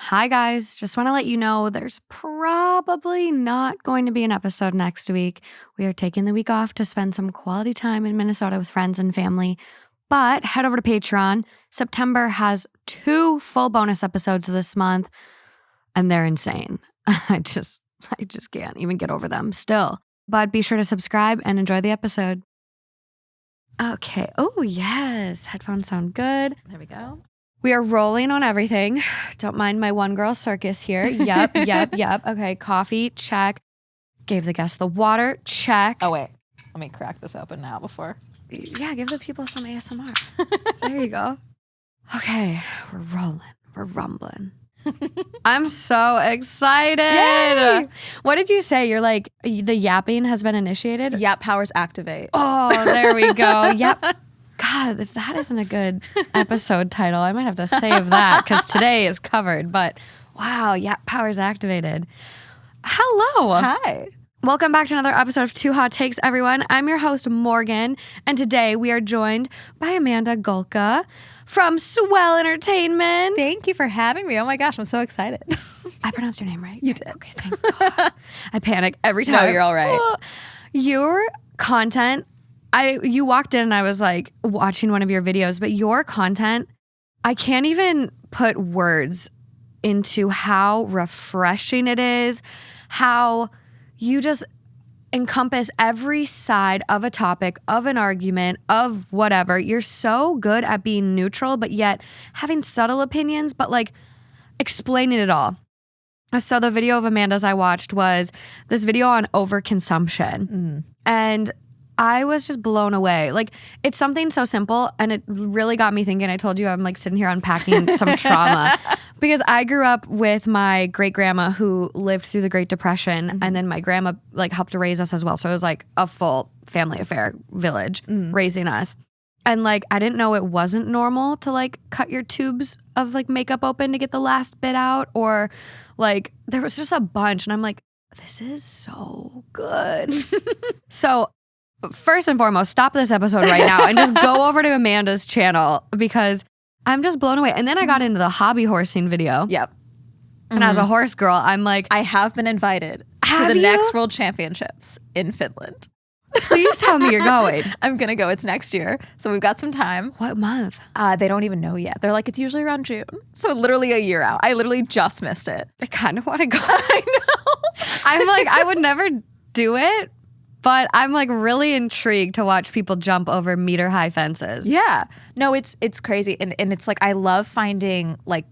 Hi guys, just want to let you know there's probably not going to be an episode next week. We are taking the week off to spend some quality time in Minnesota with friends and family. But head over to Patreon. September has 2 full bonus episodes this month, and they're insane. I just can't even get over them still. But be sure to subscribe and enjoy the episode. Okay. Oh, yes. Headphones sound good. There we go. We are rolling on everything. Don't mind my one girl circus here. Yep. Okay, coffee, check. Gave the guests the water, check. Oh, wait. Let me crack this open now before. Yeah, give the people some ASMR. There you go. Okay, we're rolling. We're rumbling. I'm so excited. Yay! What did you say? You're like, the yapping has been initiated? Yap powers activate. Oh, there we go. Yep. God, if that isn't a good episode title, I might have to save that because today is covered. But wow, Yap Powers activated. Hello. Hi. Welcome back to another episode of Two Hot Takes, everyone. I'm your host, Morgan, and today we are joined by Amanda Polka from Swell Entertainment. Thank you for having me. Oh my gosh, I'm so excited. I pronounced your name right? You did. Okay, thank God. I panic every time. No, you're all right. Your content, you walked in and I was like watching one of your videos, but your content, I can't even put words into how refreshing it is, how you just encompass every side of a topic, of an argument, of whatever. You're so good at being neutral, but yet having subtle opinions, but like explaining it all. So the video of Amanda's I watched was this video on overconsumption. And I was just blown away. Like, it's something so simple, and it really got me thinking. I told you I'm like sitting here unpacking some trauma because I grew up with my great grandma who lived through the Great Depression, and then my grandma like helped to raise us as well. So it was like a full family affair, village raising us. And like, I didn't know it wasn't normal to like cut your tubes of like makeup open to get the last bit out, or like there was just a bunch, and I'm like, this is so good. So first and foremost, stop this episode right now and just go over to Amanda's channel because I'm just blown away. And then I got into the hobby horsing video. Yep. And as a horse girl, I'm like, I have been invited to the next World Championships in Finland. please tell me you're going. I'm going to go. It's next year. So we've got some time. What month? They don't even know yet. They're like, it's usually around June. So literally a year out. I literally just missed it. I kind of want to go. I know. I'm like, I would never do it, but I'm like really intrigued to watch people jump over meter-high fences. Yeah. No, it's crazy. And it's like, I love finding like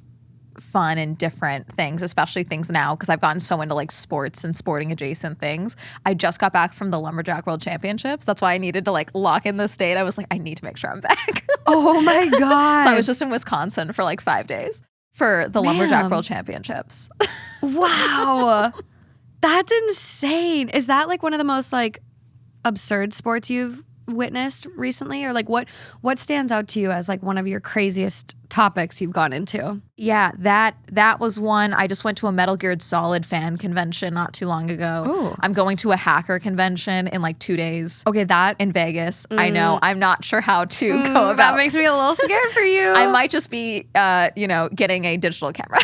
fun and different things, especially things now because I've gotten so into like sports and sporting adjacent things. I just got back from the Lumberjack World Championships. That's why I needed to like lock in the state. I was like, I need to make sure I'm back. Oh my God. So I was just in Wisconsin for like 5 days for the Lumberjack World Championships. Wow. That's insane. Is that like one of the most like absurd sports you've witnessed recently? Or like what stands out to you as like one of your craziest topics you've gone into? Yeah, that was one. I just went to a Metal Gear Solid fan convention not too long ago. Ooh. I'm going to a hacker convention in like 2 days. Okay, that In Vegas. I know. I'm not sure how to go about. that makes me a little scared for you. I might just be, getting a digital camera.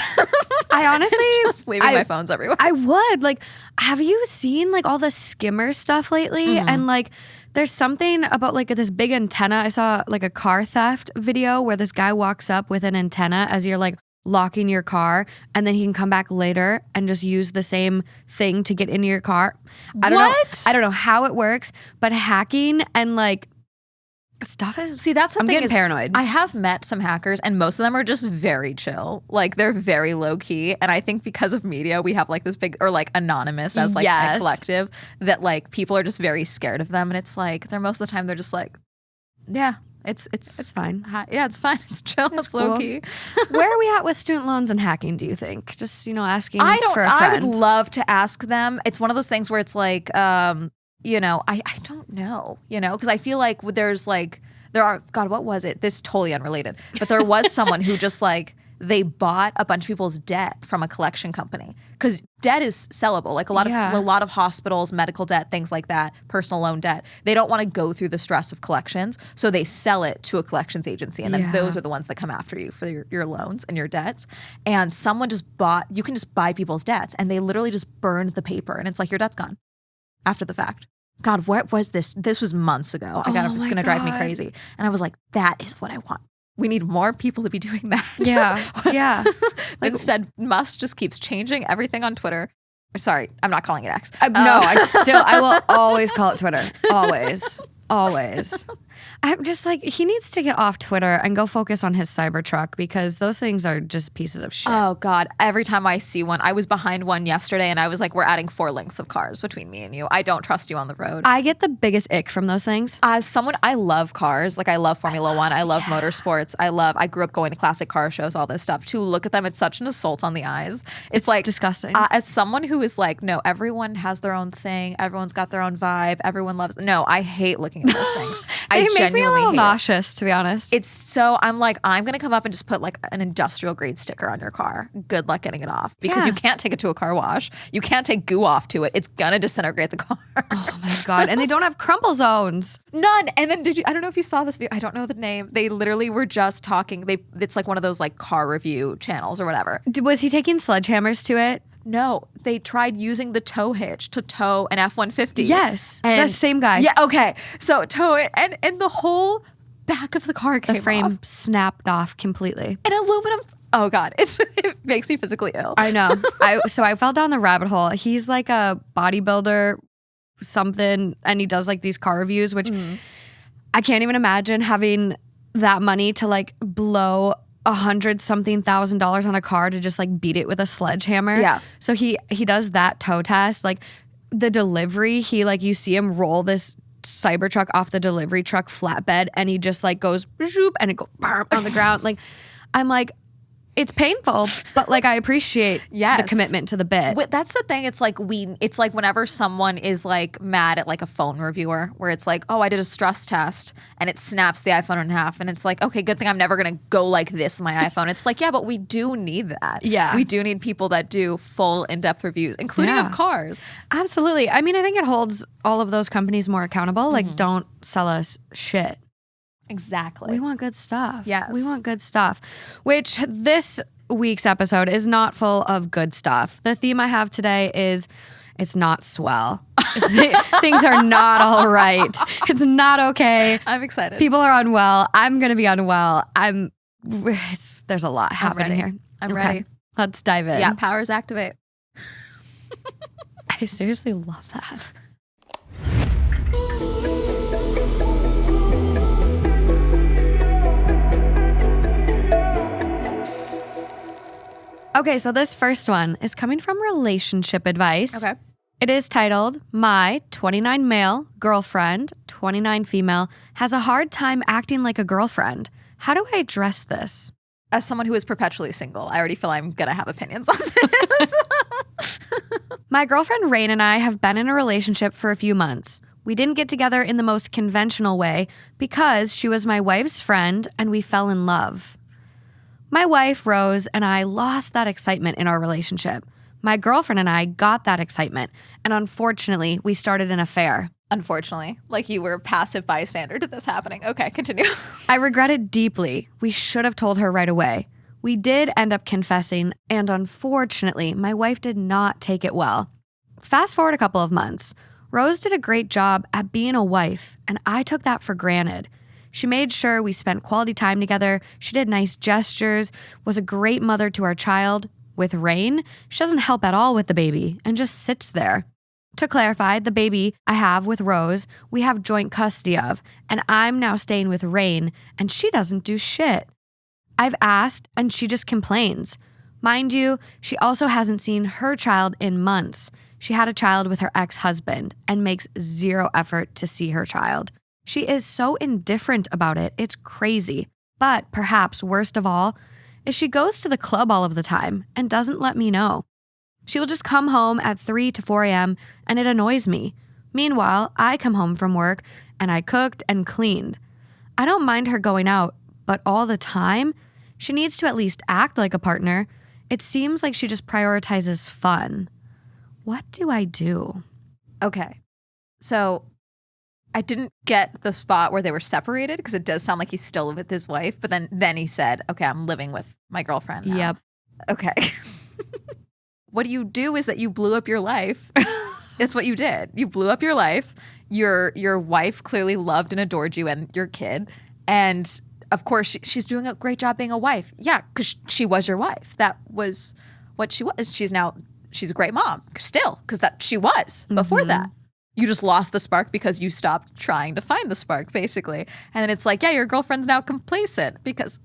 I honestly just leaving my phones everywhere. I would. Like, have you seen like all the skimmer stuff lately? And like there's something about like this big antenna. I saw like a car theft video where this guy walks up with an antenna as you're like locking your car, and then he can come back later and just use the same thing to get into your car. I don't know how it works, but hacking and like stuff is. See, that's something. I'm getting paranoid. I have met some hackers, and most of them are just very chill. Like they're very low key, and I think because of media, we have like this big, or like anonymous as like a collective, that like people are just very scared of them, and it's like they're most of the time they're just like, yeah, it's fine. Yeah, it's fine. It's chill. It's low key. Where are we at with student loans and hacking? Do you think? Just asking for a friend. I would love to ask them. It's one of those things where it's like. I don't know, because I feel like there are, God, what was it? This is totally unrelated. But there was someone who just like, they bought a bunch of people's debt from a collection company because debt is sellable. Like a lot of hospitals, medical debt, things like that, personal loan debt. They don't want to go through the stress of collections, so they sell it to a collections agency, and then those are the ones that come after you for your loans and your debts. And someone you can just buy people's debts, and they literally just burned the paper, and it's like your debt's gone after the fact. God, what was this? This was months ago. It's going to drive me crazy. And I was like, that is what I want. We need more people to be doing that. Yeah. Instead, Musk just keeps changing everything on Twitter. Sorry, I'm not calling it X. No, I will always call it Twitter. Always. I'm just like, he needs to get off Twitter and go focus on his Cybertruck because those things are just pieces of shit. Oh God. Every time I see one, I was behind one yesterday and I was like, we're adding 4 lengths of cars between me and you. I don't trust you on the road. I get the biggest ick from those things. As someone, I love cars. Like I love Formula One. I love motorsports. I grew up going to classic car shows, all this stuff. To look at them, it's such an assault on the eyes. It's like disgusting. As someone who is like, no, everyone has their own thing. Everyone's got their own vibe. Everyone loves. No, I hate looking at those things. They make me a little nauseous, to be honest. It's so, I'm like, I'm going to come up and just put like an industrial grade sticker on your car. Good luck getting it off because you can't take it to a car wash. You can't take goo off to it. It's going to disintegrate the car. Oh my God. And they don't have crumble zones. None. And then I don't know if you saw this video. I don't know the name. They literally were just talking. It's like one of those like car review channels or whatever. Was he taking sledgehammers to it? No, they tried using the tow hitch to tow an F-150. Yes, the same guy. Yeah, okay. So tow it, and the whole back of the car came off. The frame snapped off completely. And aluminum. Oh God, it makes me physically ill. I know. So I fell down the rabbit hole. He's like a bodybuilder, something, and he does like these car reviews, which I can't even imagine having that money to like blow $100,000 on a car to just like beat it with a sledgehammer. Yeah. So he does that tow test. Like the delivery, he like, you see him roll this Cybertruck off the delivery truck flatbed and he just like goes zoop and it goes on the ground. Like I'm like, it's painful, but like I appreciate the commitment to the bit. That's the thing. It's like whenever someone is like mad at like a phone reviewer where it's like, oh, I did a stress test and it snaps the iPhone in half and it's like, okay, good thing I'm never gonna go like this with my iPhone. It's like, yeah, but we do need that. Yeah. We do need people that do full in-depth reviews, including of cars. Absolutely. I mean, I think it holds all of those companies more accountable. Like don't sell us shit. Exactly. We want good stuff. Yes. We want good stuff. Which this week's episode is not full of good stuff. The theme I have today is it's not swell. Things are not all right. It's not okay. I'm excited. People are unwell. I'm going to be unwell. There's a lot happening here. I'm ready. Let's dive in. Yeah, powers activate. I seriously love that. Okay, so this first one is coming from relationship advice. Okay. It is titled, My 29 male girlfriend, 29 female, has a hard time acting like a girlfriend. How do I address this? As someone who is perpetually single, I already feel I'm going to have opinions on this. My girlfriend Rain and I have been in a relationship for a few months. We didn't get together in the most conventional way because she was my wife's friend and we fell in love. My wife, Rose, and I lost that excitement in our relationship. My girlfriend and I got that excitement, and unfortunately, we started an affair. Unfortunately, like you were a passive bystander to this happening. Okay, continue. I regret it deeply. We should have told her right away. We did end up confessing, and unfortunately, my wife did not take it well. Fast forward a couple of months. Rose did a great job at being a wife, and I took that for granted. She made sure we spent quality time together. She did nice gestures, was a great mother to our child. With Rain, she doesn't help at all with the baby and just sits there. To clarify, the baby I have with Rose, we have joint custody of, and I'm now staying with Rain, and she doesn't do shit. I've asked, and she just complains. Mind you, she also hasn't seen her child in months. She had a child with her ex-husband and makes zero effort to see her child. She is so indifferent about it, it's crazy. But perhaps worst of all is she goes to the club all of the time and doesn't let me know. She will just come home at 3 to 4 a.m. and it annoys me. Meanwhile, I come home from work and I cooked and cleaned. I don't mind her going out, but all the time, She needs to at least act like a partner. It seems like she just prioritizes fun. What do I do? Okay. So I didn't get the spot where they were separated because it does sound like he's still with his wife. But then he said, okay, I'm living with my girlfriend now. Yep. Okay. What you do is that you blew up your life. That's what you did. You blew up your life. Your wife clearly loved and adored you and your kid. And of course, she's doing a great job being a wife. Yeah, because she was your wife. That was what she was. She's a great mom still because she was before that. You just lost the spark because you stopped trying to find the spark, basically. And then it's like, yeah, your girlfriend's now complacent because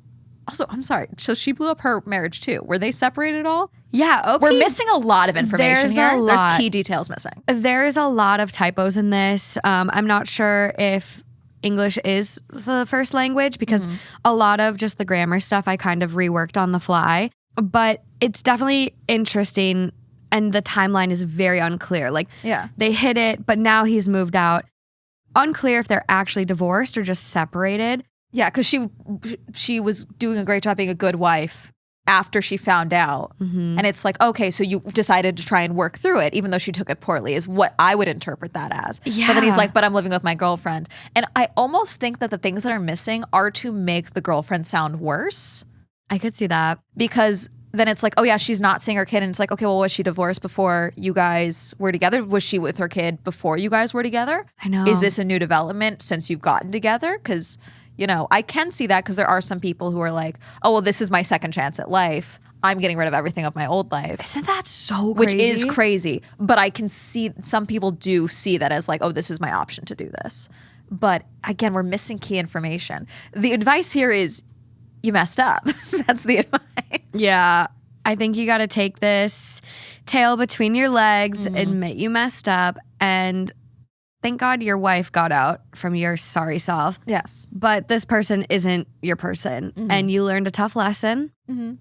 also, I'm sorry. So she blew up her marriage too. Were they separated at all? Yeah. Okay. We're missing a lot of information here. There's key details missing. There's a lot of typos in this. I'm not sure if English is the first language because a lot of just the grammar stuff I kind of reworked on the fly. But it's definitely interesting. And the timeline is very unclear. Like, they hit it, but now he's moved out. Unclear if they're actually divorced or just separated. Yeah, because she was doing a great job being a good wife after she found out. And it's like, okay, so you decided to try and work through it, even though she took it poorly, is what I would interpret that as. Yeah. But then he's like, but I'm living with my girlfriend. And I almost think that the things that are missing are to make the girlfriend sound worse. I could see that. Because then it's like, oh yeah, she's not seeing her kid. And it's like, okay, well, was she divorced before you guys were together? Was she with her kid before you guys were together? I know. Is this a new development since you've gotten together? Because, I can see that because there are some people who are like, oh, well, this is my second chance at life. I'm getting rid of everything of my old life. Isn't that so crazy? Which is crazy. But I can see some people do see that as like, oh, this is my option to do this. But again, we're missing key information. The advice here is you messed up. That's the advice. Yeah. I think you got to take this tail between your legs, admit you messed up, and thank God your wife got out from your sorry self. Yes. But this person isn't your person, and you learned a tough lesson, and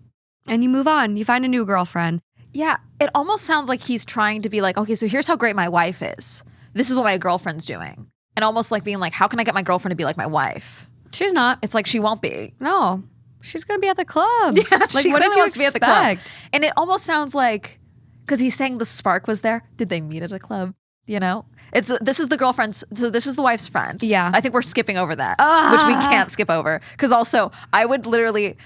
you move on. You find a new girlfriend. Yeah. It almost sounds like he's trying to be like, okay, so here's how great my wife is. This is what my girlfriend's doing. And almost like being like, how can I get my girlfriend to be like my wife? She's not. It's like she won't be. No. She's going to be at the club. Yeah, like, she what did you wants to be at the club. expect? And it almost sounds like, because he's saying the spark was there. Did they meet at a club? This is the girlfriend's, so this is the wife's friend. Yeah. I think we're skipping over that, which we can't skip over. Because also, I would literally,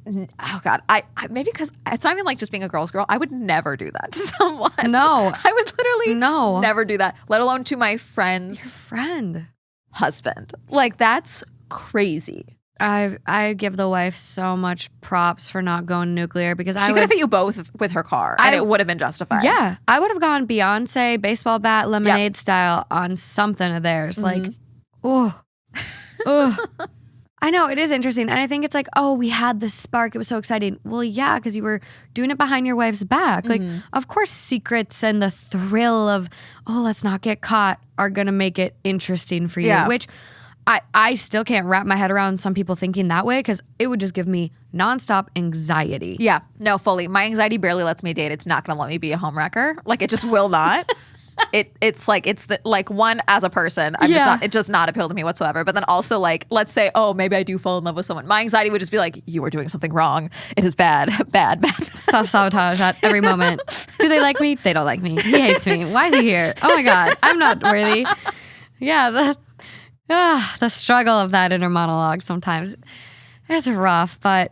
oh God, I maybe because it's not even like just being a girl's girl. I would never do that to someone. No. I would literally never do that, let alone to my friend's Your friend. husband. Like, that's crazy. I give the wife so much props for not going nuclear because She could have hit you both with her car and it would have been justified. Yeah. I would have gone Beyonce, baseball bat, lemonade style on something of theirs. Like, oh. I know, it is interesting. And I think it's like, oh, we had the spark. It was so exciting. Well, yeah, because you were doing it behind your wife's back. Like, of course, secrets and the thrill of, oh, let's not get caught are going to make it interesting for you, which I still can't wrap my head around some people thinking that way because it would just give me nonstop anxiety. Yeah, no, fully. My anxiety barely lets me date. It's not going to let me be a homewrecker. Like, it just will not. It's one, as a person, it does not appeal to me whatsoever. But then also, like, let's say, oh, maybe I do fall in love with someone. My anxiety would just be like, you are doing something wrong. It is bad. Self-sabotage at every moment. Do they like me? They don't like me. He hates me. Why is he here? Oh my God, I'm not worthy. Yeah, that's the struggle of that inner monologue sometimes. It's rough, but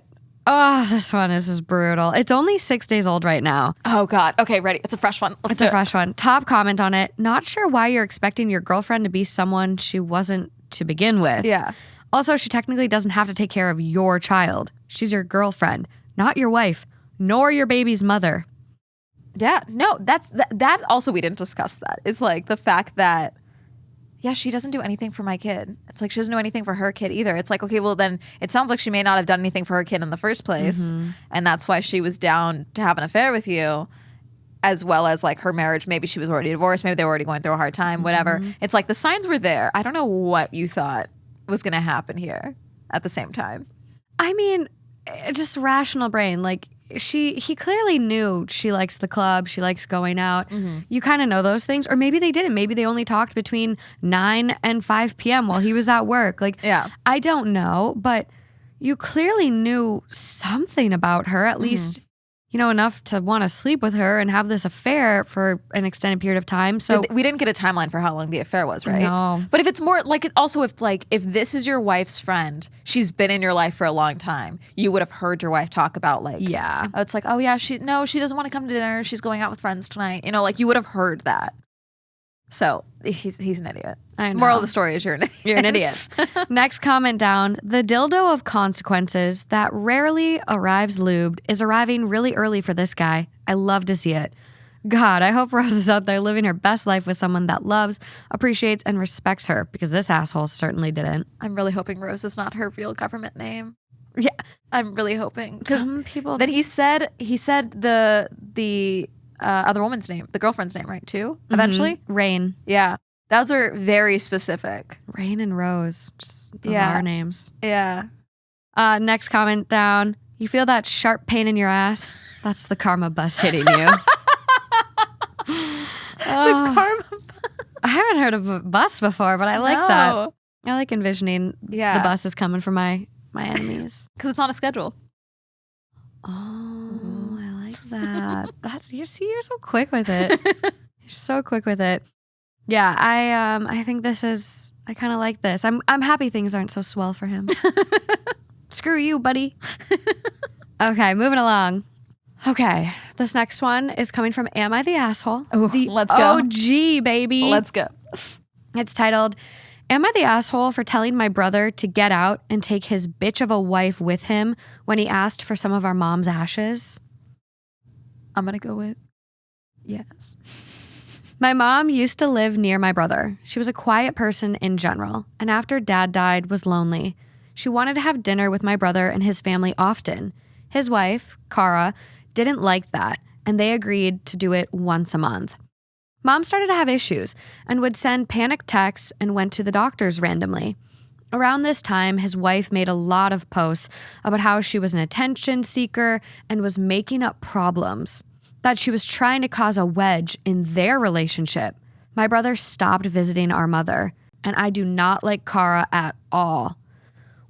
this one is just brutal. It's only 6 days old right now. Oh God. Okay, ready. It's a fresh one. It's a fresh one. Top comment on it. Not sure why you're expecting your girlfriend to be someone she wasn't to begin with. Yeah. Also, she technically doesn't have to take care of your child. She's your girlfriend, not your wife, nor your baby's mother. Yeah. No, that also, we didn't discuss that. Is like the fact that, yeah, she doesn't do anything for my kid. It's like she doesn't do anything for her kid either. It's like, okay, well then it sounds like she may not have done anything for her kid in the first place. And that's why she was down to have an affair with you, as well as like her marriage. Maybe she was already divorced. Maybe they were already going through a hard time, whatever. It's like the signs were there. I don't know what you thought was going to happen here at the same time. I mean, just rational brain. Like, he clearly knew she likes the club, she likes going out. You kind of know those things. Or maybe they didn't. Maybe they only talked between 9 and 5 p.m. while he was at work. Like, I don't know. But you clearly knew something about her, at least, enough to want to sleep with her and have this affair for an extended period of time. So we didn't get a timeline for how long the affair was, right? No. But if it's more like, also if this is your wife's friend, she's been in your life for a long time, you would have heard your wife talk about it's like, oh yeah, she doesn't want to come to dinner. She's going out with friends tonight. You would have heard that. So he's an idiot. I know. Moral of the story is you're an idiot. You're an idiot. Next comment down. The dildo of consequences that rarely arrives lubed is arriving really early for this guy. I love to see it. God, I hope Rose is out there living her best life with someone that loves, appreciates, and respects her, because this asshole certainly didn't. I'm really hoping Rose is not her real government name. Yeah. I'm really hoping. Some people... Then he said the other woman's name, the girlfriend's name, right, too, eventually? Rain. Yeah. Those are very specific. Rain and Rose. Just bizarre names. Yeah. Next comment down. You feel that sharp pain in your ass? That's the karma bus hitting you. The karma bus. I haven't heard of a bus before, but I like that. I like envisioning the bus is coming for my enemies. Because it's on a schedule. Oh, I like that. You're so quick with it. You're so quick with it. Yeah, I think I kind of like this. I'm happy things aren't so swell for him. Screw you, buddy. Okay, moving along. Okay, this next one is coming from Am I the Asshole? Let's go. OG, baby. Let's go. It's titled, Am I the asshole for telling my brother to get out and take his bitch of a wife with him when he asked for some of our mom's ashes? I'm going to go with yes. My mom used to live near my brother. She was a quiet person in general, and after dad died, was lonely. She wanted to have dinner with my brother and his family often. His wife, Cara, didn't like that, and they agreed to do it once a month. Mom started to have issues and would send panic texts and went to the doctors randomly. Around this time, his wife made a lot of posts about how she was an attention seeker and was making up problems, that she was trying to cause a wedge in their relationship. My brother stopped visiting our mother, and I do not like Cara at all.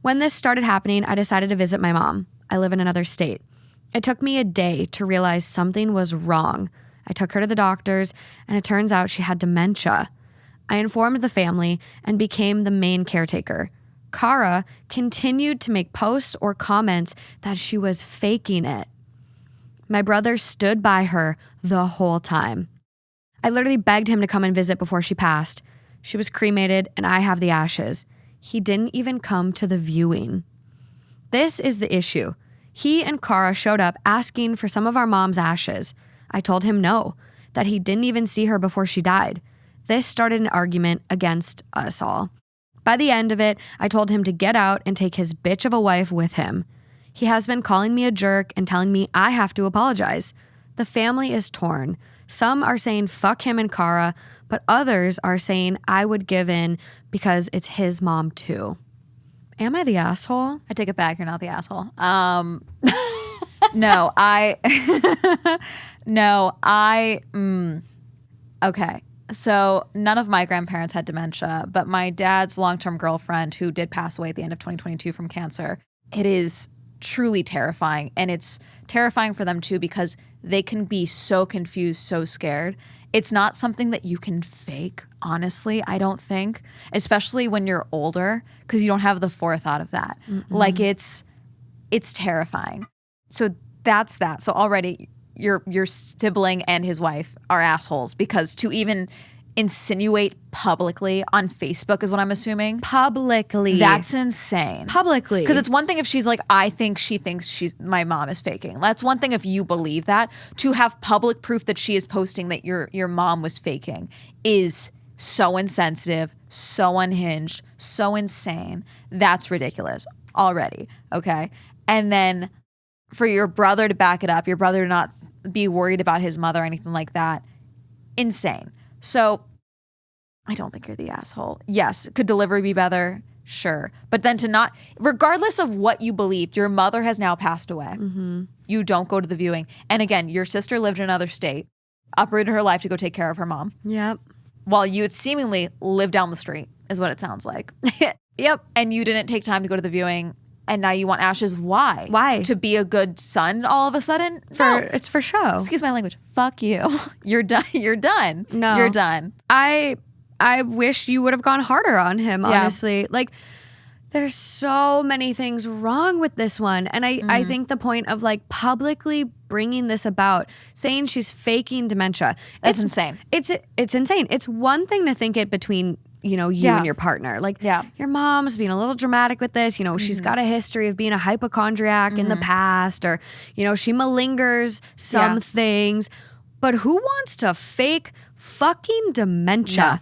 When this started happening, I decided to visit my mom. I live in another state. It took me a day to realize something was wrong. I took her to the doctors, and it turns out she had dementia. I informed the family and became the main caretaker. Cara continued to make posts or comments that she was faking it. My brother stood by her the whole time. I literally begged him to come and visit before she passed. She was cremated, and I have the ashes. He didn't even come to the viewing. This is the issue. He and Cara showed up asking for some of our mom's ashes. I told him no, that he didn't even see her before she died. This started an argument against us all. By the end of it, I told him to get out and take his bitch of a wife with him. He has been calling me a jerk and telling me I have to apologize. The family is torn. Some are saying fuck him and Cara, but others are saying I would give in because it's his mom too. Am I the asshole? I take it back. You're not the asshole. Okay. So none of my grandparents had dementia, but my dad's long-term girlfriend, who did pass away at the end of 2022 from cancer, it is truly terrifying. And it's terrifying for them too, because they can be so confused, so scared. It's not something that you can fake, honestly, I don't think, especially when you're older, because you don't have the forethought of that. Like it's terrifying. So that's that. So already your sibling and his wife are assholes, because to even insinuate publicly on Facebook is what I'm assuming. Publicly. That's insane. Publicly. Because it's one thing if she's like, she thinks my mom is faking. That's one thing if you believe that. To have public proof that she is posting that your mom was faking is so insensitive, so unhinged, so insane. That's ridiculous already, okay? And then for your brother to back it up, your brother to not be worried about his mother or anything like that, insane. So I don't think you're the asshole. Yes, could delivery be better? Sure. But then to not, regardless of what you believed, your mother has now passed away. Mm-hmm. You don't go to the viewing. And again, your sister lived in another state, uprooted her life to go take care of her mom. Yep. While you would seemingly live down the street, is what it sounds like. Yep. And you didn't take time to go to the viewing. And now you want ashes. Why? Why? To be a good son all of a sudden? It's for show. Excuse my language. Fuck you. You're done. You're done. No. You're done. I wish you would have gone harder on him, honestly. Like, there's so many things wrong with this one. And I think the point of like publicly bringing this about, saying she's faking dementia. That's insane. It's insane. It's one thing to think it between you and your partner. Like, your mom's being a little dramatic with this. She's got a history of being a hypochondriac in the past, or, she malingers some things. But who wants to fake fucking dementia?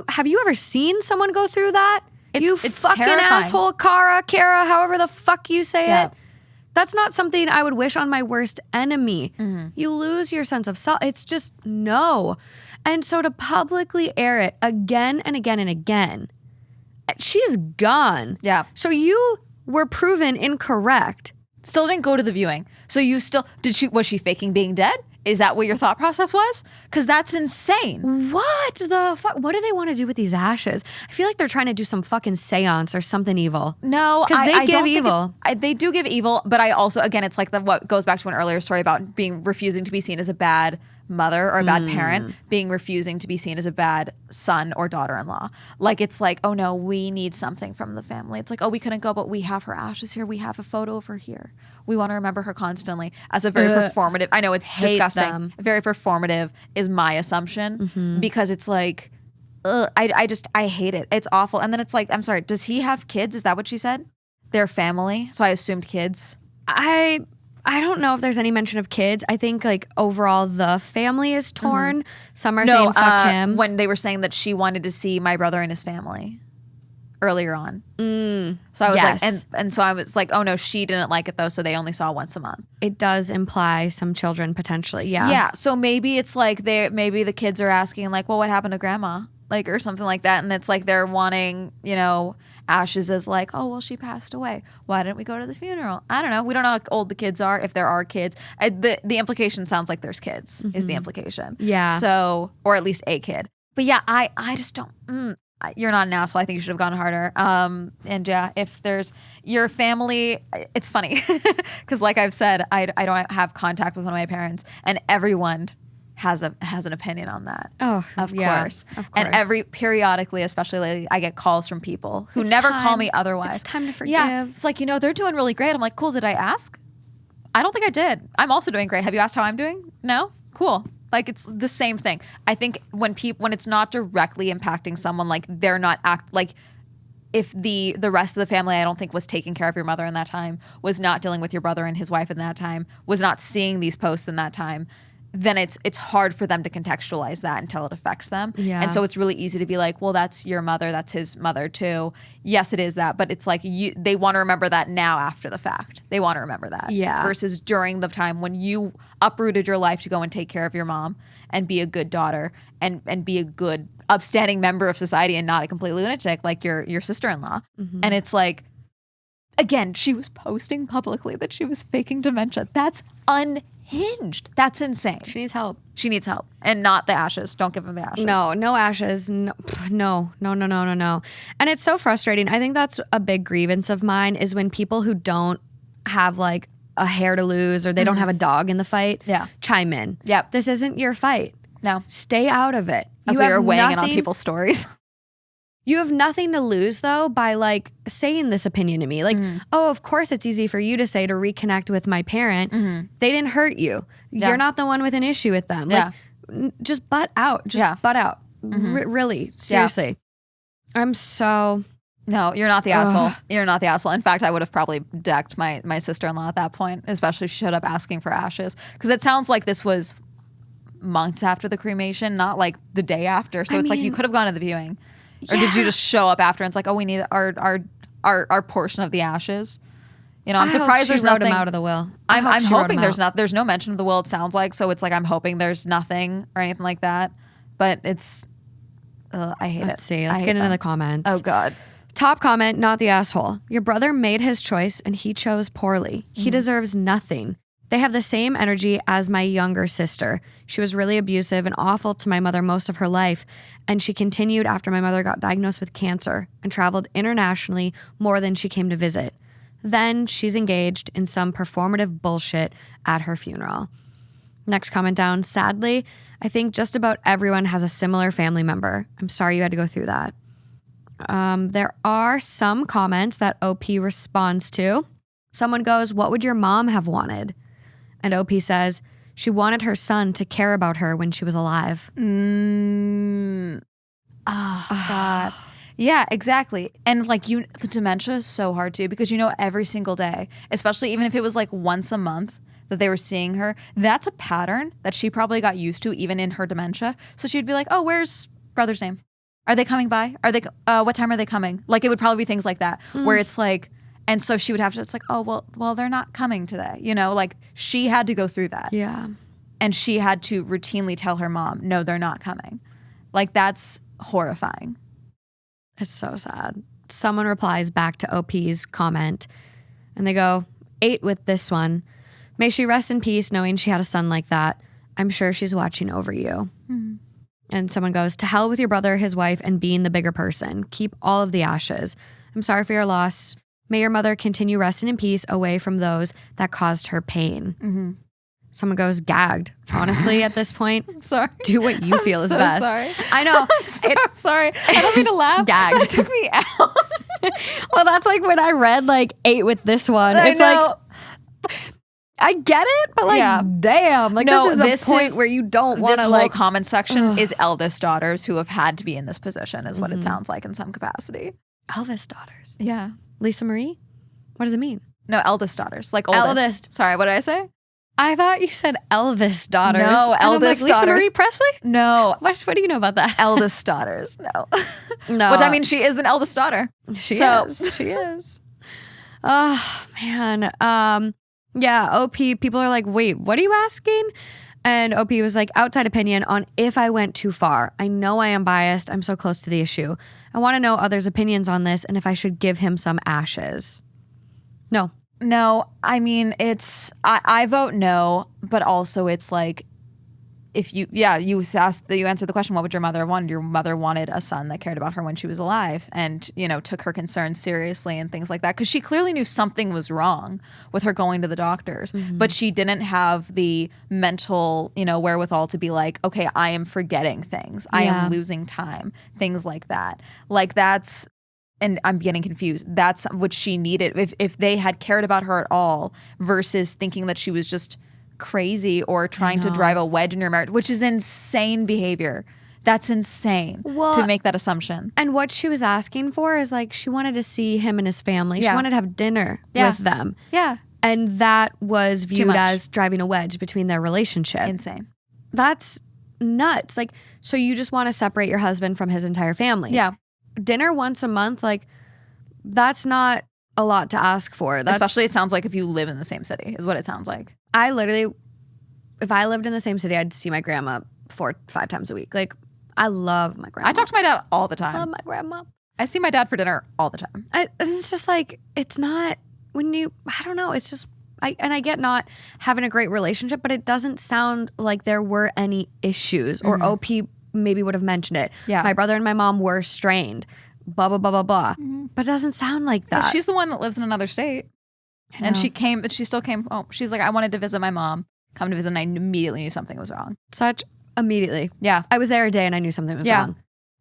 Have you ever seen someone go through that? It's fucking terrifying. Asshole, Kara, however the fuck you say it. That's not something I would wish on my worst enemy. You lose your sense of self. It's just no. And so to publicly air it again and again and again, she's gone. Yeah. So you were proven incorrect. Still didn't go to the viewing. So you still, was she faking being dead? Is that what your thought process was? Because that's insane. What the fuck? What do they want to do with these ashes? I feel like they're trying to do some fucking seance or something evil. No, because they give evil. They do give evil, but I also, again, it's like what goes back to an earlier story about refusing to be seen as a bad mother or a bad parent, refusing to be seen as a bad son or daughter-in-law. Like, it's like, oh no, we need something from the family. It's like, oh, we couldn't go, but we have her ashes here. We have a photo of her here. We want to remember her constantly as a very performative. I know it's disgusting. Very performative is my assumption because it's like, I hate it. It's awful. And then it's like, I'm sorry, does he have kids? Is that what she said? Their family. So I assumed kids. I don't know if there's any mention of kids. I think like overall the family is torn. Some are saying fuck him. When they were saying that she wanted to see my brother and his family earlier on. So I was like, and so I was like, oh no, she didn't like it though. So they only saw once a month. It does imply some children potentially. Yeah. Yeah. So maybe it's like maybe the kids are asking like, well, what happened to grandma? Like, or something like that. And it's like they're wanting, ashes as like, oh, well, she passed away. Why didn't we go to the funeral? I don't know. We don't know how old the kids are, if there are kids. The implication sounds like there's kids is the implication. Yeah. So, or at least a kid. But yeah, I just don't, you're not an asshole. I think you should have gone harder. And yeah, if there's your family, it's funny because like I've said, I don't have contact with one of my parents and everyone has an opinion on that. Oh, of course. And periodically, especially lately, I get calls from people who call me otherwise. It's time to forgive. Yeah, it's like, they're doing really great. I'm like, cool, did I ask? I don't think I did. I'm also doing great. Have you asked how I'm doing? No? Cool. Like, it's the same thing. I think when it's not directly impacting someone, like they're not if the rest of the family, I don't think, was taking care of your mother in that time, was not dealing with your brother and his wife in that time, was not seeing these posts in that time, then it's hard for them to contextualize that until it affects them. Yeah. And so it's really easy to be like, well, that's your mother, that's his mother too. Yes, it is that, but it's like they want to remember that now after the fact. They want to remember that. Yeah. Versus during the time when you uprooted your life to go and take care of your mom and be a good daughter and be a good upstanding member of society and not a complete lunatic like your sister-in-law. And it's like, again, she was posting publicly that she was faking dementia. That's unhinged. That's insane. She needs help. She needs help. And not the ashes. Don't give him the ashes. No ashes. No. And it's so frustrating. I think that's a big grievance of mine is when people who don't have like a hair to lose or they don't have a dog in the fight chime in. Yep. This isn't your fight. No. Stay out of it. As we were weighing in on people's stories. You have nothing to lose, though, by like saying this opinion to me. Like, oh, of course it's easy for you to say to reconnect with my parent. They didn't hurt you. You're not the one with an issue with them. Like, just butt out. Just butt out. Really, seriously. I'm so... No, you're not the asshole. You're not the asshole. In fact, I would have probably decked my sister-in-law at that point, especially if she showed up asking for ashes. Because it sounds like this was months after the cremation, not like the day after. So it's like you could have gone to the viewing. Or did you just show up after and it's like, oh, we need our portion of the ashes? I'm surprised there's nothing. Him out of the will. I'm hoping there's no mention of the will. It sounds like, so it's like I'm hoping there's nothing or anything like that. But it's, I hate it. Let's see. Let's get into the comments. Oh God. Top comment, not the asshole. Your brother made his choice and he chose poorly. He deserves nothing. They have the same energy as my younger sister. She was really abusive and awful to my mother most of her life, and she continued after my mother got diagnosed with cancer and traveled internationally more than she came to visit. Then she's engaged in some performative bullshit at her funeral. Next comment down, sadly, I think just about everyone has a similar family member. I'm sorry you had to go through that. There are some comments that OP responds to. Someone goes, what would your mom have wanted? And OP says, she wanted her son to care about her when she was alive. God. Yeah, exactly. And like the dementia is so hard too, because every single day, especially even if it was like once a month that they were seeing her, that's a pattern that she probably got used to even in her dementia. So she'd be like, oh, where's brother's name? Are they coming by? Are they, what time are they coming? Like it would probably be things like that where it's like, and so she would have to, it's like, oh, well, they're not coming today. Like she had to go through that. Yeah. And she had to routinely tell her mom, no, they're not coming. Like that's horrifying. It's so sad. Someone replies back to OP's comment and they go, 8 with this one. May she rest in peace knowing she had a son like that. I'm sure she's watching over you. Mm-hmm. And someone goes, to hell with your brother, his wife, and being the bigger person. Keep all of the ashes. I'm sorry for your loss. May your mother continue resting in peace away from those that caused her pain. Mm-hmm. Someone goes, gagged. Honestly, at this point, I'm sorry. Do what you feel is best. Sorry. I know. I'm sorry. I don't mean to laugh. Gagged. That took me out. Well, that's like when I read like 8 with this one. It's like, I get it, but like, damn. Like no, this is the point where you don't want to like. This whole comment section is eldest daughters who have had to be in this position is what it sounds like in some capacity. Eldest daughters. Yeah. Lisa Marie? What does it mean? No, eldest daughters. Like oldest. Eldest. Sorry, what did I say? I thought you said Elvis daughters. No, eldest Lisa daughters. Marie Presley? No. What do you know about that? Eldest daughters. No. No. Which I mean, she is an eldest daughter. She is. Oh, man. Yeah, OP, people are like, wait, what are you asking? And OP was like, outside opinion on if I went too far. I know I am biased. I'm so close to the issue. I want to know others' opinions on this and if I should give him some ashes. No, I mean, I vote no, but also it's like, if you answered the question, what would your mother want? Your mother wanted a son that cared about her when she was alive and, took her concerns seriously and things like that. Because she clearly knew something was wrong with her going to the doctors, but she didn't have the mental, wherewithal to be like, okay, I am forgetting things. I am losing time, things like that. Like that's, and I'm getting confused. That's what she needed. If they had cared about her at all versus thinking that she was just crazy or trying to drive a wedge in your marriage, which is insane behavior. That's insane to make that assumption. And what she was asking for is like, she wanted to see him and his family. She wanted to have dinner with them. Yeah. And that was viewed as driving a wedge between their relationship. Insane. That's nuts. Like, so you just want to separate your husband from his entire family. Yeah. Dinner once a month, like, that's not a lot to ask for. Especially it sounds like if you live in the same city is what it sounds like. I literally, if I lived in the same city, I'd see my grandma 4-5 times a week. Like, I love my grandma. I talk to my dad all the time. I love my grandma. I see my dad for dinner all the time. It's just like, it's not, when you, I don't know, it's just, I get not having a great relationship, but it doesn't sound like there were any issues or OP maybe would have mentioned it. Yeah. My brother and my mom were strained, blah, blah, blah, blah, blah. But it doesn't sound like that. Well, she's the one that lives in another state. And she still came home. She's like, I wanted to visit my mom, come to visit, and I immediately knew something was wrong. Immediately. Yeah. I was there a day and I knew something was wrong.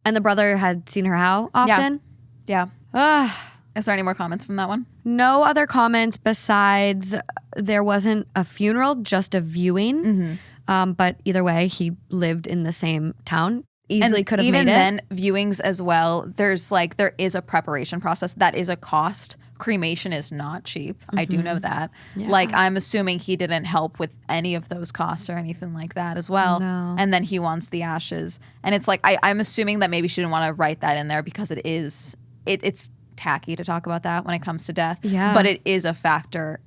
And the brother had seen her how often? Yeah. Ugh. Is there any more comments from that one? No other comments besides there wasn't a funeral, just a viewing. But either way, he lived in the same town. Easily could have made it. Even then, viewings as well, there is a preparation process. That is a cost. Cremation is not cheap. I do know that. Yeah. Like, I'm assuming he didn't help with any of those costs or anything like that as well. No. And then he wants the ashes. And it's like, I'm assuming that maybe she didn't want to write that in there because it's tacky to talk about that when it comes to death. Yeah. But it is a factor.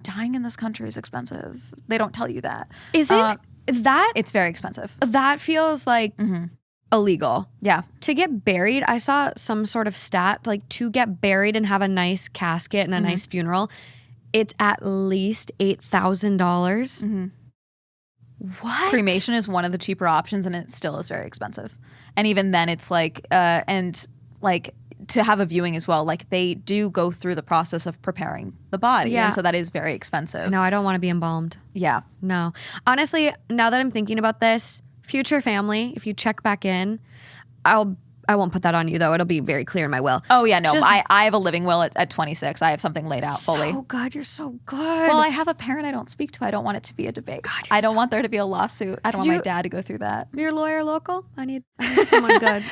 Dying in this country is expensive. They don't tell you that. Is it that? It's very expensive. That feels like illegal. Yeah. To get buried, I saw some sort of stat, like to get buried and have a nice casket and a nice funeral, it's at least $8,000. What? Cremation is one of the cheaper options and it still is very expensive. And even then it's like, to have a viewing as well, like they do go through the process of preparing the body. Yeah. And so that is very expensive. No, I don't want to be embalmed. Yeah. No. Honestly, now that I'm thinking about this, future family, if you check back in, I won't put that on you though. It'll be very clear in my will. Oh yeah, no. Just- I have a living will at 26. I have something laid out fully. Oh God, you're so good. Well, I have a parent I don't speak to. I don't want it to be a debate. God, I don't want there to be a lawsuit. I don't want my dad to go through that. Your lawyer local? I need someone good.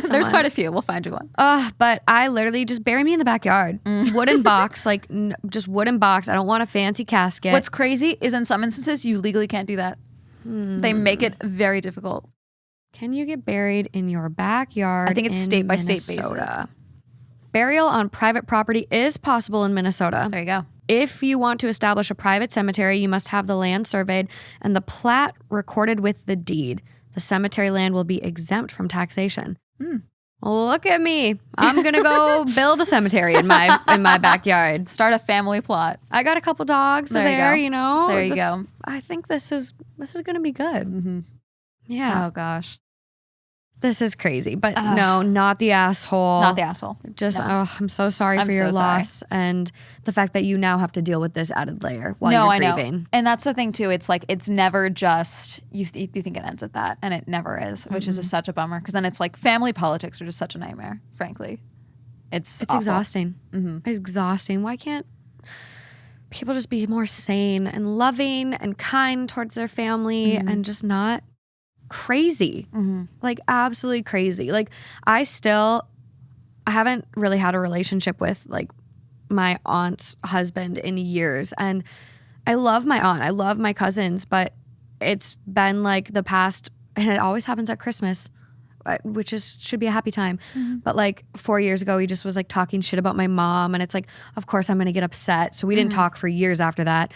There's quite a few. We'll find you one. But I literally just bury me in the backyard. Wooden box, like just wooden box. I don't want a fancy casket. What's crazy is in some instances you legally can't do that. They make it very difficult. Can you get buried in your backyard? I think it's state by state basis. Burial on private property is possible in Minnesota. There you go. If you want to establish a private cemetery, you must have the land surveyed and the plat recorded with the deed. The cemetery land will be exempt from taxation. Look at me. I'm going to go build a cemetery in my backyard. Start a family plot. I got a couple dogs there, you know. There you go. I think this is going to be good. Mm-hmm. Yeah. Oh gosh. This is crazy, but no, not the asshole. Not the asshole. Just, No. I'm so sorry for your loss and the fact that you now have to deal with this added layer while you're grieving. Know. And that's the thing too. It's like, it's never just, you think it ends at that, and it never is, which is such a bummer. Because then it's like family politics are just such a nightmare, frankly. It's exhausting. It's exhausting. Why can't people just be more sane and loving and kind towards their family and just not crazy, like absolutely crazy. Like I haven't really had a relationship with like my aunt's husband in years, and I love my aunt, I love my cousins, but it's been like the past, and it always happens at Christmas, which should be a happy time. But like 4 years ago, he just was like talking shit about my mom, and it's like, of course I'm gonna get upset. So we didn't talk for years after that.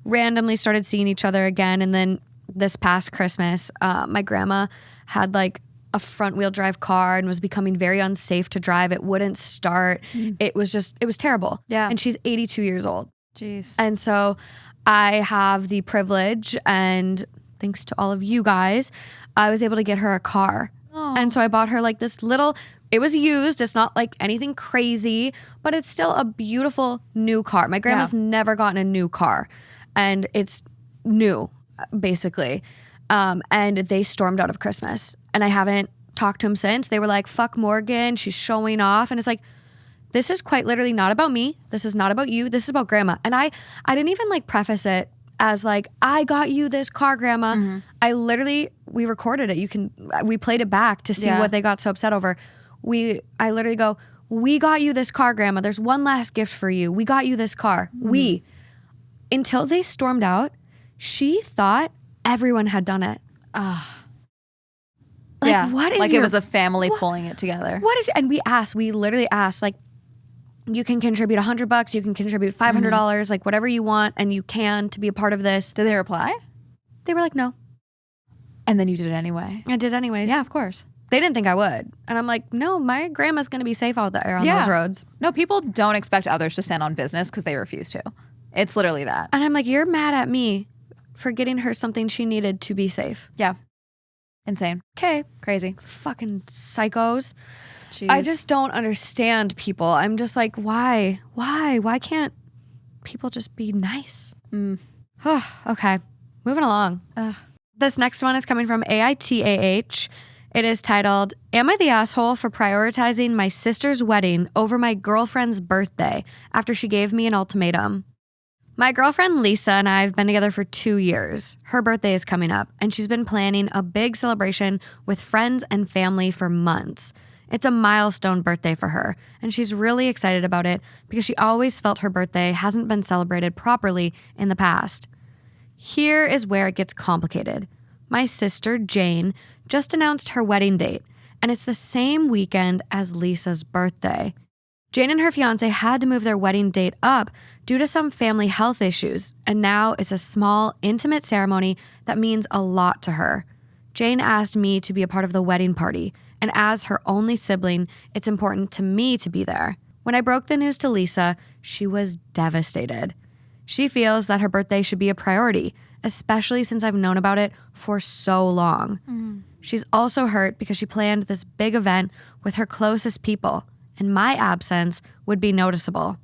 Randomly started seeing each other again, and then this past Christmas, my grandma had like a front wheel drive car and was becoming very unsafe to drive. It wouldn't start. It was terrible. Yeah. And she's 82 years old. Jeez. And so I have the privilege, and thanks to all of you guys, I was able to get her a car. Aww. And so I bought her like this little, it was used. It's not like anything crazy, but it's still a beautiful new car. My grandma's never gotten a new car, and it's new, basically. And they stormed out of Christmas, and I haven't talked to them since. They were like, fuck Morgan, she's showing off. And it's like, this is quite literally not about me. This is not about you. This is about grandma. And I didn't even like preface it as like, I got you this car, grandma. We recorded it. We played it back to see what they got so upset over. I literally go, we got you this car, grandma. There's one last gift for you. We got you this car. Until they stormed out, she thought everyone had done it. What is like it was a family pulling it together. And we literally asked, like, you can contribute $100, you can contribute $500, like whatever you want, and you can to be a part of this. Did they reply? They were like, no. And then you did it anyway. I did anyways. Yeah, of course. They didn't think I would. And I'm like, no, my grandma's going to be safe out there on those roads. No, people don't expect others to stand on business because they refuse to. It's literally that. And I'm like, you're mad at me for getting her something she needed to be safe. Yeah. Insane. Okay. Crazy. Fucking psychos. Jeez. I just don't understand people. I'm just like, why? Why can't people just be nice? Okay. Moving along. This next one is coming from AITA. It is titled, Am I the asshole for prioritizing my sister's wedding over my girlfriend's birthday after she gave me an ultimatum? My girlfriend Lisa and I have been together for 2 years. Her birthday is coming up, and she's been planning a big celebration with friends and family for months. It's a milestone birthday for her, and she's really excited about it because she always felt her birthday hasn't been celebrated properly in the past. Here is where it gets complicated. My sister, Jane, just announced her wedding date, and it's the same weekend as Lisa's birthday. Jane and her fiance had to move their wedding date up due to some family health issues, and now it's a small, intimate ceremony that means a lot to her. Jane asked me to be a part of the wedding party, and as her only sibling, it's important to me to be there. When I broke the news to Lisa, she was devastated. She feels that her birthday should be a priority, especially since I've known about it for so long. She's also hurt because she planned this big event with her closest people, and my absence would be noticeable.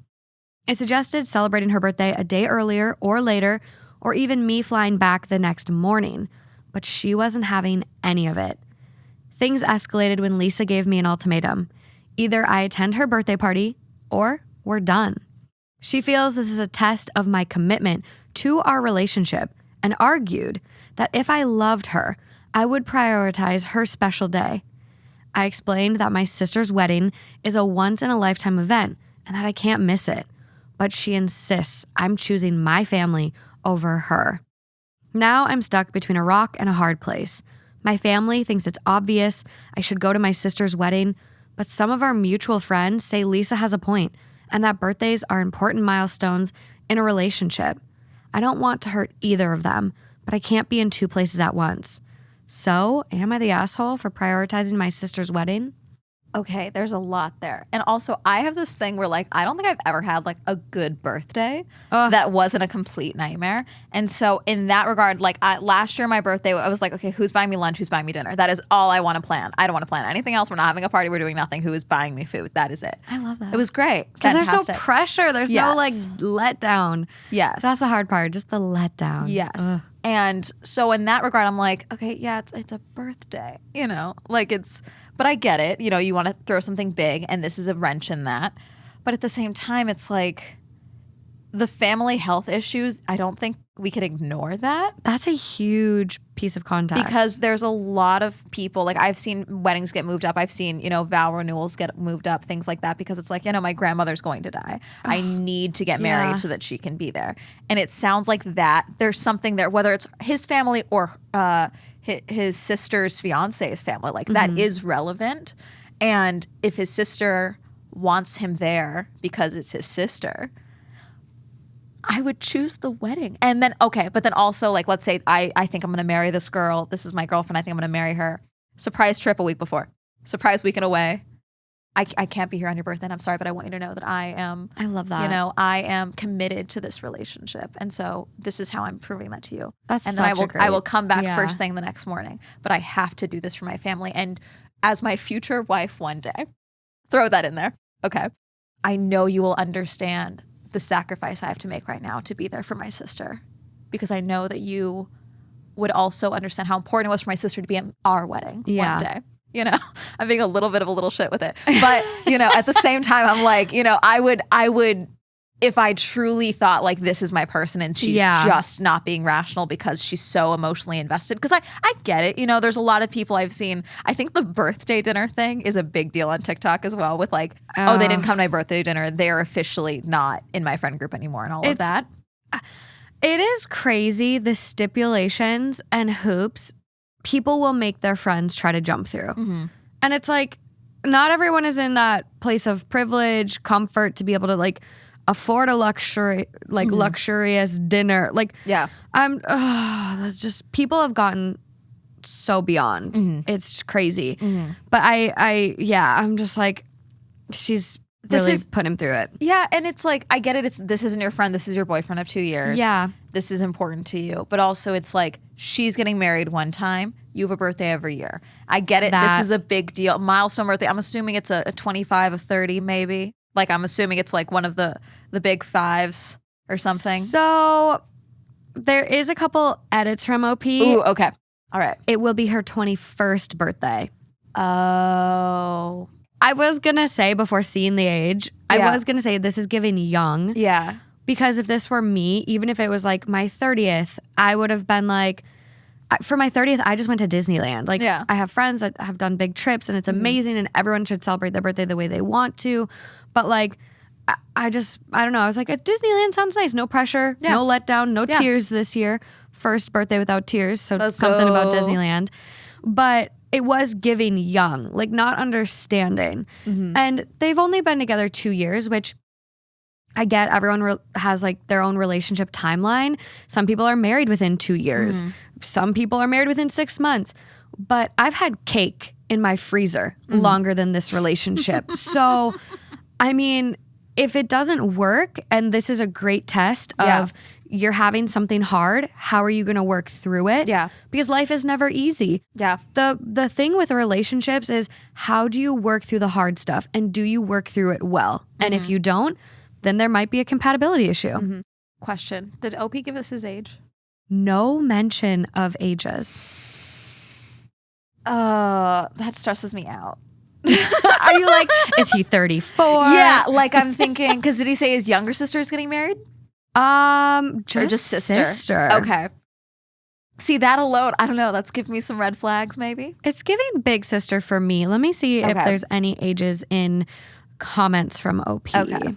I suggested celebrating her birthday a day earlier or later, or even me flying back the next morning, but she wasn't having any of it. Things escalated when Lisa gave me an ultimatum. Either I attend her birthday party or we're done. She feels this is a test of my commitment to our relationship and argued that if I loved her, I would prioritize her special day. I explained that my sister's wedding is a once-in-a-lifetime event and that I can't miss it, but she insists I'm choosing my family over her. Now I'm stuck between a rock and a hard place. My family thinks it's obvious I should go to my sister's wedding, but some of our mutual friends say Lisa has a point and that birthdays are important milestones in a relationship. I don't want to hurt either of them, but I can't be in two places at once. So, am I the asshole for prioritizing my sister's wedding? Okay, there's a lot there. And also, I have this thing where, like, I don't think I've ever had, like, a good birthday that wasn't a complete nightmare. And so, in that regard, like, last year, my birthday, I was like, okay, who's buying me lunch? Who's buying me dinner? That is all I want to plan. I don't want to plan anything else. We're not having a party. We're doing nothing. Who is buying me food? That is it. I love that. It was great. Because there's no pressure. There's no, like, Yes. letdown. Yes. That's the hard part, just the letdown. Yes. Ugh. And so in that regard, I'm like, okay, yeah, it's a birthday, like but I get it. You want to throw something big and this is a wrench in that. But at the same time, it's like the family health issues, I don't think we could ignore that. That's a huge piece of context. Because there's a lot of people, like I've seen weddings get moved up. I've seen, vow renewals get moved up, things like that, because it's like, my grandmother's going to die. I need to get married so that she can be there. And it sounds like that there's something there, whether it's his family or his sister's fiance's family, like that is relevant. And if his sister wants him there because it's his sister, I would choose the wedding. And then, okay, but then also, like, let's say I think I'm going to marry this girl. This is my girlfriend. I think I'm going to marry her. Surprise trip a week before. Surprise weekend away. I can't be here on your birthday. And I'm sorry, but I want you to know that I love that. I am committed to this relationship. And so this is how I'm proving that to you. That's and then I will come back Yeah. first thing the next morning. But I have to do this for my family. And as my future wife one day, throw that in there. Okay. I know you will understand the sacrifice I have to make right now to be there for my sister, because I know that you would also understand how important it was for my sister to be at our wedding one day. I'm being a little bit of a little shit with it, but at the same time, I'm like, I would, if I truly thought like this is my person and she's just not being rational because she's so emotionally invested. Because I get it. There's a lot of people I've seen. I think the birthday dinner thing is a big deal on TikTok as well, with like, oh, they didn't come to my birthday dinner. They're officially not in my friend group anymore and all of that. It is crazy, the stipulations and hoops people will make their friends try to jump through. And it's like, not everyone is in that place of privilege, comfort to be able to like afford a luxurious dinner. Like, that's just, people have gotten so beyond. It's crazy. But I'm just like, she's really put him through it. Yeah, and it's like, I get it. This isn't your friend. This is your boyfriend of 2 years. Yeah. This is important to you. But also it's like, she's getting married one time. You have a birthday every year. I get it. This is a big deal. Milestone birthday. I'm assuming it's a 25, a 30 maybe. Like, I'm assuming it's like one of the big fives or something. So there is a couple edits from OP. Ooh, okay. All right. It will be her 21st birthday. Oh. I was going to say, before seeing the age, I was going to say this is giving young. Yeah. Because if this were me, even if it was like my 30th, I would have been like, for my 30th, I just went to Disneyland. Like, I have friends that have done big trips and it's amazing and everyone should celebrate their birthday the way they want to. But like, I don't know. I was like, at Disneyland sounds nice. No pressure, no letdown, no tears this year. First birthday without tears. So Let's something go. about Disneyland. But it was giving young, like not understanding. And they've only been together 2 years, which I get. Everyone has like their own relationship timeline. Some people are married within 2 years. Some people are married within 6 months. But I've had cake in my freezer longer than this relationship. So, I mean, if it doesn't work, and this is a great test of you're having something hard. How are you going to work through it? Yeah. Because life is never easy. Yeah. The thing with relationships is, how do you work through the hard stuff, and do you work through it well? And if you don't, then there might be a compatibility issue. Question. Did OP give us his age? No mention of ages. That stresses me out. Are you like, is he 34? Yeah, like I'm thinking, because did he say his younger sister is getting married? Just sister. Okay. See, that alone, I don't know, that's giving me some red flags maybe. It's giving big sister for me. Let me see if there's any ages in comments from OP. Okay.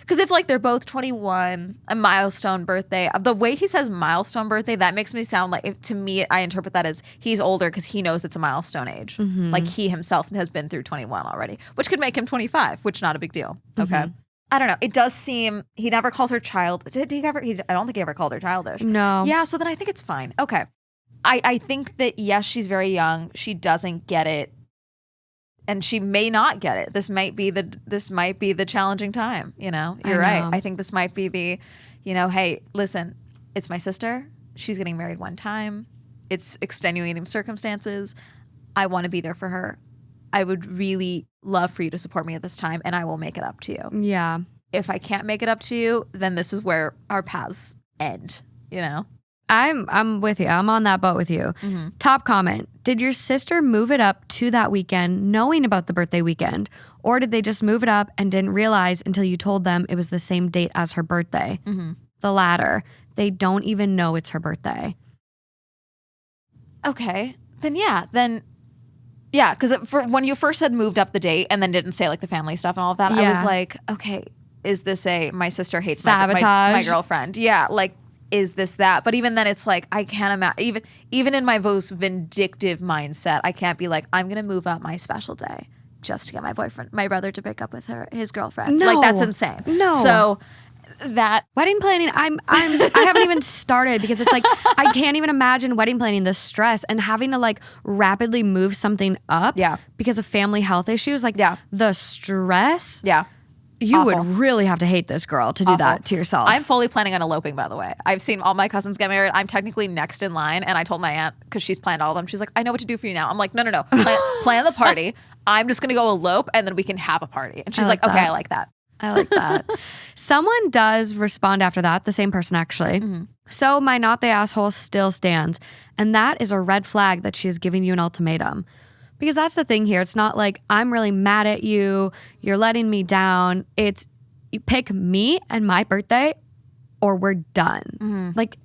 Because if like they're both 21, a milestone birthday, the way he says milestone birthday, that makes me sound like, to me, I interpret that as he's older because he knows it's a milestone age. Like he himself has been through 21 already, which could make him 25, which not a big deal. Okay. I don't know. It does seem, he never calls her child. Did he ever? I don't think he ever called her childish. No. Yeah, so then I think it's fine. Okay. I think that, yes, she's very young. She doesn't get it. And she may not get it. This might be the challenging time, you know? You're right. I think this might be the, hey, listen, it's my sister. She's getting married one time. It's extenuating circumstances. I want to be there for her. I would really love for you to support me at this time, and I will make it up to you. Yeah. If I can't make it up to you, then this is where our paths end, you know? I'm with you. I'm on that boat with you. Top comment. Did your sister move it up to that weekend knowing about the birthday weekend? Or did they just move it up and didn't realize until you told them it was the same date as her birthday? The latter. They don't even know it's her birthday. Okay. Then yeah, because for when you first said moved up the date and then didn't say like the family stuff and all of that, I was like, okay, is this my sister hates my girlfriend? Yeah, like, is this that? But even then, it's like, I can't imagine, even in my most vindictive mindset, I can't be like, I'm going to move up my special day just to get my brother to break up with his girlfriend. No. Like, that's insane. No. So that wedding planning, I haven't even started, because it's like, I can't even imagine wedding planning, the stress and having to like rapidly move something up because of family health issues. Like the stress. Yeah. You would really have to hate this girl to do that to yourself. I'm fully planning on eloping, by the way. I've seen all my cousins get married. I'm technically next in line, and I told my aunt, because she's planned all of them, she's like, I know what to do for you now. I'm like, no. Plan the party. I'm just going to go elope, and then we can have a party. And she's like, okay, I like that. I like that. Someone does respond after that, the same person actually. So my not the asshole still stands. And that is a red flag that she is giving you an ultimatum. Because that's the thing here. It's not like, I'm really mad at you, you're letting me down. It's, you pick me and my birthday, or we're done. Like,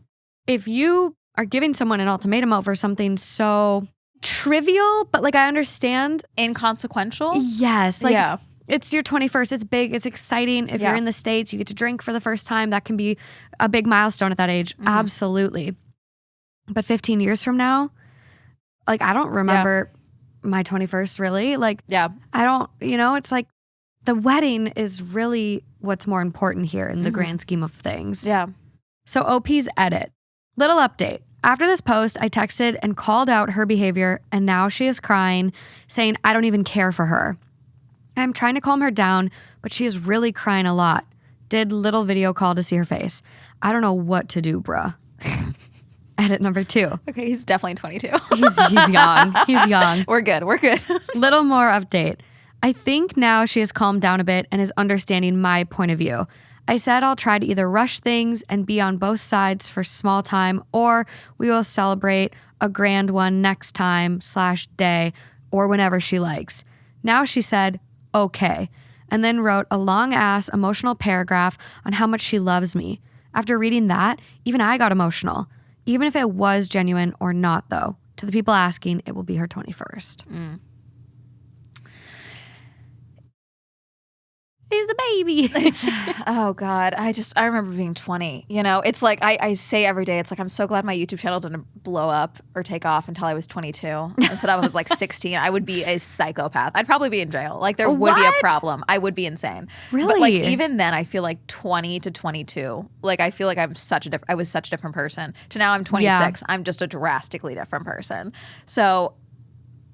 if you are giving someone an ultimatum over something so trivial, but like, I understand. Inconsequential? Yes. Like, it's your 21st. It's big. It's exciting. If you're in the States, you get to drink for the first time. That can be a big milestone at that age. Absolutely. But 15 years from now, like, I don't remember my 21st really. Like, I don't, it's like the wedding is really what's more important here in the grand scheme of things. Yeah. So OP's edit. Little update. After this post, I texted and called out her behavior, and now she is crying, saying I don't even care for her. I'm trying to calm her down, but she is really crying a lot. Did little video call to see her face. I don't know what to do, bruh. Edit number 2. Okay, he's definitely 22. He's young. He's young. We're good. Little more update. I think now she has calmed down a bit and is understanding my point of view. I said I'll try to either rush things and be on both sides for small time, or we will celebrate a grand one next time / day, or whenever she likes. Now she said, okay, and then wrote a long-ass emotional paragraph on how much she loves me. After reading that, even I got emotional. Even if it was genuine or not, though. To the people asking, it will be her 21st. He's a baby. Oh God. I remember being 20, it's like, I say every day, it's like, I'm so glad my YouTube channel didn't blow up or take off until I was 22. Instead I was like 16, I would be a psychopath. I'd probably be in jail. Like, there would be a problem. I would be insane. Really? But like, even then I feel like 20 to 22, like, I feel like I was such a different person to now I'm 26. I'm just a drastically different person. So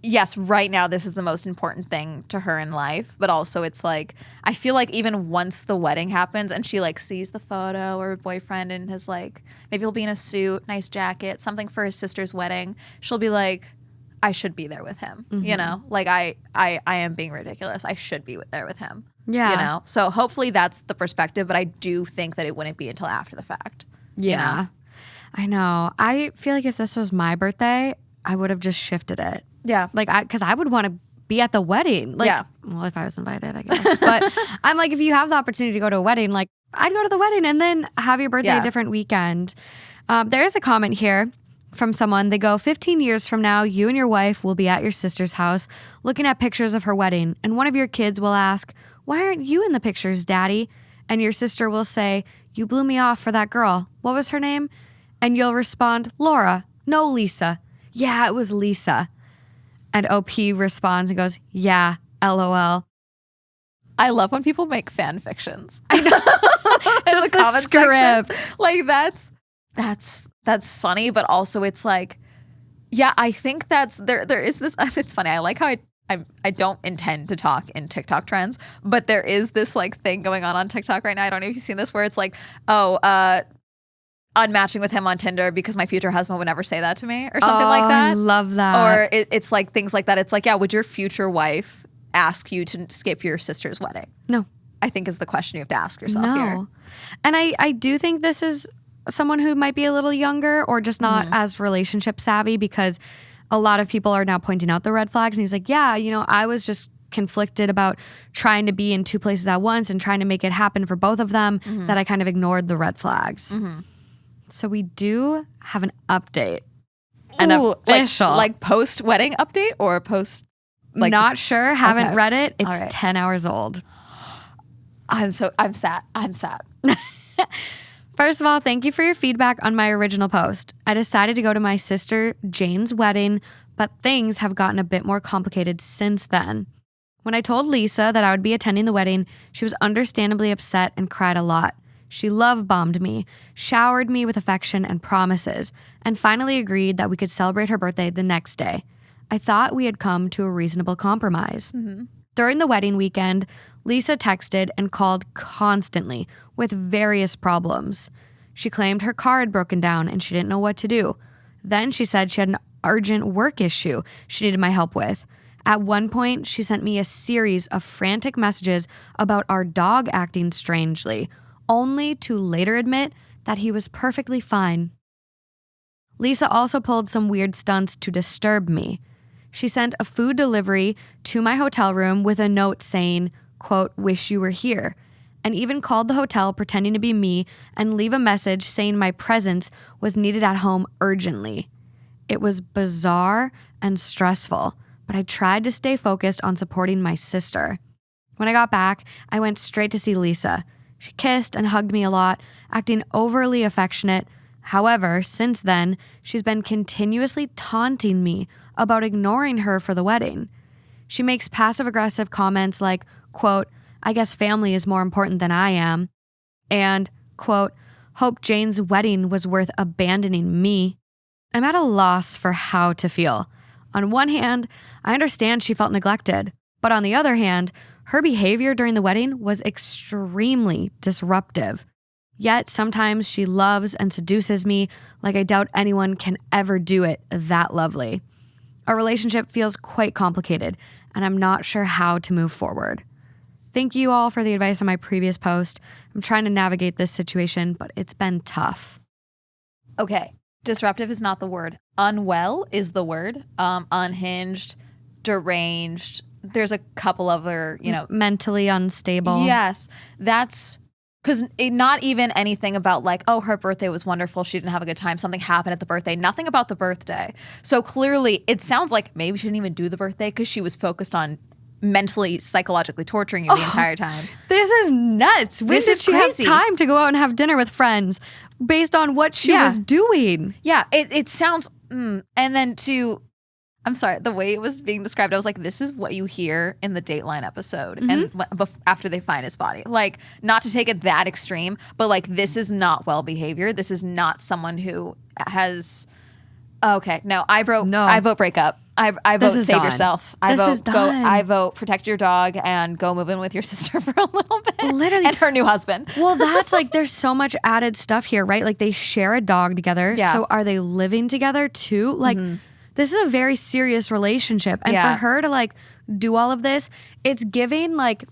yes, right now this is the most important thing to her in life, but also it's like, I feel like even once the wedding happens and she like sees the photo or her boyfriend and his like, maybe he'll be in a suit, nice jacket, something for his sister's wedding, she'll be like, I should be there with him, you know? Like I am being ridiculous. I should be there with him. Yeah. You know? So hopefully that's the perspective, but I do think that it wouldn't be until after the fact. Yeah. You know? I know. I feel like if this was my birthday, I would have just shifted it. Yeah. Like, because I would want to be at the wedding. Like, Yeah. well, if I was invited, I guess. But I'm like, if you have the opportunity to go to a wedding, like, I'd go to the wedding and then have your birthday a different weekend. There is a comment here from someone. They go, 15 years from now, you and your wife will be at your sister's house looking at pictures of her wedding. And one of your kids will ask, why aren't you in the pictures, Daddy? And your sister will say, you blew me off for that girl. What was her name? And you'll respond, Laura. No, Lisa. Yeah, it was Lisa. And OP responds and goes, yeah, LOL. I love when people make fan fictions. I know. Just the script. Sections. Like that's funny, but also it's like, yeah, I think that's there is this, it's funny. I like how I don't intend to talk in TikTok trends, but there is this like thing going on TikTok right now. I don't know if you've seen this where it's like, unmatching with him on Tinder because my future husband would never say that to me or something like that. I love that. Or it's like things like that. It's like, yeah, would your future wife ask you to skip your sister's wedding? No. I think is the question you have to ask yourself here. And I do think this is someone who might be a little younger or just not as relationship savvy, because a lot of people are now pointing out the red flags. And he's like, yeah, you know, I was just conflicted about trying to be in two places at once and trying to make it happen for both of them that I kind of ignored the red flags. So we do have an update. An official. Like post-wedding update or post... Like not sure. Haven't read it. It's right. 10 hours old. I'm sad. First of all, thank you for your feedback on my original post. I decided to go to my sister Jane's wedding, but things have gotten a bit more complicated since then. When I told Lisa that I would be attending the wedding, she was understandably upset and cried a lot. She love-bombed me, showered me with affection and promises, and finally agreed that we could celebrate her birthday the next day. I thought we had come to a reasonable compromise. During the wedding weekend, Lisa texted and called constantly with various problems. She claimed her car had broken down and she didn't know what to do. Then she said she had an urgent work issue she needed my help with. At one point, she sent me a series of frantic messages about our dog acting strangely, only to later admit that he was perfectly fine. Lisa also pulled some weird stunts to disturb me. She sent a food delivery to my hotel room with a note saying, quote, wish you were here, and even called the hotel pretending to be me and leave a message saying my presence was needed at home urgently. It was bizarre and stressful, but I tried to stay focused on supporting my sister. When I got back, I went straight to see Lisa. She kissed and hugged me a lot, acting overly affectionate. However, since then, she's been continuously taunting me about ignoring her for the wedding. She makes passive-aggressive comments like, quote, I guess family is more important than I am, and, quote, hope Jane's wedding was worth abandoning me. I'm at a loss for how to feel. On one hand, I understand she felt neglected, but on the other hand, her behavior during the wedding was extremely disruptive. Yet sometimes she loves and seduces me like I doubt anyone can ever do it that lovely. Our relationship feels quite complicated, and I'm not sure how to move forward. Thank you all for the advice on my previous post. I'm trying to navigate this situation, but it's been tough. Okay. Disruptive is not the word. Unwell is the word. Unhinged, deranged. There's a couple other, mentally unstable. Yes. That's because not even anything about like, oh, her birthday was wonderful. She didn't have a good time. Something happened at the birthday. Nothing about the birthday. So clearly it sounds like maybe she didn't even do the birthday because she was focused on mentally, psychologically torturing you the entire time. This is nuts. When did she have time to go out and have dinner with friends based on what she was doing? Yeah, it sounds, and then I'm sorry, the way it was being described, I was like, this is what you hear in the Dateline episode and after they find his body. Like, not to take it that extreme, but like, this is not well behavior. This is not someone who has, okay, no, I vote breakup. I This vote is save done. yourself. This is done. I vote protect your dog and go move in with your sister for a little bit. Literally. And her new husband. Well, that's like, there's so much added stuff here, right? Like they share a dog together. Yeah. So are they living together too? Like this is a very serious relationship. And Yeah. for her to like do all of this, it's giving like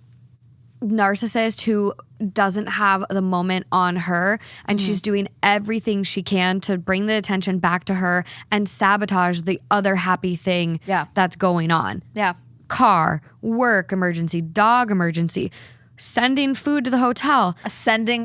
narcissist who doesn't have the moment on her and she's doing everything she can to bring the attention back to her and sabotage the other happy thing that's going on. Yeah. Car, work emergency, dog emergency, sending food to the hotel.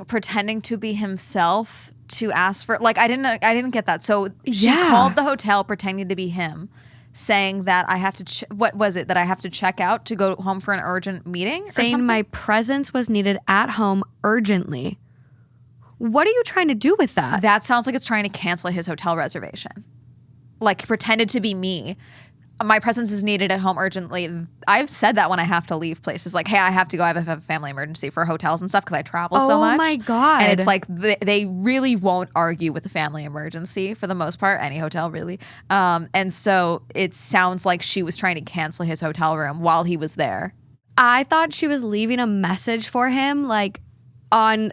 Pretending to be himself to ask for, like, I didn't get that. So she Yeah. called the hotel pretending to be him, saying that I have to, what was it, that I have to check out to go home for an urgent meeting? Saying my presence was needed at home urgently. What are you trying to do with that? That sounds like it's trying to cancel his hotel reservation. Like pretended to be me. My presence is needed at home urgently. I've said that when I have to leave places. Like, hey, I have to go. I have a family emergency for hotels and stuff because I travel so much. Oh my God. And it's like they really won't argue with a family emergency for the most part, any hotel really. And so it sounds like she was trying to cancel his hotel room while he was there. I thought she was leaving a message for him, like on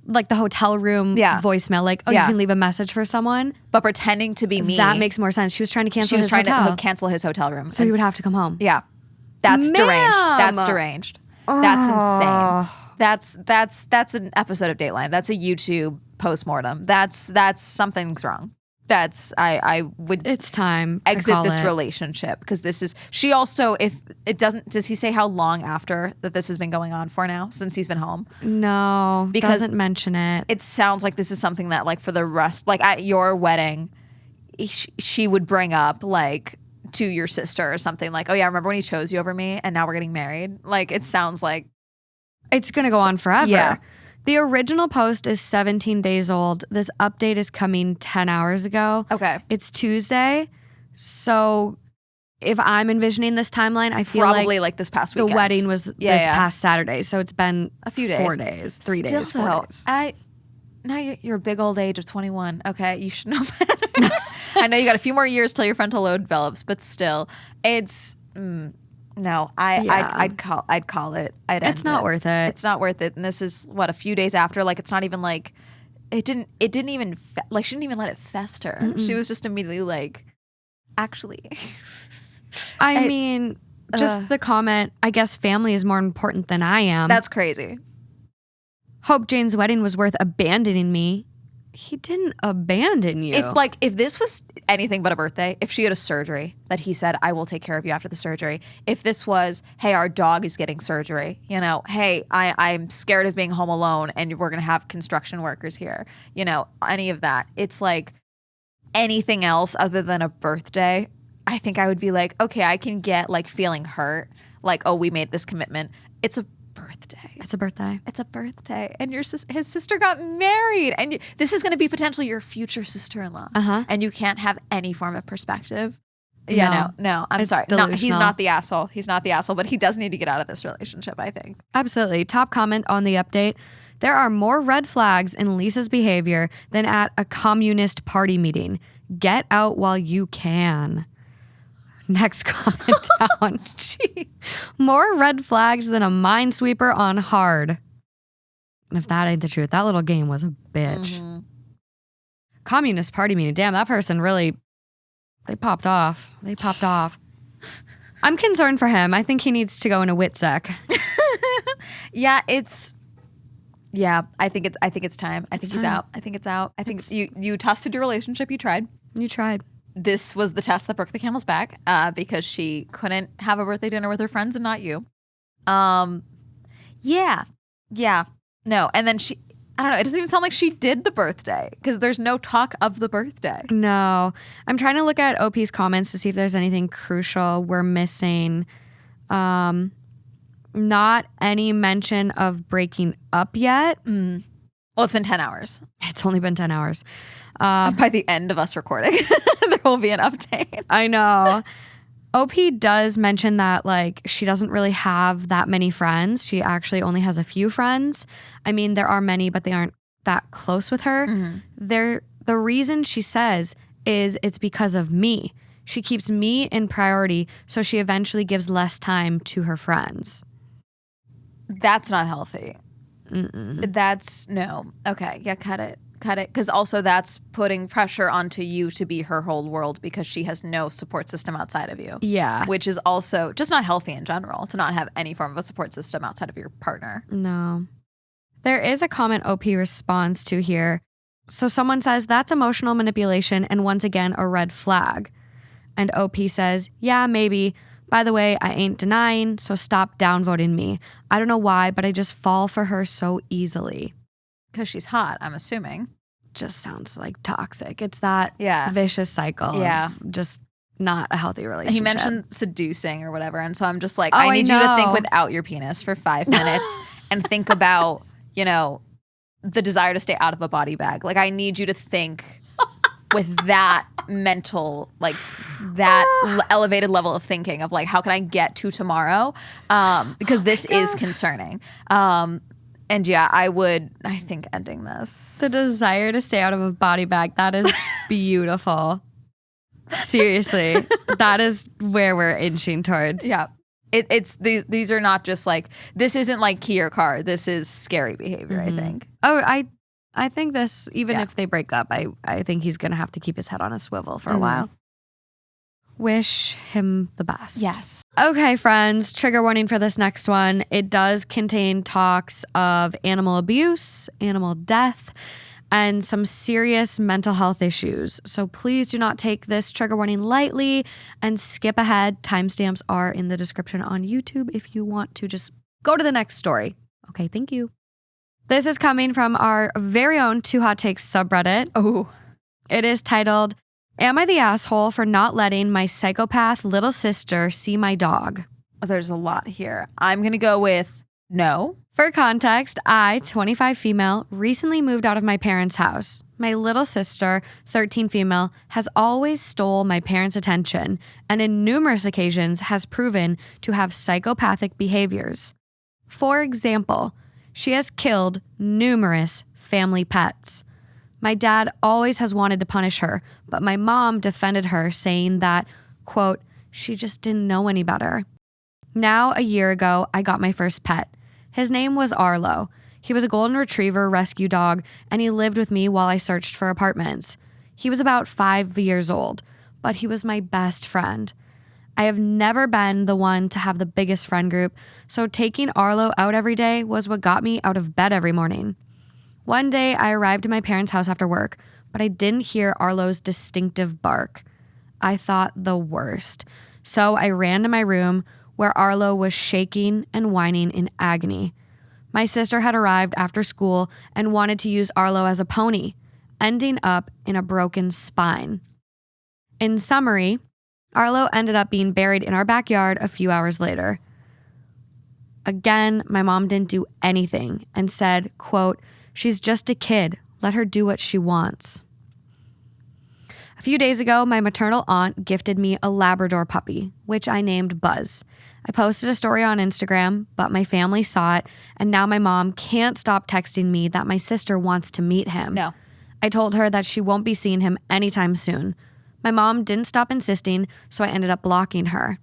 like the hotel room voicemail, like, oh, you can leave a message for someone. But pretending to be me. That makes more sense. She was trying to cancel his hotel. She was trying to cancel his hotel room. So he would have to come home. Yeah. That's deranged. Ma'am. That's deranged. That's insane. That's an episode of Dateline. That's a YouTube postmortem. That's something's wrong. I would It's time to exit call this it. relationship because this is, she also, if it doesn't, does he say how long after that this has been going on for now since he's been home? No, Because doesn't mention it. It sounds like this is something that like for the rest, like at your wedding, she would bring up like to your sister or something like, oh yeah, remember when he chose you over me and now we're getting married? Like it sounds like It's going to go on forever. Yeah. The original post is 17 days old. This update is coming 10 hours ago. Okay. It's Tuesday. So if I'm envisioning this timeline, I feel probably like this past weekend. the wedding was this past Saturday. So it's been a few days. 4 days, 3 days, Still, 4 though, days. Now you're a big old age of 21. Okay, you should know better. I know you got a few more years till your frontal lobe develops, but still, it's no. I'd call it. It's not worth it. It's not worth it. And this is what, a few days after. Like it's not even like it didn't even like she didn't even let it fester. Mm-mm. She was just immediately like, actually. I mean, just the comment, I guess family is more important than I am. That's crazy. Hope Jane's wedding was worth abandoning me. He didn't abandon you. If this was anything but a birthday, if she had a surgery that he said, I will take care of you after the surgery. If this was, hey, our dog is getting surgery, you know, hey, I'm scared of being home alone and we're going to have construction workers here, you know, any of that. It's like anything else other than a birthday. I think I would be like, okay, I can get like feeling hurt. Like, oh, we made this commitment. It's a birthday. It's a birthday. It's a birthday. And his sister got married. And this is going to be potentially your future sister-in-law. Uh-huh. And you can't have any form of perspective. Yeah, no. I'm It's sorry. No, he's delusional. not the asshole. He's not the asshole, but he does need to get out of this relationship, I think. Absolutely. Top comment on the update. There are more red flags in Lisa's behavior than at a communist party meeting. Get out while you can. Next comment down. Gee. More red flags than a minesweeper on hard. If that ain't the truth, that little game was a bitch. Mm-hmm. Communist party meeting. Damn, that person really, they popped off. They popped off. I'm concerned for him. I think he needs to go in a WITSEC. Yeah, I think it's time. I think he's time. out. I think it's out. I think you tested your relationship. You tried. You tried. This was the test that broke the camel's back because she couldn't have a birthday dinner with her friends and not you. Yeah. No, and then I don't know, it doesn't even sound like she did the birthday because there's no talk of the birthday. No. I'm trying to look at OP's comments to see if there's anything crucial we're missing. Not any mention of breaking up yet. Well, it's been 10 hours. It's only been 10 hours. By the end of us recording, there will be an update. I know. OP does mention that like she doesn't really have that many friends. She actually only has a few friends. I mean, there are many, but they aren't that close with her. Mm-hmm. The reason she says is it's because of me. She keeps me in priority, so she eventually gives less time to her friends. That's not healthy. That's no. Okay, yeah, cut it. Because also that's putting pressure onto you to be her whole world because she has no support system outside of you. Yeah. Which is also just not healthy in general, to not have any form of a support system outside of your partner. No. There is a comment OP responds to here. So someone says, that's emotional manipulation and once again a red flag. And OP says, yeah, maybe. By the way, I ain't denying, so stop downvoting me. I don't know why, but I just fall for her so easily. Because she's hot, I'm assuming. Just sounds like toxic. It's that Yeah. vicious cycle Yeah. of just not a healthy relationship. He mentioned seducing or whatever, and so I'm just like, Oh, I need you to think know. without your penis for 5 minutes and think about, the desire to stay out of a body bag. Like, I need you to think with that mental, like, that elevated level of thinking of, like, how can I get to tomorrow? Because this is concerning. And yeah, I think ending this. The desire to stay out of a body bag, that is beautiful. Seriously, that is where we're inching towards. Yeah. It's these are not just like, this isn't like key or car. This is scary behavior, I think. Oh, I think this, even if they break up, I think he's going to have to keep his head on a swivel for a while. Wish him the best. Yes. Okay, friends, trigger warning for this next one. It does contain talks of animal abuse, animal death, and some serious mental health issues. So please do not take this trigger warning lightly and skip ahead. Timestamps are in the description on YouTube if you want to just go to the next story. Okay, thank you. This is coming from our very own Two Hot Takes subreddit. Oh. It is titled, Am I the asshole for not letting my psychopath little sister see my dog? There's a lot here. I'm going to go with no. For context, I, 25 female, recently moved out of my parents' house. My little sister, 13 female, has always stole my parents' attention and in numerous occasions has proven to have psychopathic behaviors. For example, she has killed numerous family pets. My dad always has wanted to punish her, but my mom defended her, saying that, quote, she just didn't know any better. Now, a year ago, I got my first pet. His name was Arlo. He was a golden retriever rescue dog, and he lived with me while I searched for apartments. He was about 5 years old, but he was my best friend. I have never been the one to have the biggest friend group, so taking Arlo out every day was what got me out of bed every morning. One day, I arrived at my parents' house after work, but I didn't hear Arlo's distinctive bark. I thought the worst. So I ran to my room, where Arlo was shaking and whining in agony. My sister had arrived after school and wanted to use Arlo as a pony, ending up in a broken spine. In summary, Arlo ended up being buried in our backyard a few hours later. Again, my mom didn't do anything and said, quote, she's just a kid. Let her do what she wants. A few days ago, my maternal aunt gifted me a Labrador puppy, which I named Buzz. I posted a story on Instagram, but my family saw it, and now my mom can't stop texting me that my sister wants to meet him. No. I told her that she won't be seeing him anytime soon. My mom didn't stop insisting, so I ended up blocking her.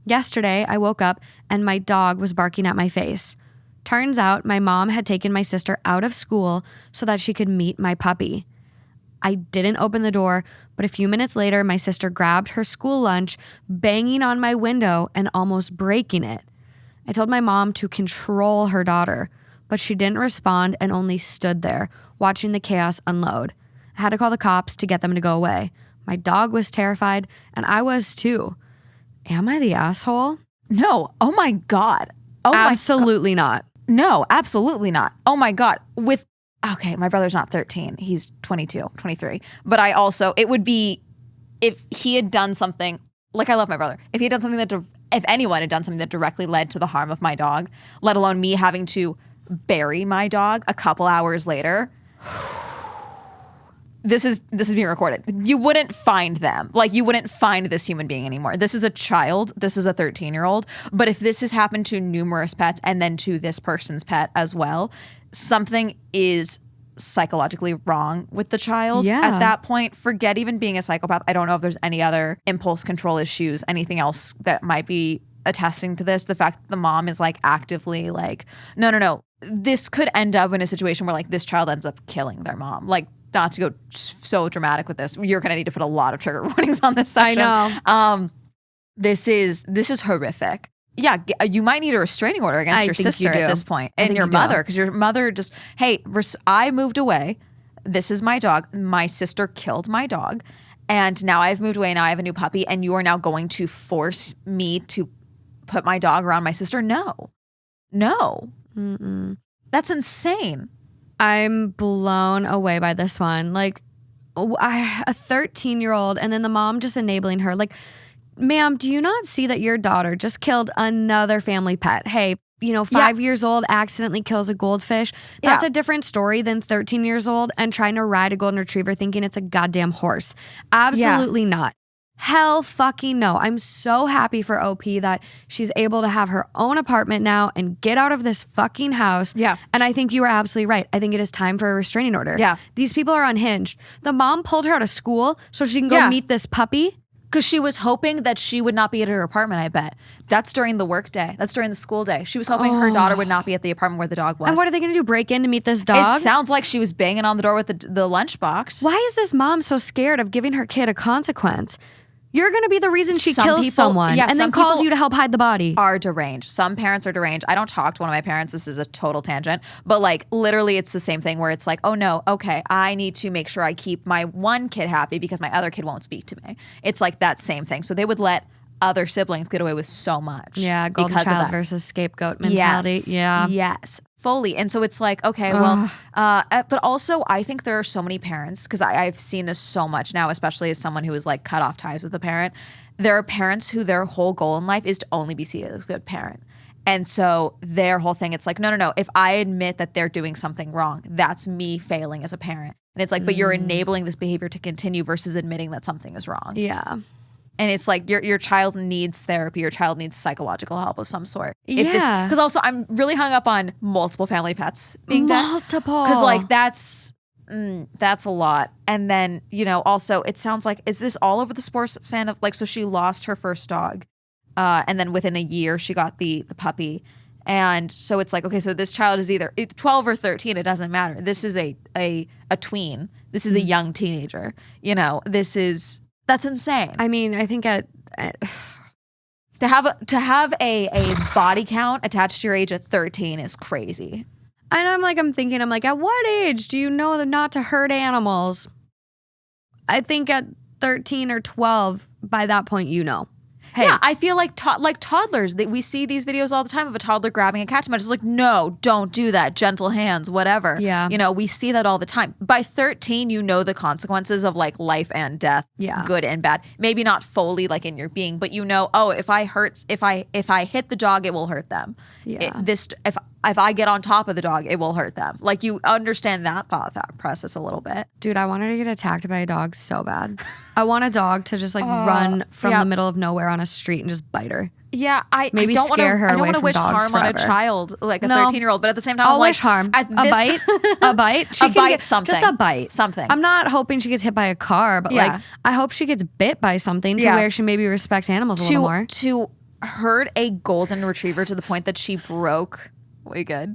Yesterday, I woke up and my dog was barking at my face. Turns out my mom had taken my sister out of school so that she could meet my puppy. I didn't open the door, but a few minutes later, my sister grabbed her school lunch, banging on my window and almost breaking it. I told my mom to control her daughter, but she didn't respond and only stood there, watching the chaos unload. I had to call the cops to get them to go away. My dog was terrified, and I was too. Am I the asshole? No. Oh my God. Oh Absolutely not. No, absolutely not. Oh my God. Okay, my brother's not 13. He's 22, 23. But it would be if he had done something, like I love my brother, if he had done something if anyone had done something that directly led to the harm of my dog, let alone me having to bury my dog a couple hours later. This is being recorded. You wouldn't find them. Like, you wouldn't find this human being anymore. This is a child. This is a 13-year-old. But if this has happened to numerous pets and then to this person's pet as well, something is psychologically wrong with the child Yeah. at that point. Forget even being a psychopath. I don't know if there's any other impulse control issues, anything else that might be attesting to this. The fact that the mom is like actively like, no. This could end up in a situation where like this child ends up killing their mom. Like, not to go so dramatic with this, you're going to need to put a lot of trigger warnings on this section. I know. This is horrific. Yeah, you might need a restraining order against your sister at this point, and your mother, because your mother just, hey, I moved away. This is my dog. My sister killed my dog, and now I've moved away. Now I have a new puppy, and you are now going to force me to put my dog around my sister? No. Mm-mm. That's insane. I'm blown away by this one. Like, a 13-year-old, and then the mom just enabling her. Like, ma'am, do you not see that your daughter just killed another family pet? Hey, 5 years old accidentally kills a goldfish. That's a different story than 13 years old and trying to ride a golden retriever thinking it's a goddamn horse. Absolutely not. Hell fucking no. I'm so happy for OP that she's able to have her own apartment now and get out of this fucking house. Yeah. And I think you are absolutely right. I think it is time for a restraining order. Yeah. These people are unhinged. The mom pulled her out of school so she can go meet this puppy. Because she was hoping that she would not be at her apartment, I bet. That's during the work day. That's during the school day. She was hoping her daughter would not be at the apartment where the dog was. And what are they going to do? Break in to meet this dog? It sounds like she was banging on the door with the lunchbox. Why is this mom so scared of giving her kid a consequence? You're going to be the reason she kills someone and then calls you to help hide the body. Are deranged. Some parents are deranged. I don't talk to one of my parents. This is a total tangent. But like literally it's the same thing where it's like, oh no, okay, I need to make sure I keep my one kid happy because my other kid won't speak to me. It's like that same thing. So they would let other siblings get away with so much. Yeah, golden child versus scapegoat mentality. Yes, fully. And so it's like, okay, well, but also I think there are so many parents, because I've seen this so much now, especially as someone who is like cut off ties with a parent. There are parents who their whole goal in life is to only be seen as a good parent. And so their whole thing, it's like, no. If I admit that they're doing something wrong, that's me failing as a parent. And it's like, but you're enabling this behavior to continue versus admitting that something is wrong. Yeah. And it's like your child needs therapy. Your child needs psychological help of some sort. Yeah. Because also I'm really hung up on multiple family pets being dead. Multiple. Because like that's a lot. And then, also it sounds like, is this all over the sports fan of like, so she lost her first dog. And then within a year she got the puppy. And so it's like, okay, so this child is either 12 or 13. It doesn't matter. This is a tween. This is a young teenager. That's insane. I mean, I think to have a body count attached to your age at 13 is crazy. And I'm thinking, at what age do you know not to hurt animals? I think at 13 or 12, by that point, Hey. Yeah, I feel like toddlers, we see these videos all the time of a toddler grabbing a catch. It's like, no, don't do that. Gentle hands, whatever. Yeah. We see that all the time. By 13, the consequences of like life and death, good and bad. Maybe not fully like in your being, but if I hit the dog, it will hurt them. Yeah. If I get on top of the dog, it will hurt them. Like you understand that thought process a little bit. Dude, I wanted to get attacked by a dog so bad. I want a dog to just run from the middle of nowhere on a street and just bite her. Yeah, I don't scare her I don't away want to from wish dogs harm forever. on a child, like a 13-year-old, but at the same time, I'll wish harm. A bite? A bite? She can get something. Just a bite. Something. I'm not hoping she gets hit by a car, but I hope she gets bit by something to where she maybe respects animals a little more. To hurt a golden retriever to the point that she broke. We good?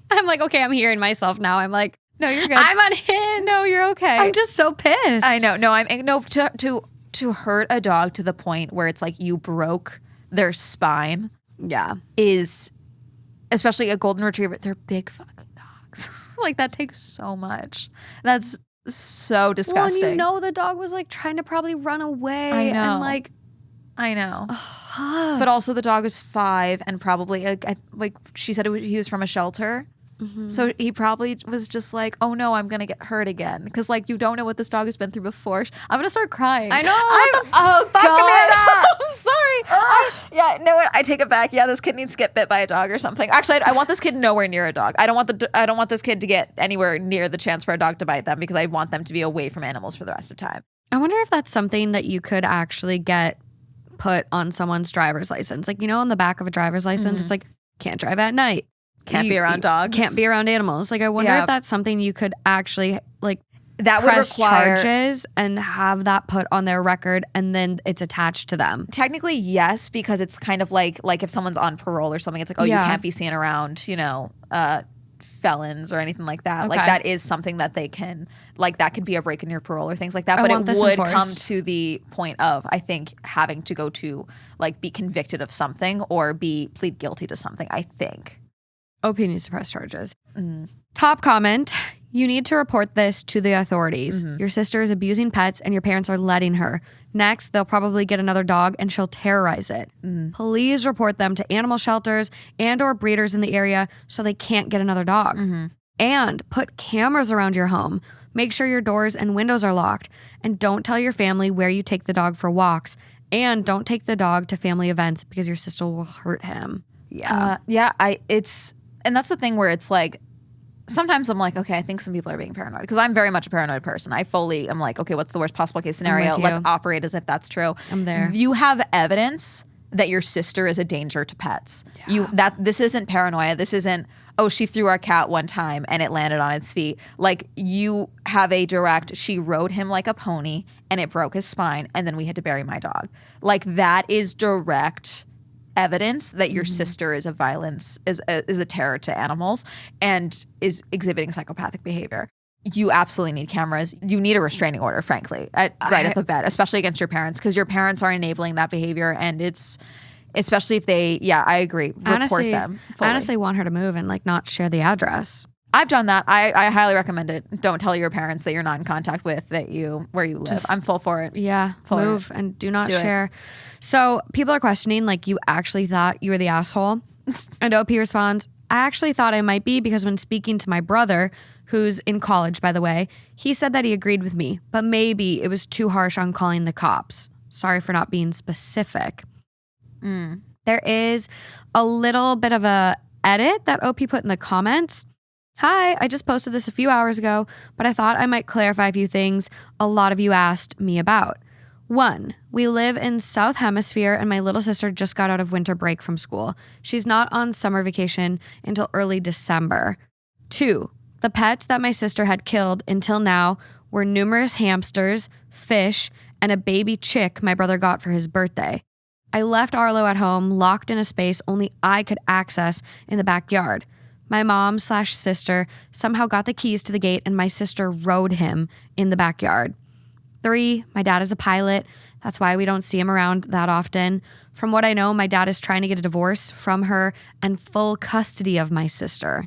I'm like, okay, I'm hearing myself now. I'm like, no, you're good. I'm unhinged. No, you're okay. I'm just so pissed. I know. No, to hurt a dog to the point where it's like you broke their spine. Yeah. Is, especially a golden retriever, they're big fucking dogs. Like that takes so much. That's so disgusting. Well, and the dog was like trying to probably run away. I know. And I know. But also the dog is 5 and probably like she said he was from a shelter. Mm-hmm. So he probably was just like, oh no, I'm going to get hurt again. Because like you don't know what this dog has been through before. I'm going to start crying. I know. Oh fuck, God. I'm sorry. I take it back. Yeah, this kid needs to get bit by a dog or something. Actually, I want this kid nowhere near a dog. I don't want this kid to get anywhere near the chance for a dog to bite them because I want them to be away from animals for the rest of time. I wonder if that's something that you could actually get put on someone's driver's license. Like, on the back of a driver's license, it's like, can't drive at night. Can't be around dogs. Can't be around animals. Like, I wonder Yeah. if that's something you could actually like That would press require charges and have that put on their record, and then it's attached to them. technically yes, because it's kind of like if someone's on parole or something, it's like, oh, Yeah. you can't be seen around, felons or anything like that. Like Okay. that is something that they can, like that could be a break in your parole or things like that. I But want it this would enforced. come to the point of, I think, having to go to like be convicted of something or plead guilty to something, I think. OP needs to press charges. Top comment. You need to report this to the authorities. Your sister is abusing pets and your parents are letting her. Next, they'll probably get another dog and she'll terrorize it. Please report them to animal shelters and or breeders in the area so they can't get another dog. And put cameras around your home. Make sure your doors and windows are locked. And don't tell your family where you take the dog for walks. And don't take the dog to family events because your sister will hurt him. Yeah. And that's the thing where it's like, sometimes I'm like, okay, I think some people are being paranoid because I'm very much a paranoid person. I fully am like, okay, what's the worst possible case scenario? you. Let's operate as if that's true. I'm there. You have evidence that your sister is a danger to pets. This isn't paranoia. This isn't, oh, she threw our cat one time and it landed on its feet. Like you have a direct, she rode him like a pony and it broke his spine and then we had to bury my dog. Like that is direct evidence that your sister is a terror to animals and is exhibiting psychopathic behavior. You absolutely need cameras. You need a restraining order, frankly, right at the vet, especially against your parents, because your parents are enabling that behavior, and it's especially if they. Yeah, I agree. Report them. Fully. I honestly want her to move and like not share the address. I've done that. I highly recommend it. Don't tell your parents that you're not in contact with where you live. I'm full for it. Yeah, move and do not Do it. share. So people are questioning, like, you actually thought you were the asshole? And OP responds, I actually thought I might be because when speaking to my brother, who's in college, by the way, he said that he agreed with me, but maybe it was too harsh on calling the cops. Sorry for not being specific. There is a little bit of a edit that OP put in the comments. Hi, I just posted this a few hours ago, but I thought I might clarify a few things a lot of you asked me about. 1, we live in South Hemisphere and my little sister just got out of winter break from school. She's not on summer vacation until early December. 2, the pets that my sister had killed until now were numerous hamsters, fish, and a baby chick my brother got for his birthday. I left Arlo at home, locked in a space only I could access in the backyard. My mom/sister somehow got the keys to the gate and my sister rode him in the backyard. 3, my dad is a pilot. That's why we don't see him around that often. From what I know, my dad is trying to get a divorce from her and full custody of my sister.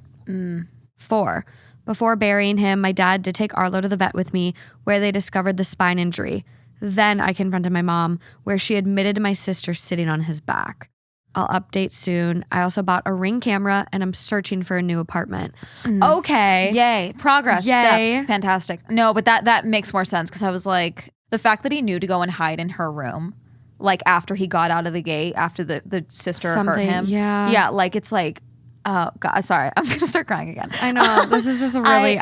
4, before burying him, my dad did take Arlo to the vet with me where they discovered the spine injury. Then I confronted my mom where she admitted to my sister sitting on his back. I'll update soon. I also bought a Ring camera and I'm searching for a new apartment. Okay. Yay. Progress. Yay. Steps. Fantastic. No, but that makes more sense because I was like, the fact that he knew to go and hide in her room, like after he got out of the gate, after the sister hurt Something, him. yeah. Yeah, like it's like, oh God, sorry. I'm going to start crying again. I know. This is just a really,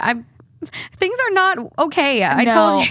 things are not okay. I told you.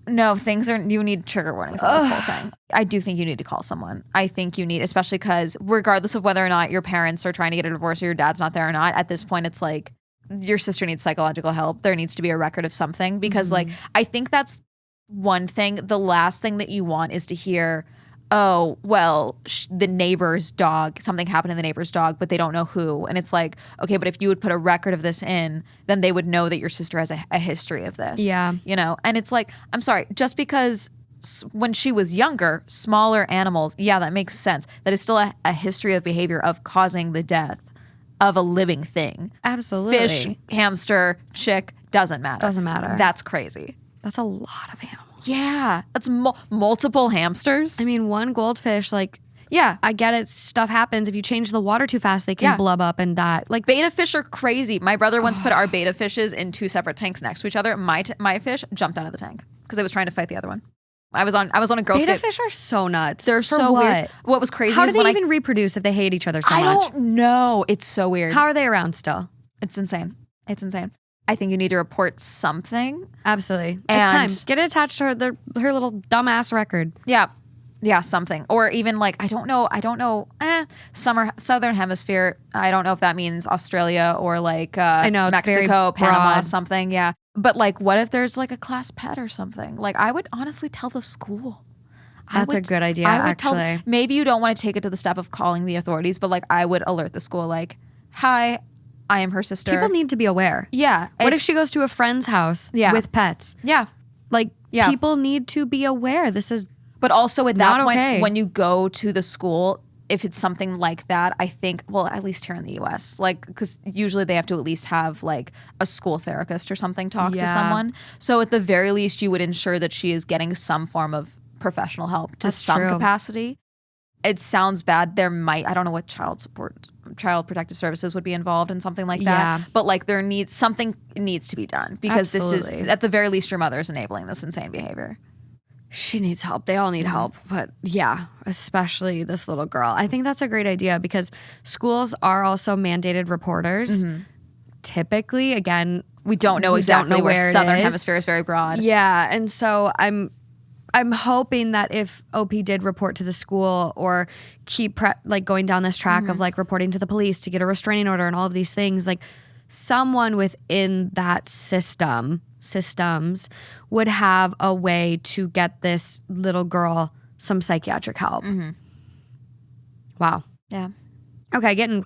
No, you need trigger warnings on this whole thing. I do think you need to call someone. I think you need, especially because regardless of whether or not your parents are trying to get a divorce or your dad's not there or not, at this point, it's like your sister needs psychological help. There needs to be a record of something because like, I think that's one thing. The last thing that you want is to hear, oh, well, the neighbor's dog, something happened to the neighbor's dog, but they don't know who. And it's like, okay, but if you would put a record of this in, then they would know that your sister has a history of this. Yeah. You know? And it's like, I'm sorry, just because when she was younger, smaller animals, yeah, that makes sense. That is still a history of behavior of causing the death of a living thing. Absolutely. Fish, hamster, chick, doesn't matter. Doesn't matter. That's crazy. That's a lot of animals. Yeah. That's multiple hamsters. I mean, one goldfish, like, yeah. I get it. Stuff happens. If you change the water too fast, they can blub up and die. Like Beta fish are crazy. My brother once put our beta fishes in 2 separate tanks next to each other. My fish jumped out of the tank because it was trying to fight the other one. I was on a Girl beta Scout. fish are so nuts. They're For so what? weird. What was crazy How is do when they even reproduce if they hate each other so I much? don't know. It's so weird. How are they around still? It's insane. It's insane. I think you need to report something. Absolutely. And- it's time. Get it attached to her little dumbass record. Yeah. Yeah, something. Or even like, I don't know, Southern Hemisphere. I don't know if that means Australia or like I know, it's Mexico, very Panama, broad. something. Yeah. But like, what if there's like a class pet or something? Like, I would honestly tell the school. That's a good idea, actually. Maybe you don't want to take it to the step of calling the authorities, but like, I would alert the school like, hi, I am her sister. People need to be aware. Yeah. What if she goes to a friend's house with pets? Yeah. Like, people need to be aware. This is But also at that point, okay. when you go to the school, if it's something like that, I think, well, at least here in the US, like, because usually they have to at least have like a school therapist or something talk to someone. So at the very least, you would ensure that she is getting some form of professional help to some capacity. It sounds bad. There might, I don't know what child protective services would be involved in something like that. But like something needs to be done because this is, at the very least, your mother is enabling this insane behavior. She needs help. They all need help. But yeah, especially this little girl. I think that's a great idea because schools are also mandated reporters. Typically, again, we don't know exactly where Southern Hemisphere is very broad. Yeah. And so I'm hoping that if OP did report to the school or keep like going down this track of like reporting to the police to get a restraining order and all of these things, like someone within that systems would have a way to get this little girl some psychiatric help. Wow. Yeah. Okay,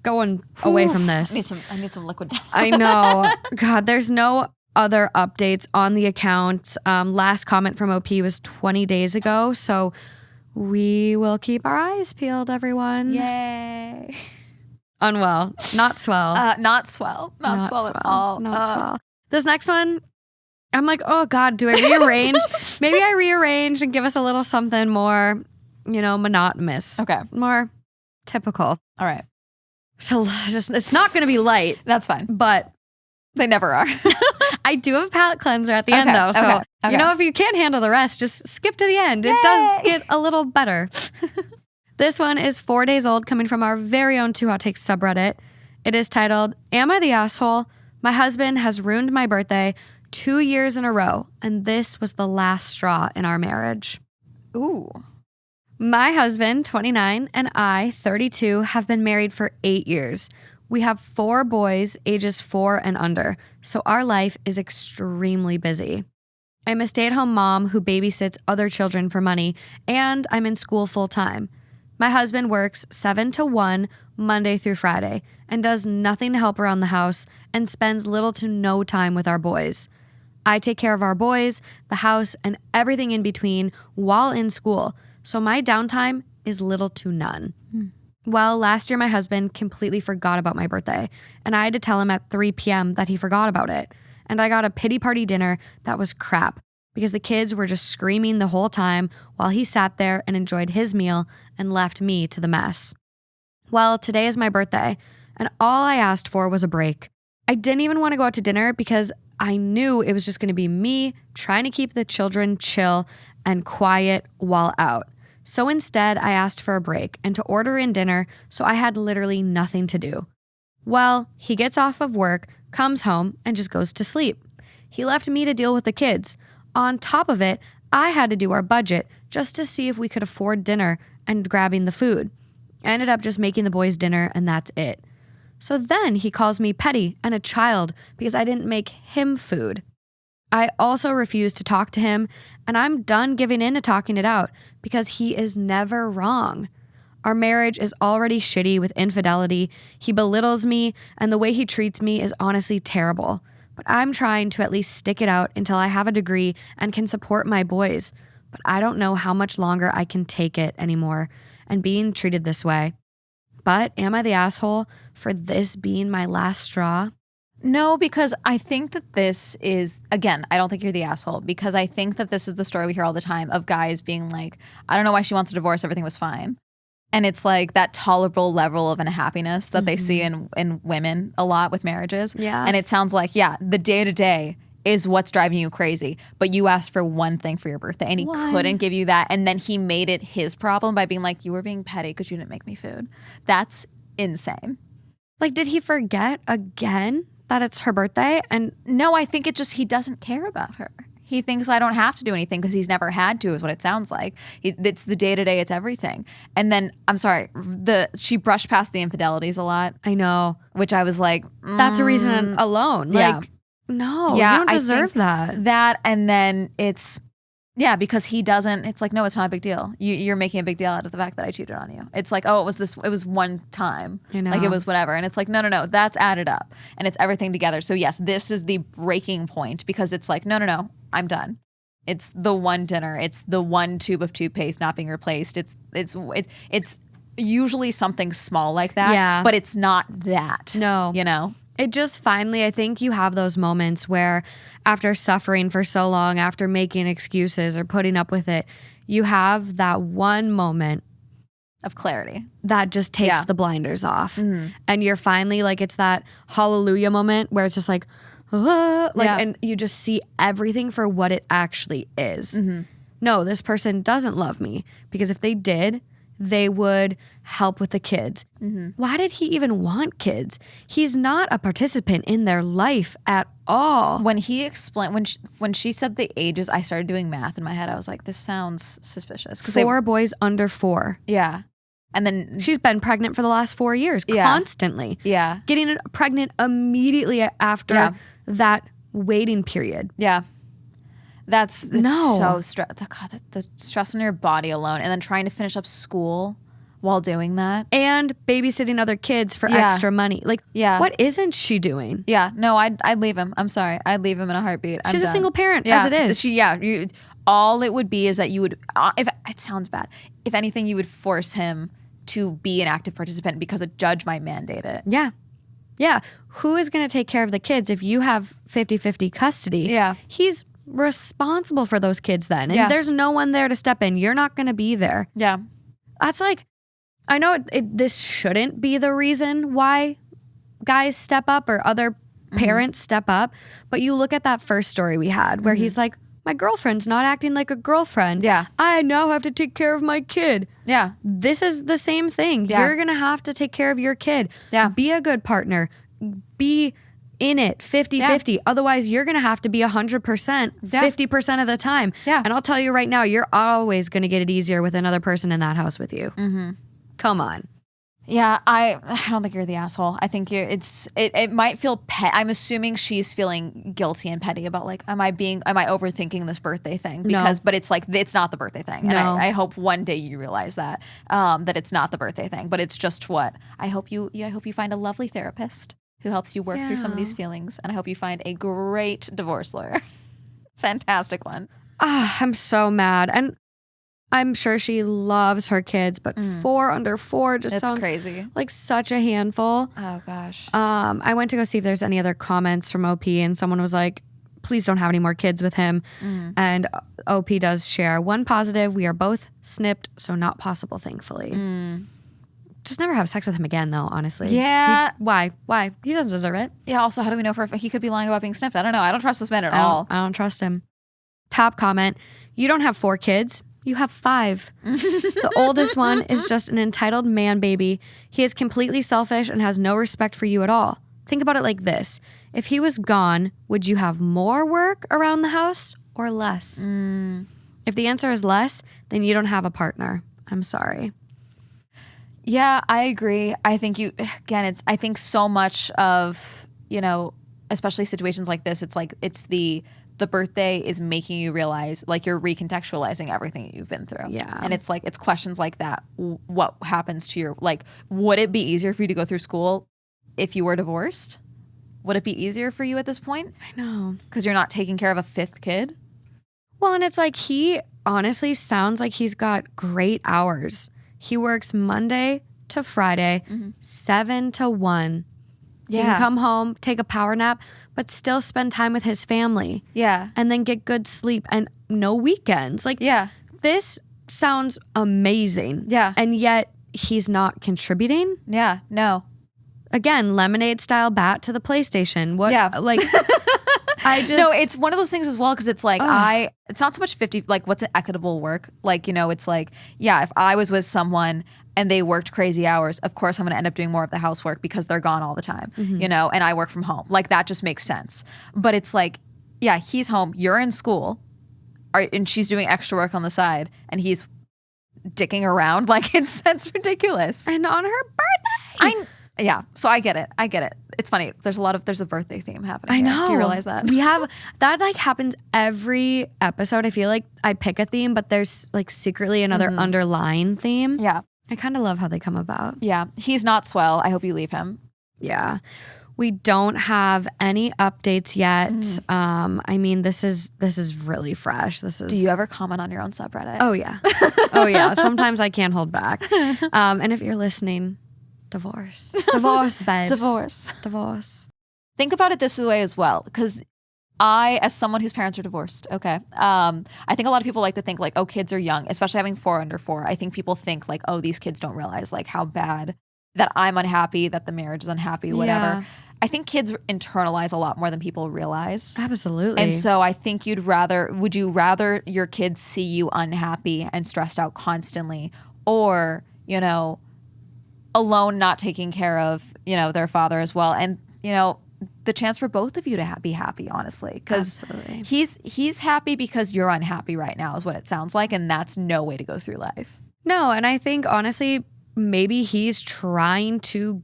going away from this. I need some liquid death. I know. God, there's no other updates on the account. Last comment from OP was 20 days ago, so we will keep our eyes peeled, everyone. Yay. Unwell. Not swell. Not swell. Not swell at all. Not swell. This next one, I'm like, oh God, do I rearrange? Maybe I rearrange and give us a little something more, monotonous. Okay. More typical. All right. So it's not going to be light. That's fine. But they never are. I do have a palate cleanser at the end, though. So, if you can't handle the rest, just skip to the end. Yay! It does get a little better. This one is 4 days old, coming from our very own Two Hot Takes subreddit. It is titled, Am I the Asshole? My husband has ruined my birthday 2 years in a row, and this was the last straw in our marriage. Ooh. My husband, 29, and I, 32, have been married for 8 years. We have 4 boys, ages 4 and under, so our life is extremely busy. I'm a stay-at-home mom who babysits other children for money, and I'm in school full-time. My husband works 7 to 1 Monday through Friday and does nothing to help around the house and spends little to no time with our boys. I take care of our boys, the house, and everything in between while in school, so my downtime is little to none. Well, last year my husband completely forgot about my birthday, and I had to tell him at 3 p.m. that he forgot about it. And I got a pity party dinner that was crap because the kids were just screaming the whole time while he sat there and enjoyed his meal and left me to the mess. Well, today is my birthday, and all I asked for was a break. I didn't even want to go out to dinner because I knew it was just going to be me trying to keep the children chill and quiet while out. So instead, I asked for a break and to order in dinner, so I had literally nothing to do. Well, he gets off of work, comes home, and just goes to sleep. He left me to deal with the kids. On top of it, I had to do our budget just to see if we could afford dinner and grabbing the food. I ended up just making the boys dinner, and that's it. So then he calls me petty and a child because I didn't make him food. I also refuse to talk to him, and I'm done giving in to talking it out because he is never wrong. Our marriage is already shitty with infidelity. He belittles me, and the way he treats me is honestly terrible. But I'm trying to at least stick it out until I have a degree and can support my boys. But I don't know how much longer I can take it anymore and being treated this way. But am I the asshole for this being my last straw? No, because I think that this is, again, I don't think you're the asshole because I think that this is the story we hear all the time of guys being like, I don't know why she wants a divorce, everything was fine. And it's like that tolerable level of unhappiness that they see in women a lot with marriages. Yeah. And it sounds like, the day-to-day is what's driving you crazy. But you asked for one thing for your birthday and he couldn't give you that. And then he made it his problem by being like, you were being petty because you didn't make me food. That's insane. Like, did he forget again that it's her birthday? And no, I think it just, he doesn't care about her. He thinks I don't have to do anything because he's never had to, is what it sounds like. It's the day-to-day, it's everything. And then, I'm sorry, she brushed past the infidelities a lot. I know. Which I was like, that's a reason alone. Yeah. Like, no, you don't deserve that. That, and then it's, because he doesn't, it's like, no, it's not a big deal. You're making a big deal out of the fact that I cheated on you. It's like, oh, it was one time. I know. Like it was whatever. And it's like, no, that's added up. And it's everything together. So yes, this is the breaking point because it's like, no, I'm done. It's the one dinner. It's the one tube of toothpaste not being replaced. It's usually something small like that, but it's not that. No. You know? It just finally, I think you have those moments where after suffering for so long, after making excuses or putting up with it, you have that one moment of clarity that just takes the blinders off. Mm-hmm. And you're finally like, it's that hallelujah moment where it's just like, and you just see everything for what it actually is. Mm-hmm. No, this person doesn't love me, because if they did, they would help with the kids. Mm-hmm. Why did he even want kids? He's not a participant in their life at all. When he explained, when she said the ages, I started doing math in my head. I was like, this sounds suspicious. 4 boys under 4. Yeah. And then she's been pregnant for the last 4 years, constantly. Yeah. Getting pregnant immediately after that waiting period. Yeah. That's so the stress on your body alone, and then trying to finish up school while doing that, and babysitting other kids for extra money. Like, what isn't she doing? Yeah, no, I'd leave him. I'm sorry, I'd leave him in a heartbeat. She's a single parent as it is. All it would be is that you would. If it sounds bad, if anything, you would force him to be an active participant because a judge might mandate it. Yeah. Yeah. Who is going to take care of the kids if you have 50-50 custody? Yeah. He's responsible for those kids then. And there's no one there to step in. You're not going to be there. Yeah. That's like, I know this shouldn't be the reason why guys step up or other parents step up. But you look at that first story we had where he's like, my girlfriend's not acting like a girlfriend. Yeah. I now have to take care of my kid. Yeah. This is the same thing. Yeah. You're going to have to take care of your kid. Yeah. Be a good partner. Be in it 50-50. Yeah. Otherwise, you're going to have to be 100% 50% of the time. Yeah. And I'll tell you right now, you're always going to get it easier with another person in that house with you. Mm-hmm. Come on. Yeah, I don't think you're the asshole. I think it might feel I'm assuming she's feeling guilty and petty about like, am I overthinking this birthday thing? But it's like, it's not the birthday thing. And I hope one day you realize that it's not the birthday thing, but it's just I hope you find a lovely therapist who helps you work through some of these feelings. And I hope you find a great divorce lawyer. Fantastic one. I'm so mad. And I'm sure she loves her kids, but 4 under 4 just sounds crazy. Like such a handful. Oh gosh. I went to go see if there's any other comments from OP, and someone was like, please don't have any more kids with him. And OP does share one positive. We are both snipped, so not possible, thankfully. Just never have sex with him again, though, honestly. Yeah. Why? He doesn't deserve it. Yeah, also, how do we know he could be lying about being snipped? I don't know. I don't trust this man at all. I don't trust him. Top comment, you don't have 4 kids. You have 5. The oldest one is just an entitled man baby. He is completely selfish and has no respect for you at all. Think about it like this. If he was gone, would you have more work around the house or less? If the answer is less, then you don't have a partner. I'm sorry. Yeah, I agree. I think I think so much of, especially situations like this, it's like, it's the birthday is making you realize, like, you're recontextualizing everything that you've been through. Yeah. And it's like, it's questions like that. What happens to would it be easier for you to go through school if you were divorced? Would it be easier for you at this point? I know. Because you're not taking care of a 5th kid? Well, and it's like, he honestly sounds like he's got great hours. He works Monday to Friday, 7 to 1. Yeah. He can come home, take a power nap, but still spend time with his family. Yeah. And then get good sleep and no weekends. Like, this sounds amazing. Yeah. And yet he's not contributing. Yeah. No. Again, lemonade style bat to the PlayStation. What? Yeah. Like, No, it's one of those things as well, because it's like, it's not so much 50, like, what's an equitable work? Like, it's like, if I was with someone and they worked crazy hours, of course I'm going to end up doing more of the housework because they're gone all the time, and I work from home. Like, that just makes sense. But it's like, yeah, he's home, you're in school, and she's doing extra work on the side, and he's dicking around. Like, that's ridiculous. And on her birthday. Yeah, so I get it. It's funny. There's a birthday theme happening. I here. know. Do you realize that? We have that, like, happens every episode. I feel like I pick a theme, but there's like secretly another underlying theme. Yeah. I kind of love how they come about. Yeah. He's not swell. I hope you leave him. Yeah. We don't have any updates yet. I mean, this is really fresh. Do you ever comment on your own subreddit? Oh yeah. Oh yeah. Sometimes I can't hold back. And if you're listening, divorce, babes. Divorce. Think about it this way as well, because I, as someone whose parents are divorced, okay, I think a lot of people like to think like, oh, kids are young, especially having 4 under 4. I think people think like, oh, these kids don't realize like how bad that I'm unhappy, that the marriage is unhappy, whatever. Yeah. I think kids internalize a lot more than people realize. Absolutely. And so I think would you rather your kids see you unhappy and stressed out constantly, or, you know, alone, not taking care of, you know, their father as well? And, you know, the chance for both of you to be happy, honestly, because he's happy because you're unhappy right now is what it sounds like. And that's no way to go through life. No. And I think honestly, maybe he's trying to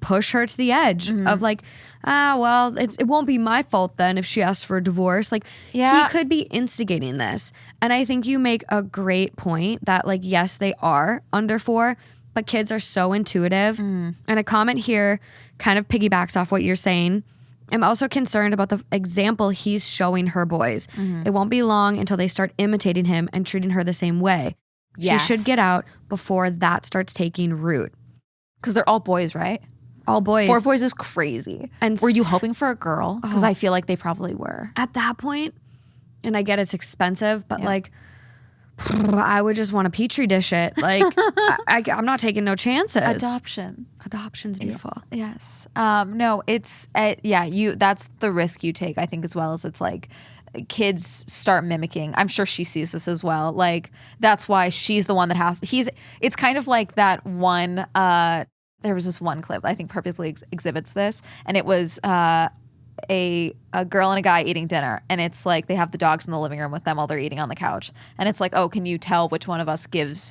push her to the edge of like, well, it won't be my fault then if she asks for a divorce. Like, he could be instigating this. And I think you make a great point that, like, yes, they are under 4, but kids are so intuitive. And a comment here kind of piggybacks off what you're saying. I'm also concerned about the example he's showing her boys. It won't be long until they start imitating him and treating her the same way. Yes. She should get out before that starts taking root. Because they're all boys, right? All boys. 4 boys is crazy. And were you hoping for a girl? Because I feel like they probably were. At that point, and I get it's expensive, but like, I would just want to petri dish it. Like, I'm not taking no chances. Adoption's beautiful. Yes. No, it's, that's the risk you take, I think, as well, as it's like, kids start mimicking. I'm sure she sees this as well. Like, that's why she's the one that it's kind of like that one, there was this one clip I think perfectly exhibits this, and it was a girl and a guy eating dinner, and it's like they have the dogs in the living room with them while they're eating on the couch, and it's like, oh, can you tell which one of us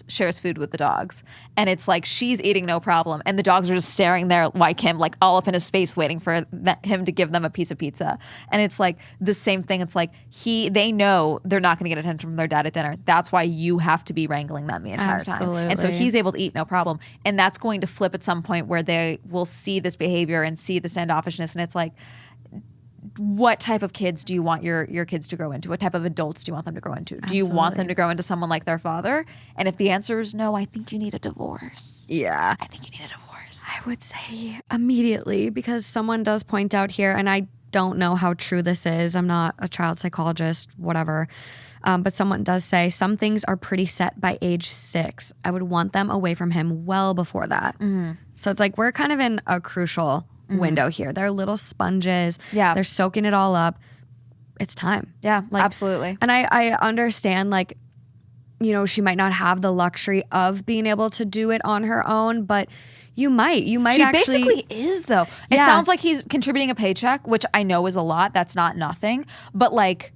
shares food with the dogs? And it's like she's eating no problem, and the dogs are just staring there like him, like all up in his face, waiting for him to give them a piece of pizza. And it's like the same thing. It's like they know they're not going to get attention from their dad at dinner. That's why you have to be wrangling them the entire time. And so he's able to eat no problem, and that's going to flip at some point where they will see this behavior and see the standoffishness, and it's like, what type of kids do you want your kids to grow into? What type of adults do you want them to grow into? Do you want them to grow into someone like their father? And if the answer is no, I think you need a divorce. Yeah. I think you need a divorce. I would say immediately, because someone does point out here, and I don't know how true this is. I'm not a child psychologist, whatever. But someone does say some things are pretty set by age 6. I would want them away from him well before that. So it's like we're kind of in a crucial window here. They're little sponges. Yeah. They're soaking it all up. It's time. Yeah, like, absolutely. And I understand, like, you know, she might not have the luxury of being able to do it on her own, but you might she actually. Basically is, though. It sounds like he's contributing a paycheck, which I know is a lot. That's not nothing. But like,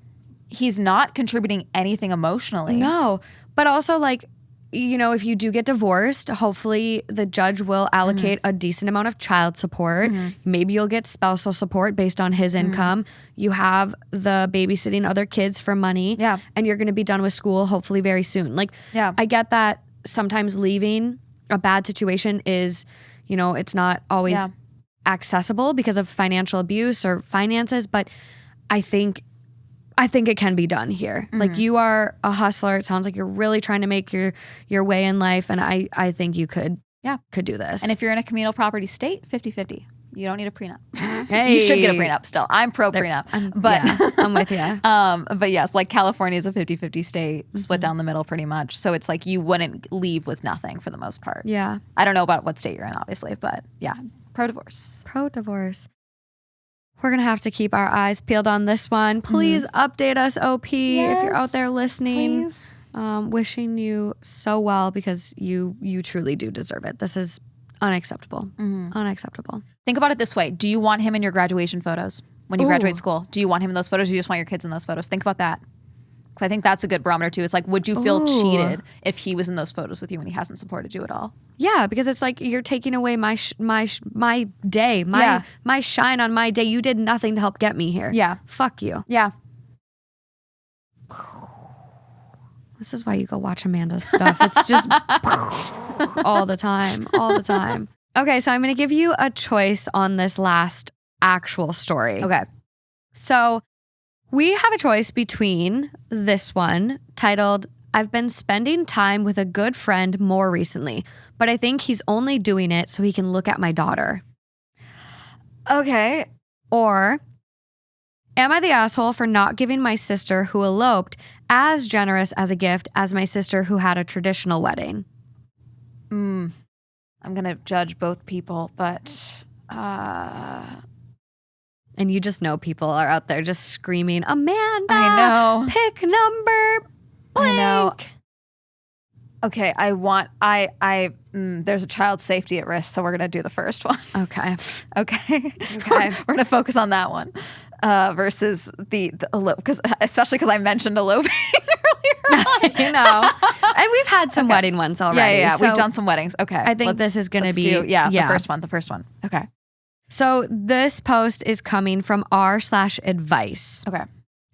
he's not contributing anything emotionally. No. But also, like, you know, if you do get divorced, hopefully the judge will allocate a decent amount of child support. Maybe you'll get spousal support based on his income. You have the babysitting other kids for money. Yeah. And you're going to be done with school hopefully very soon. Like, I get that sometimes leaving a bad situation is, you know, it's not always accessible because of financial abuse or finances, but I think it can be done here. Like, you are a hustler. It sounds like you're really trying to make your way in life. And I think you could do this. And if you're in a communal property state, 50-50. You don't need a prenup. Hey. You should get a prenup still. I'm pro prenup. But I'm with you. But yes, like California is a 50-50 state, split down the middle pretty much. So it's like you wouldn't leave with nothing for the most part. Yeah. I don't know about what state you're in, obviously, but yeah, pro-divorce. Pro-divorce. We're going to have to keep our eyes peeled on this one. Please update us, OP, if you're out there listening. Please. Wishing you so well, because you truly do deserve it. This is unacceptable. Unacceptable. Think about it this way. Do you want him in your graduation photos? when you Ooh. graduate school? Do you want him in those photos? Or do you just want your kids in those photos? Think about that. Because I think that's a good barometer too. It's like, would you feel cheated if he was in those photos with you and he hasn't supported you at all? Yeah, because it's like you're taking away my day, my shine on my day. You did nothing to help get me here. Yeah. Fuck you. Yeah. This is why you go watch Amanda's stuff. It's just all the time. Okay, so I'm going to give you a choice on this last actual story. Okay. So we have a choice between this one titled, I've been spending time with a good friend more recently, but I think he's only doing it so he can look at my daughter. Okay. Or, am I the asshole for not giving my sister who eloped as generous as a gift as my sister who had a traditional wedding? I'm going to judge both people, but And you just know people are out there just screaming, Amanda, I know. Pick number blank. I know. Okay, there's a child safety at risk, so we're going to do the first one. Okay. Okay. We're going to focus on that one versus the elope, especially because I mentioned eloping earlier on. You know. And we've had some wedding ones already. Yeah. So We've done some weddings. Okay. I think this is going to be. The first one. Okay. So this post is coming from r/advice. Okay.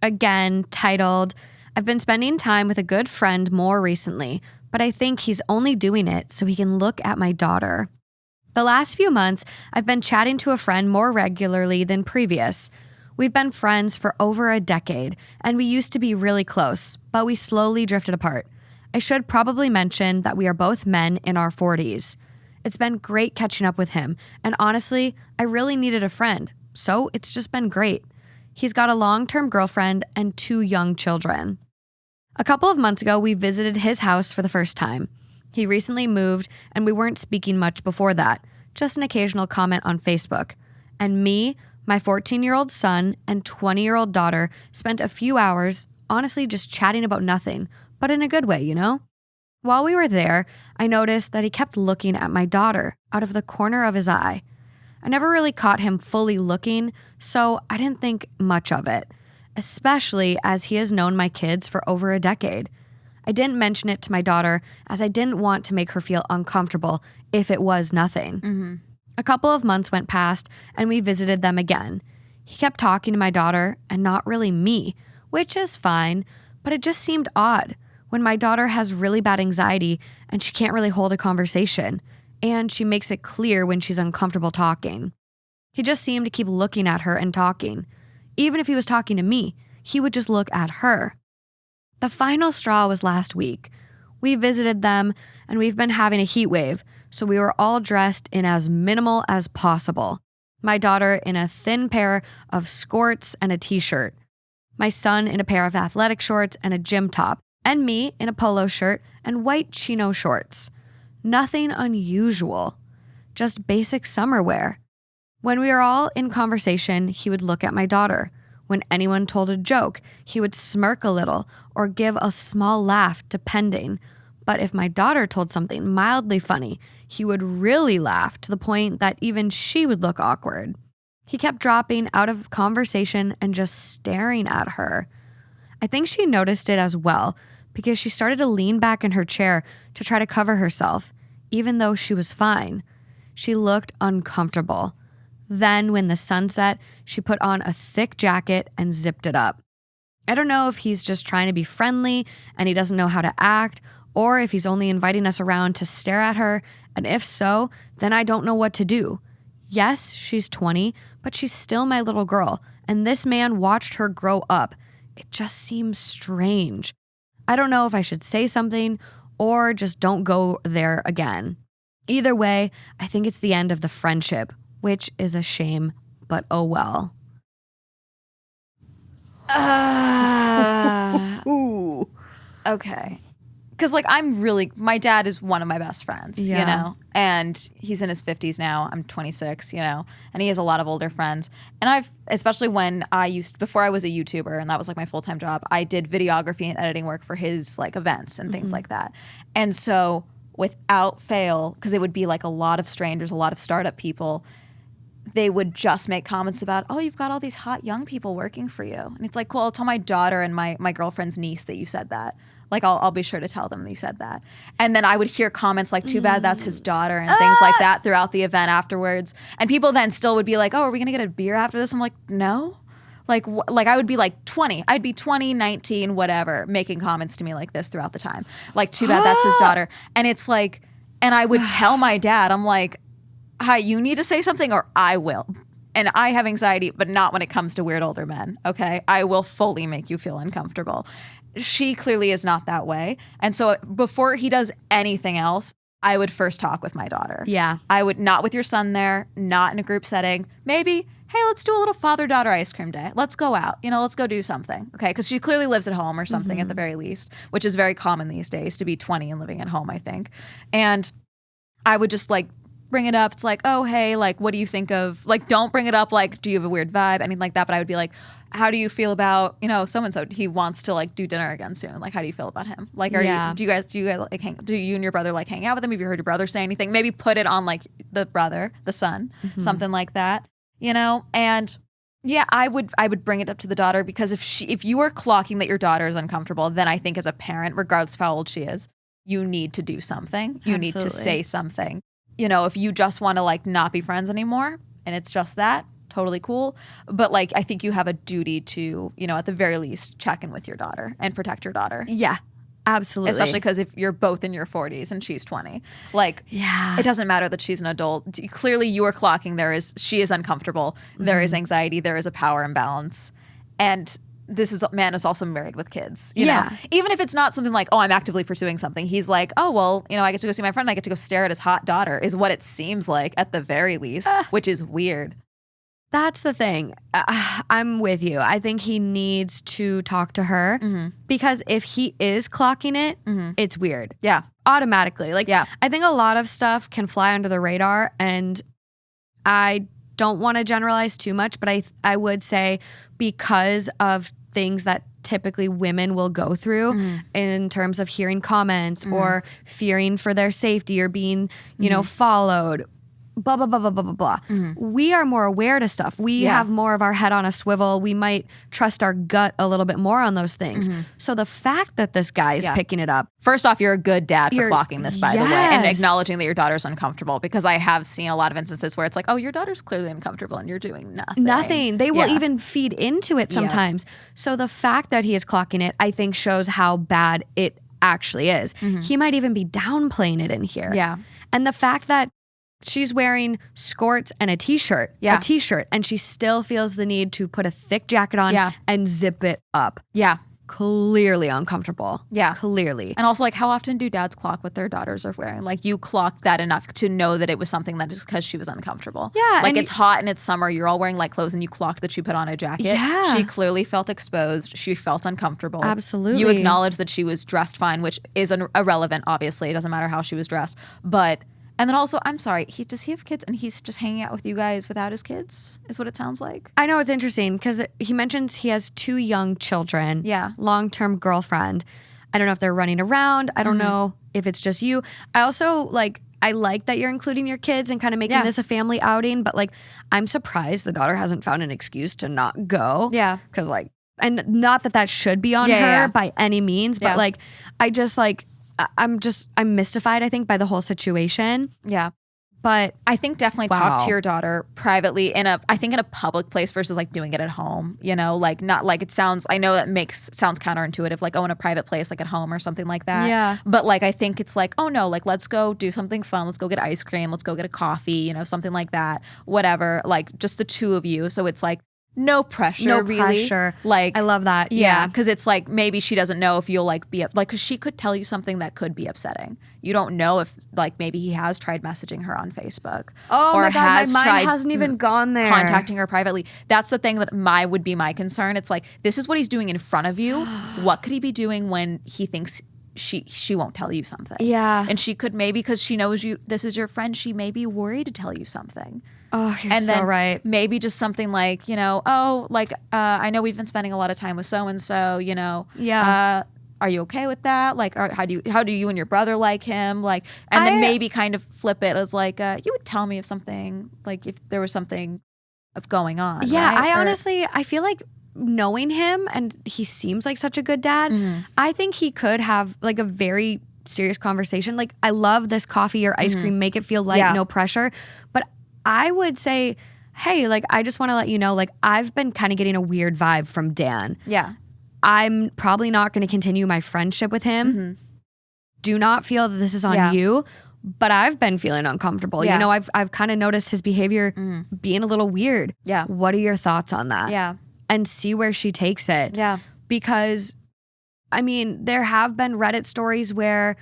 Again, titled, I've been spending time with a good friend more recently, but I think he's only doing it so he can look at my daughter. The last few months, I've been chatting to a friend more regularly than previous. We've been friends for over a decade, and we used to be really close, but we slowly drifted apart. I should probably mention that we are both men in our 40s. It's been great catching up with him, and honestly, I really needed a friend, so it's just been great. He's got a long-term girlfriend and 2 young children. A couple of months ago, we visited his house for the first time. He recently moved, and we weren't speaking much before that, just an occasional comment on Facebook. And me, my 14-year-old son, and 20-year-old daughter spent a few hours, honestly just chatting about nothing, but in a good way, you know? While we were there, I noticed that he kept looking at my daughter out of the corner of his eye. I never really caught him fully looking, so I didn't think much of it, especially as he has known my kids for over a decade. I didn't mention it to my daughter as I didn't want to make her feel uncomfortable if it was nothing. Mm-hmm. A couple of months went past and we visited them again. He kept talking to my daughter and not really me, which is fine, but it just seemed odd when my daughter has really bad anxiety and she can't really hold a conversation, and she makes it clear when she's uncomfortable talking. He just seemed to keep looking at her and talking. Even if he was talking to me, he would just look at her. The final straw was last week. We visited them, and we've been having a heat wave, so we were all dressed in as minimal as possible. My daughter in a thin pair of skirts and a t-shirt. My son in a pair of athletic shorts and a gym top, and me in a polo shirt and white chino shorts. Nothing unusual, just basic summer wear. When we were all in conversation, he would look at my daughter. When anyone told a joke, he would smirk a little or give a small laugh, depending. But if my daughter told something mildly funny, he would really laugh to the point that even she would look awkward. He kept dropping out of conversation and just staring at her. I think she noticed it as well because she started to lean back in her chair to try to cover herself, even though she was fine. She looked uncomfortable. Then, when the sun set, she put on a thick jacket and zipped it up. I don't know if he's just trying to be friendly and he doesn't know how to act, or if he's only inviting us around to stare at her, and if so, then I don't know what to do. Yes, she's 20, but she's still my little girl, and this man watched her grow up. It just seems strange. I don't know if I should say something or just don't go there again. Either way, I think it's the end of the friendship, which is a shame, but oh well. Ooh. Okay. Because, like, my dad is one of my best friends, you know? And he's in his 50s now. I'm 26, you know? And he has a lot of older friends. And especially when before I was a YouTuber, and that was, like, my full-time job, I did videography and editing work for his, like, events and things like that. And so, without fail, because it would be, like, a lot of strangers, a lot of startup people, they would just make comments about, oh, you've got all these hot young people working for you. And it's like, cool, I'll tell my daughter and my girlfriend's niece that you said that. Like, I'll be sure to tell them that you said that. And then I would hear comments like, too bad that's his daughter, and things like that throughout the event afterwards. And people then still would be like, oh, are we going to get a beer after this? I'm like, no. Like I would be like 20. I'd be 20, 19, whatever, making comments to me like this throughout the time. Like, too bad that's his daughter. And it's like, and I would tell my dad, I'm like, hi, you need to say something or I will. And I have anxiety, but not when it comes to weird older men, okay? I will fully make you feel uncomfortable. She clearly is not that way. And so before he does anything else, I would first talk with my daughter. Yeah. I would, not with your son there, not in a group setting. Maybe, hey, let's do a little father-daughter ice cream day. Let's go out. Let's go do something, okay? Because she clearly lives at home or something at the very least, which is very common these days to be 20 and living at home, I think. And I would just like bring it up. It's like, oh, hey, like, what do you think of, like, don't bring it up like, do you have a weird vibe, anything like that. But I would be like, how do you feel about, so-and-so, he wants to like do dinner again soon. Like, how do you feel about him? Like, do you guys like do you and your brother like hang out with him? Have you heard your brother say anything? Maybe put it on like the son, something like that, and yeah, I would bring it up to the daughter, because if you are clocking that your daughter is uncomfortable, then I think as a parent, regardless of how old she is, you need to do something. You need to say something. If you just want to like not be friends anymore and it's just that, totally cool. But like, I think you have a duty to, at the very least, check in with your daughter and protect your daughter. Yeah, absolutely. Especially because if you're both in your 40s and she's 20, like, yeah, it doesn't matter that she's an adult. Clearly you are clocking she is uncomfortable. There is anxiety. There is a power imbalance. And man is also married with kids, you know? Even if it's not something like, oh, I'm actively pursuing something. He's like, oh, well, I get to go see my friend. I get to go stare at his hot daughter is what it seems like at the very least, which is weird. That's the thing. I'm with you. I think he needs to talk to her because if he is clocking it, it's weird. Yeah. Automatically. Like, I think a lot of stuff can fly under the radar, and I don't want to generalize too much, but I would say because of things that typically women will go through in terms of hearing comments or fearing for their safety or being, followed, blah, blah, blah, blah, blah, blah, blah. We are more aware to stuff. We have more of our head on a swivel. We might trust our gut a little bit more on those things. So the fact that this guy is picking it up. First off, you're a good dad for clocking this, by the way, and acknowledging that your daughter's uncomfortable, because I have seen a lot of instances where it's like, oh, your daughter's clearly uncomfortable and you're doing nothing. Nothing. They will even feed into it sometimes. So the fact that he is clocking it, I think, shows how bad it actually is. He might even be downplaying it in here. Yeah. And the fact that she's wearing skirts and a t-shirt, and she still feels the need to put a thick jacket on and zip it up. Yeah. Clearly uncomfortable. Yeah. Clearly. And also, like, how often do dads clock what their daughters are wearing? Like, you clocked that enough to know that it was something that is because she was uncomfortable. Yeah. Like, it's hot and it's summer. You're all wearing light clothes and you clocked that she put on a jacket. Yeah. She clearly felt exposed. She felt uncomfortable. Absolutely. You acknowledge that she was dressed fine, which is irrelevant, obviously. It doesn't matter how she was dressed. But... And then also, I'm sorry, does he have kids and he's just hanging out with you guys without his kids, is what it sounds like? I know, it's interesting because he mentions he has 2 young children. Yeah. Long-term girlfriend. I don't know if they're running around. I don't know if it's just you. I also I like that you're including your kids and kind of making this a family outing, but I'm surprised the daughter hasn't found an excuse to not go. Yeah. Because and not that should be on her by any means, but I just I'm mystified, I think, by the whole situation. Yeah. But I think definitely talk to your daughter privately in a public place versus doing it at home, not like it sounds, I know that sounds counterintuitive, like, oh, in a private place, like at home or something like that. Yeah. But I think it's like, oh no, let's go do something fun. Let's go get ice cream. Let's go get a coffee, something like that, whatever, just the 2 of you. So it's no pressure, no really. pressure. I love that. Yeah, because it's maybe she doesn't know if you'll be because she could tell you something that could be upsetting. You don't know if maybe he has tried messaging her on Facebook. Oh or my God, my mind tried hasn't even gone there. Contacting her privately. That's the thing that would be my concern. It's this is what he's doing in front of you. What could he be doing when he thinks she won't tell you something? Yeah. And she could maybe, because she knows this is your friend, she may be worried to tell you something. Oh, you're so right. Maybe just something I know we've been spending a lot of time with so-and-so, are you okay with that? Like, how do you and your brother like him? Like, and then maybe kind of flip it as like, you would tell me if something, like if there was something going on. Yeah, right? I feel like knowing him, and he seems like such a good dad, I think he could have like a very serious conversation. Like, I love this coffee or ice cream, make it feel light, no pressure. But I would say, hey, like, I just want to let you know, like, I've been kind of getting a weird vibe from Dan. Yeah. I'm probably not going to continue my friendship with him. Do not feel that this is on you, but I've been feeling uncomfortable. You know, I've kind of noticed his behavior being a little weird. Yeah. What are your thoughts on that? Yeah. And see where she takes it. Yeah. Because, I mean, there have been Reddit stories where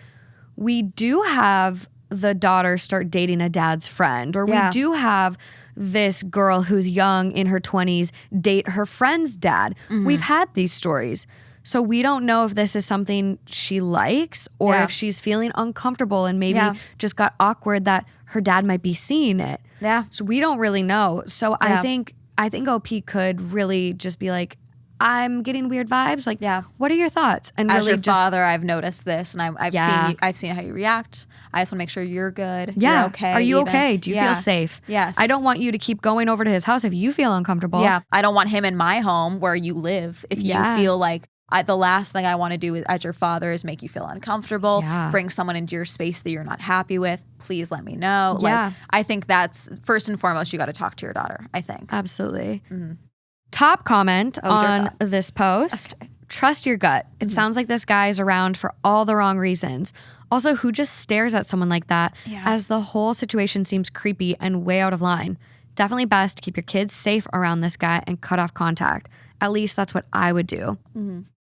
we do have the daughter start dating a dad's friend, or we do have this girl who's young in her 20s date her friend's dad. We've had these stories. So we don't know if this is something she likes or if she's feeling uncomfortable and maybe just got awkward that her dad might be seeing it. Yeah. So we don't really know. So I think OP could really just be like, I'm getting weird vibes. Like, what are your thoughts? And as really your father, I've noticed this, and I've seen how you react. I just want to make sure you're good. Yeah. You're okay. Are you okay? Do you feel safe? Yes. I don't want you to keep going over to his house if you feel uncomfortable. Yeah. I don't want him in my home where you live. If you feel like the last thing I want to do as your father is make you feel uncomfortable, bring someone into your space that you're not happy with, please let me know. Yeah. Like, I think that's first and foremost, you got to talk to your daughter, I think. Absolutely. Top comment on this post. Okay. Trust your gut. It sounds like this guy is around for all the wrong reasons. Also, who just stares at someone like that as the whole situation seems creepy and way out of line? Definitely best to keep your kids safe around this guy and cut off contact. At least that's what I would do.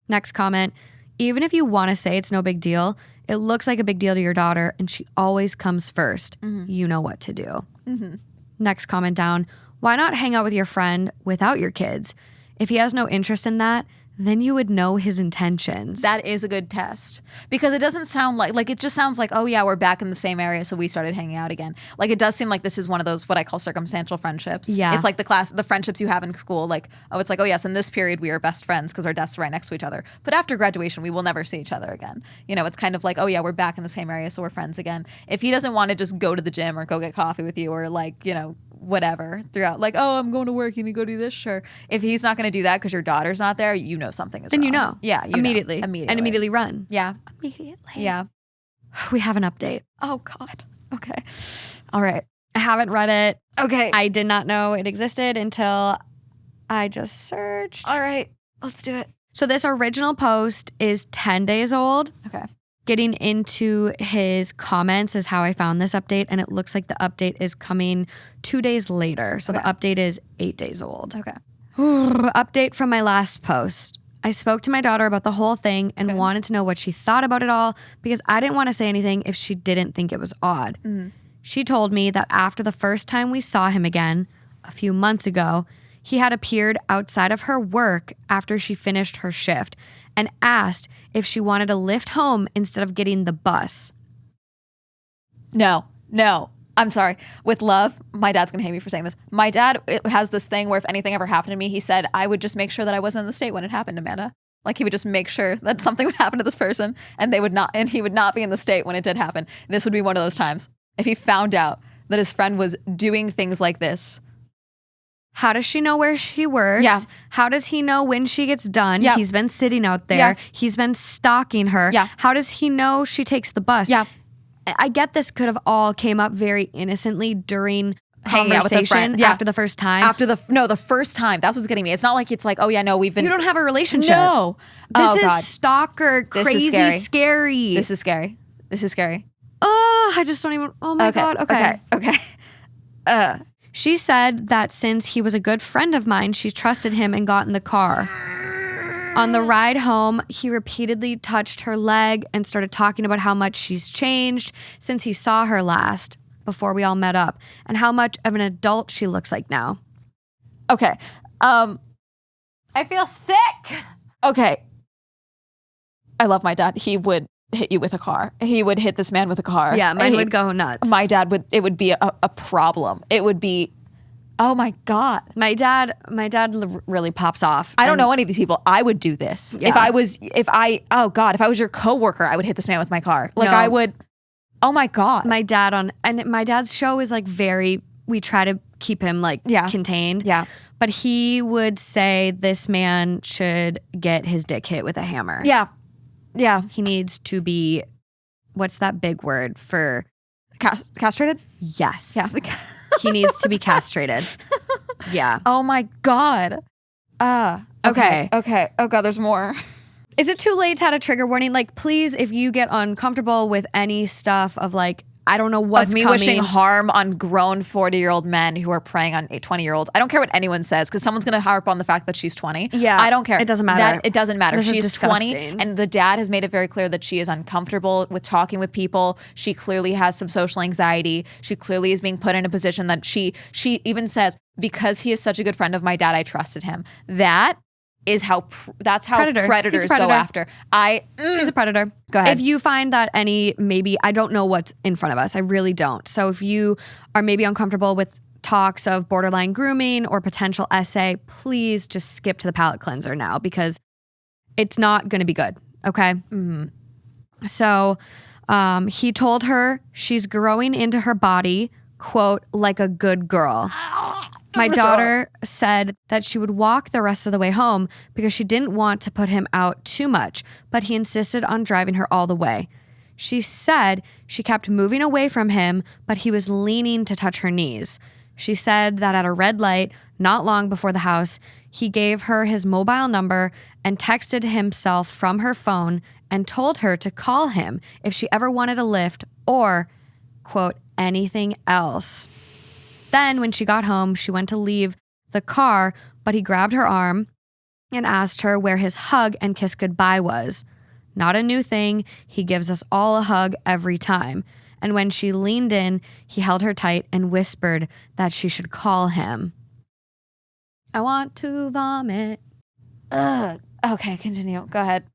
Next comment. Even if you want to say it's no big deal, it looks like a big deal to your daughter and she always comes first. You know what to do. Next comment down. Why not hang out with your friend without your kids? If he has no interest in that, then you would know his intentions. That is a good test, because it doesn't sound like it just sounds like, oh yeah, we're back in the same area, so we started hanging out again. Like, it does seem like this is one of those what I call circumstantial friendships. Yeah. It's like the friendships you have in school. Like, oh, it's like, oh yes, in this period we are best friends because our desks are right next to each other. But after graduation, we will never see each other again. You know, it's kind of like, oh yeah, we're back in the same area, so we're friends again. If he doesn't want to just go to the gym or go get coffee with you, or like, you know, whatever throughout, like, oh, I'm going to work, you need to go do this, sure. If he's not going to do that because your daughter's not there, you know something is wrong. Then you know. Yeah, you immediately. know. Immediately. And immediately run. Yeah. Immediately. Yeah. We have an update. Oh, God. Okay. All right. I haven't read it. Okay. I did not know it existed until I just searched. All right. Let's do it. So this original post is 10 days old. Okay. Getting into his comments is how I found this update, and it looks like the update is coming 2 days later. So the update is 8 days old. Okay. Update from my last post. I spoke to my daughter about the whole thing and wanted to know what she thought about it all, because I didn't want to say anything if she didn't think it was odd. She told me that after the first time we saw him again, a few months ago, he had appeared outside of her work after she finished her shift and asked if she wanted a lift home instead of getting the bus. No. I'm sorry. With love, my dad's going to hate me for saying this. My dad has this thing where if anything ever happened to me, he said, I would just make sure that I wasn't in the state when it happened, Amanda. Like, he would just make sure that something would happen to this person and he would not be in the state when it did happen. This would be one of those times. If he found out that his friend was doing things like this. How does she know where she works? Yeah. How does he know when she gets done? Yeah. He's been sitting out there. Yeah. He's been stalking her. Yeah. How does he know she takes the bus? Yeah. I get this could have all came up very innocently during Hanging out with a conversation friend. Yeah. after the first time. The first time. That's what's getting me. It's not like it's like, oh yeah, no, we've been. You don't have a relationship. No. This Oh, is God. stalker, This is crazy, scary. scary. This is scary. Oh, I just don't even. Oh my God. Okay. She said that since he was a good friend of mine, she trusted him and got in the car. On the ride home, he repeatedly touched her leg and started talking about how much she's changed since he saw her last, before we all met up, and how much of an adult she looks like now. Okay. I feel sick. Okay. I love my dad. He would hit you with a car. He would hit this man with a car. Yeah, mine would go nuts. My dad would, it would be a problem. It would be Oh my God. My dad really pops off. I don't know any of these people. I would do this. Yeah. If I was your coworker, I would hit this man with my car. Like, No. I would, oh my God. My dad's show is like we try to keep him like contained. Yeah. But he would say this man should get his dick hit with a hammer. Yeah. Yeah. He needs to be, what's that big word for? Castrated? Yes. Yeah. He needs to be castrated. Yeah. Oh my God. Okay. Okay. Oh God, there's more. Is it too late to add a trigger warning? Like, please, if you get uncomfortable with any stuff of like, I don't know what's Of me coming. wishing harm on grown 40-year-old men who are preying on 20-year-olds. I don't care what anyone says, because someone's going to harp on the fact that she's 20. Yeah. I don't care. It doesn't matter. It doesn't matter. This is She's 20, disgusting. and the dad has made it very clear that she is uncomfortable with talking with people. She clearly has some social anxiety. She clearly is being put in a position that she even says, because he is such a good friend of my dad, I trusted him. That's how Predator. predators He's a predator. go after. He's a predator. Go ahead. If you find that maybe, I don't know what's in front of us. I really don't. So if you are maybe uncomfortable with talks of borderline grooming or potential SA, please just skip to the palate cleanser now, because it's not going to be good. Okay. Mm-hmm. So he told her she's growing into her body, quote, like a good girl. My daughter said that she would walk the rest of the way home because she didn't want to put him out too much, but he insisted on driving her all the way. She said she kept moving away from him, but he was leaning to touch her knees. She said that at a red light, not long before the house, he gave her his mobile number and texted himself from her phone and told her to call him if she ever wanted a lift or, quote, anything else. Then when she got home, she went to leave the car, but he grabbed her arm and asked her where his hug and kiss goodbye was. Not a new thing. He gives us all a hug every time. And when she leaned in, he held her tight and whispered that she should call him. I want to vomit. Ugh. Okay, continue. Go ahead.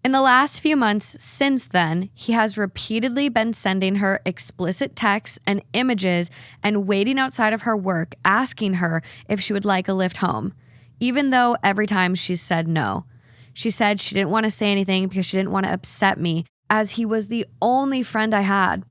In the last few months since then, he has repeatedly been sending her explicit texts and images and waiting outside of her work, asking her if she would like a lift home, even though every time she's said no. She said she didn't want to say anything because she didn't want to upset me, as he was the only friend I had.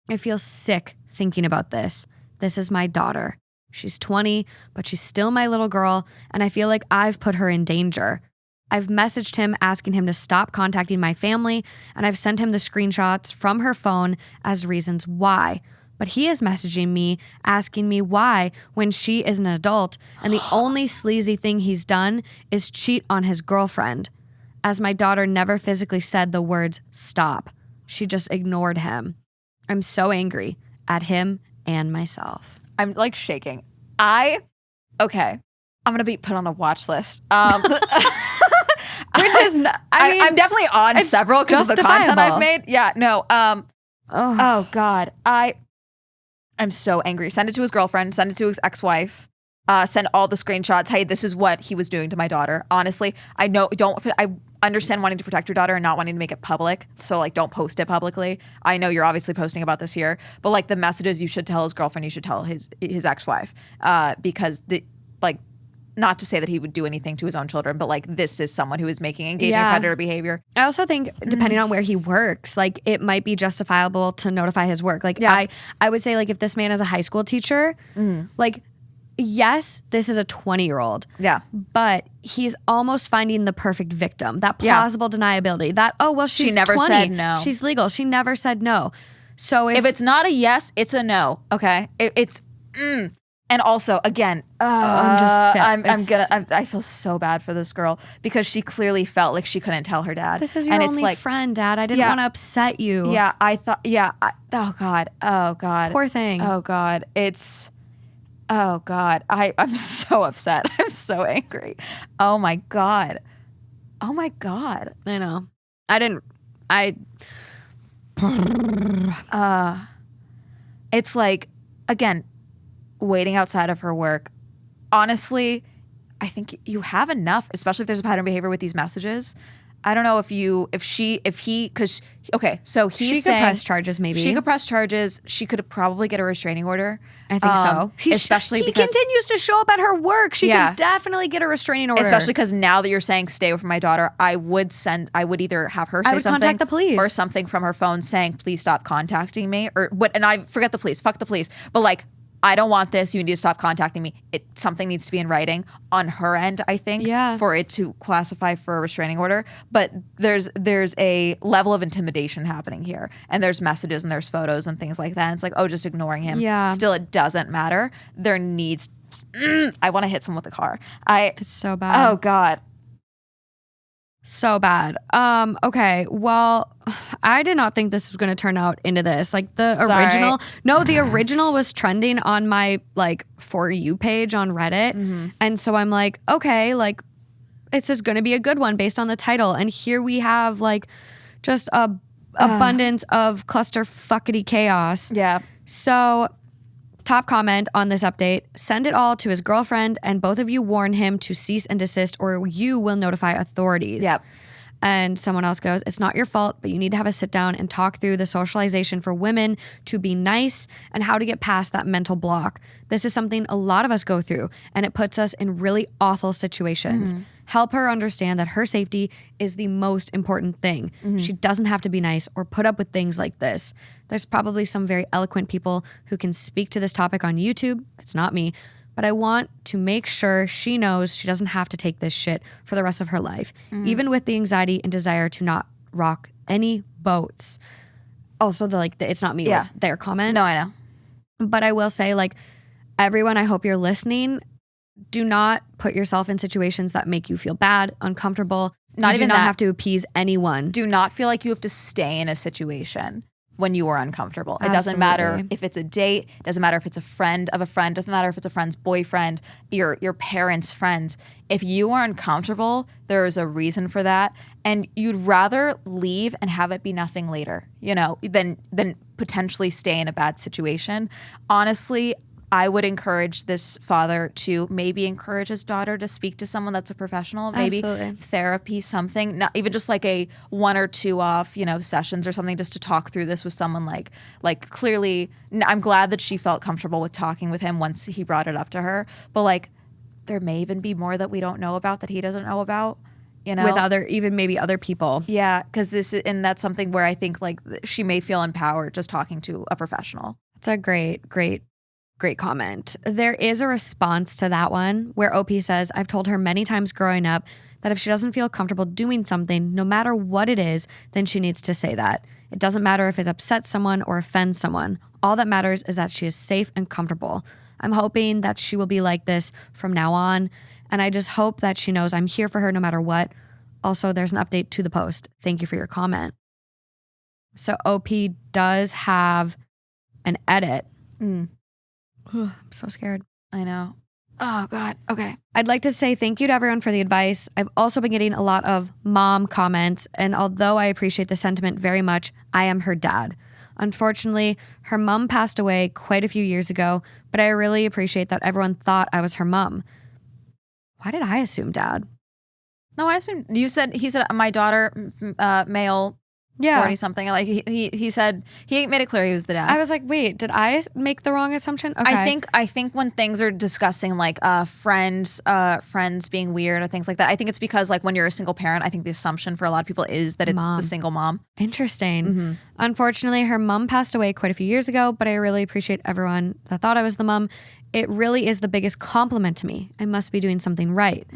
I feel sick thinking about this. This is my daughter. She's 20, but she's still my little girl, and I feel like I've put her in danger. I've messaged him asking him to stop contacting my family, and I've sent him the screenshots from her phone as reasons why. But he is messaging me asking me why when she is an adult, and the only sleazy thing he's done is cheat on his girlfriend. As my daughter never physically said the words stop. She just ignored him. I'm so angry at him and myself. I'm like shaking. Okay. I'm going to be put on a watch list. Which is, I'm definitely on several because of the content I've justifiable. made. Yeah, no. Oh God. I'm so angry. Send it to his girlfriend. Send it to his ex-wife. Send all the screenshots. Hey, this is what he was doing to my daughter. Honestly, I understand wanting to protect your daughter and not wanting to make it public. So like, don't post it publicly. I know you're obviously posting about this here, but like the messages you should tell his girlfriend, you should tell his ex-wife, because not to say that he would do anything to his own children, but like this is someone who is making engaging predator behavior. I also think depending on where he works, like it might be justifiable to notify his work. Like I would say like if this man is a high school teacher, like yes, this is a 20-year-old. Yeah. But he's almost finding the perfect victim. That plausible deniability. That, oh, well, she's She never 20. said no. She's legal. She never said no. So If it's not a yes, it's a no. Okay. And also, again, I'm just sick. I feel so bad for this girl because she clearly felt like she couldn't tell her dad. This is your only friend, Dad. I didn't want to upset you. Yeah, I thought. Yeah. Oh God. Poor thing. Oh God. Oh God. I'm so upset. I'm so angry. Oh my God. I know. It's like, again, waiting outside of her work. Honestly, I think you have enough, especially if there's a pattern behavior with these messages. I don't know if he, because, okay, so he's She could press charges maybe. She could press charges. She could probably get a restraining order. I think so. Especially he because continues to show up at her work. She can definitely get a restraining order. Especially because now that you're saying stay away from my daughter, I would either have her say something, contact the police, or something from her phone saying, please stop contacting me, or what. And I forget the police, fuck the police, but like, I don't want this. You need to stop contacting me. Something needs to be in writing on her end, I think, for it to classify for a restraining order. But there's a level of intimidation happening here, and there's messages and there's photos and things like that. And it's like, oh, just ignoring him. Yeah. Still, it doesn't matter. There needs. I want to hit someone with a car. It's so bad. Oh God. So bad. Okay. Well, I did not think this was going to turn out into this. Like the original. No, the original was trending on my like For You page on Reddit. And so I'm like, okay, like it's just going to be a good one based on the title. And here we have like just a abundance of clusterfuckety chaos. Yeah. So top comment on this update, send it all to his girlfriend and both of you warn him to cease and desist or you will notify authorities. Yep. And someone else goes, it's not your fault, but you need to have a sit down and talk through the socialization for women to be nice and how to get past that mental block. This is something a lot of us go through and it puts us in really awful situations. Help her understand that her safety is the most important thing. She doesn't have to be nice or put up with things like this. There's probably some very eloquent people who can speak to this topic on YouTube. It's not me. But I want to make sure she knows she doesn't have to take this shit for the rest of her life, even with the anxiety and desire to not rock any boats. Also, it's not me, was their comment. No, I know. But I will say, like, everyone, I hope you're listening. Do not put yourself in situations that make you feel bad, uncomfortable. You do not have to appease anyone. Do not feel like you have to stay in a situation when you are uncomfortable. It doesn't matter if it's a date, it doesn't matter if it's a friend of a friend, doesn't matter if it's a friend's boyfriend, your parents' friends. If you are uncomfortable, there is a reason for that. And you'd rather leave and have it be nothing later, than potentially stay in a bad situation. Honestly, I would encourage this father to maybe encourage his daughter to speak to someone that's a professional, maybe therapy, something, not even just like a 1 or 2 off, sessions or something, just to talk through this with someone like clearly. I'm glad that she felt comfortable with talking with him once he brought it up to her, but like there may even be more that we don't know about that he doesn't know about. With maybe other people. Yeah, because that's something where I think like she may feel empowered just talking to a professional. It's a great comment. There is a response to that one where OP says, I've told her many times growing up that if she doesn't feel comfortable doing something, no matter what it is, then she needs to say that. It doesn't matter if it upsets someone or offends someone. All that matters is that she is safe and comfortable. I'm hoping that she will be like this from now on, and I just hope that she knows I'm here for her no matter what. Also, there's an update to the post. Thank you for your comment. So OP does have an edit. I'm so scared. I know. Oh, God. Okay. I'd like to say thank you to everyone for the advice. I've also been getting a lot of mom comments, and although I appreciate the sentiment very much, I am her dad. Unfortunately, her mom passed away quite a few years ago, but I really appreciate that everyone thought I was her mom. Why did I assume dad? No, I assumed he said my daughter, male. 40 something. Like he said, he made it clear he was the dad. I was like, wait, did I make the wrong assumption? Okay. I think when things are discussing like friends being weird or things like that, I think it's because like when you're a single parent, I think the assumption for a lot of people is that it's the single mom. Interesting. Unfortunately, her mom passed away quite a few years ago, but I really appreciate everyone that thought I was the mom. It really is the biggest compliment to me. I must be doing something right.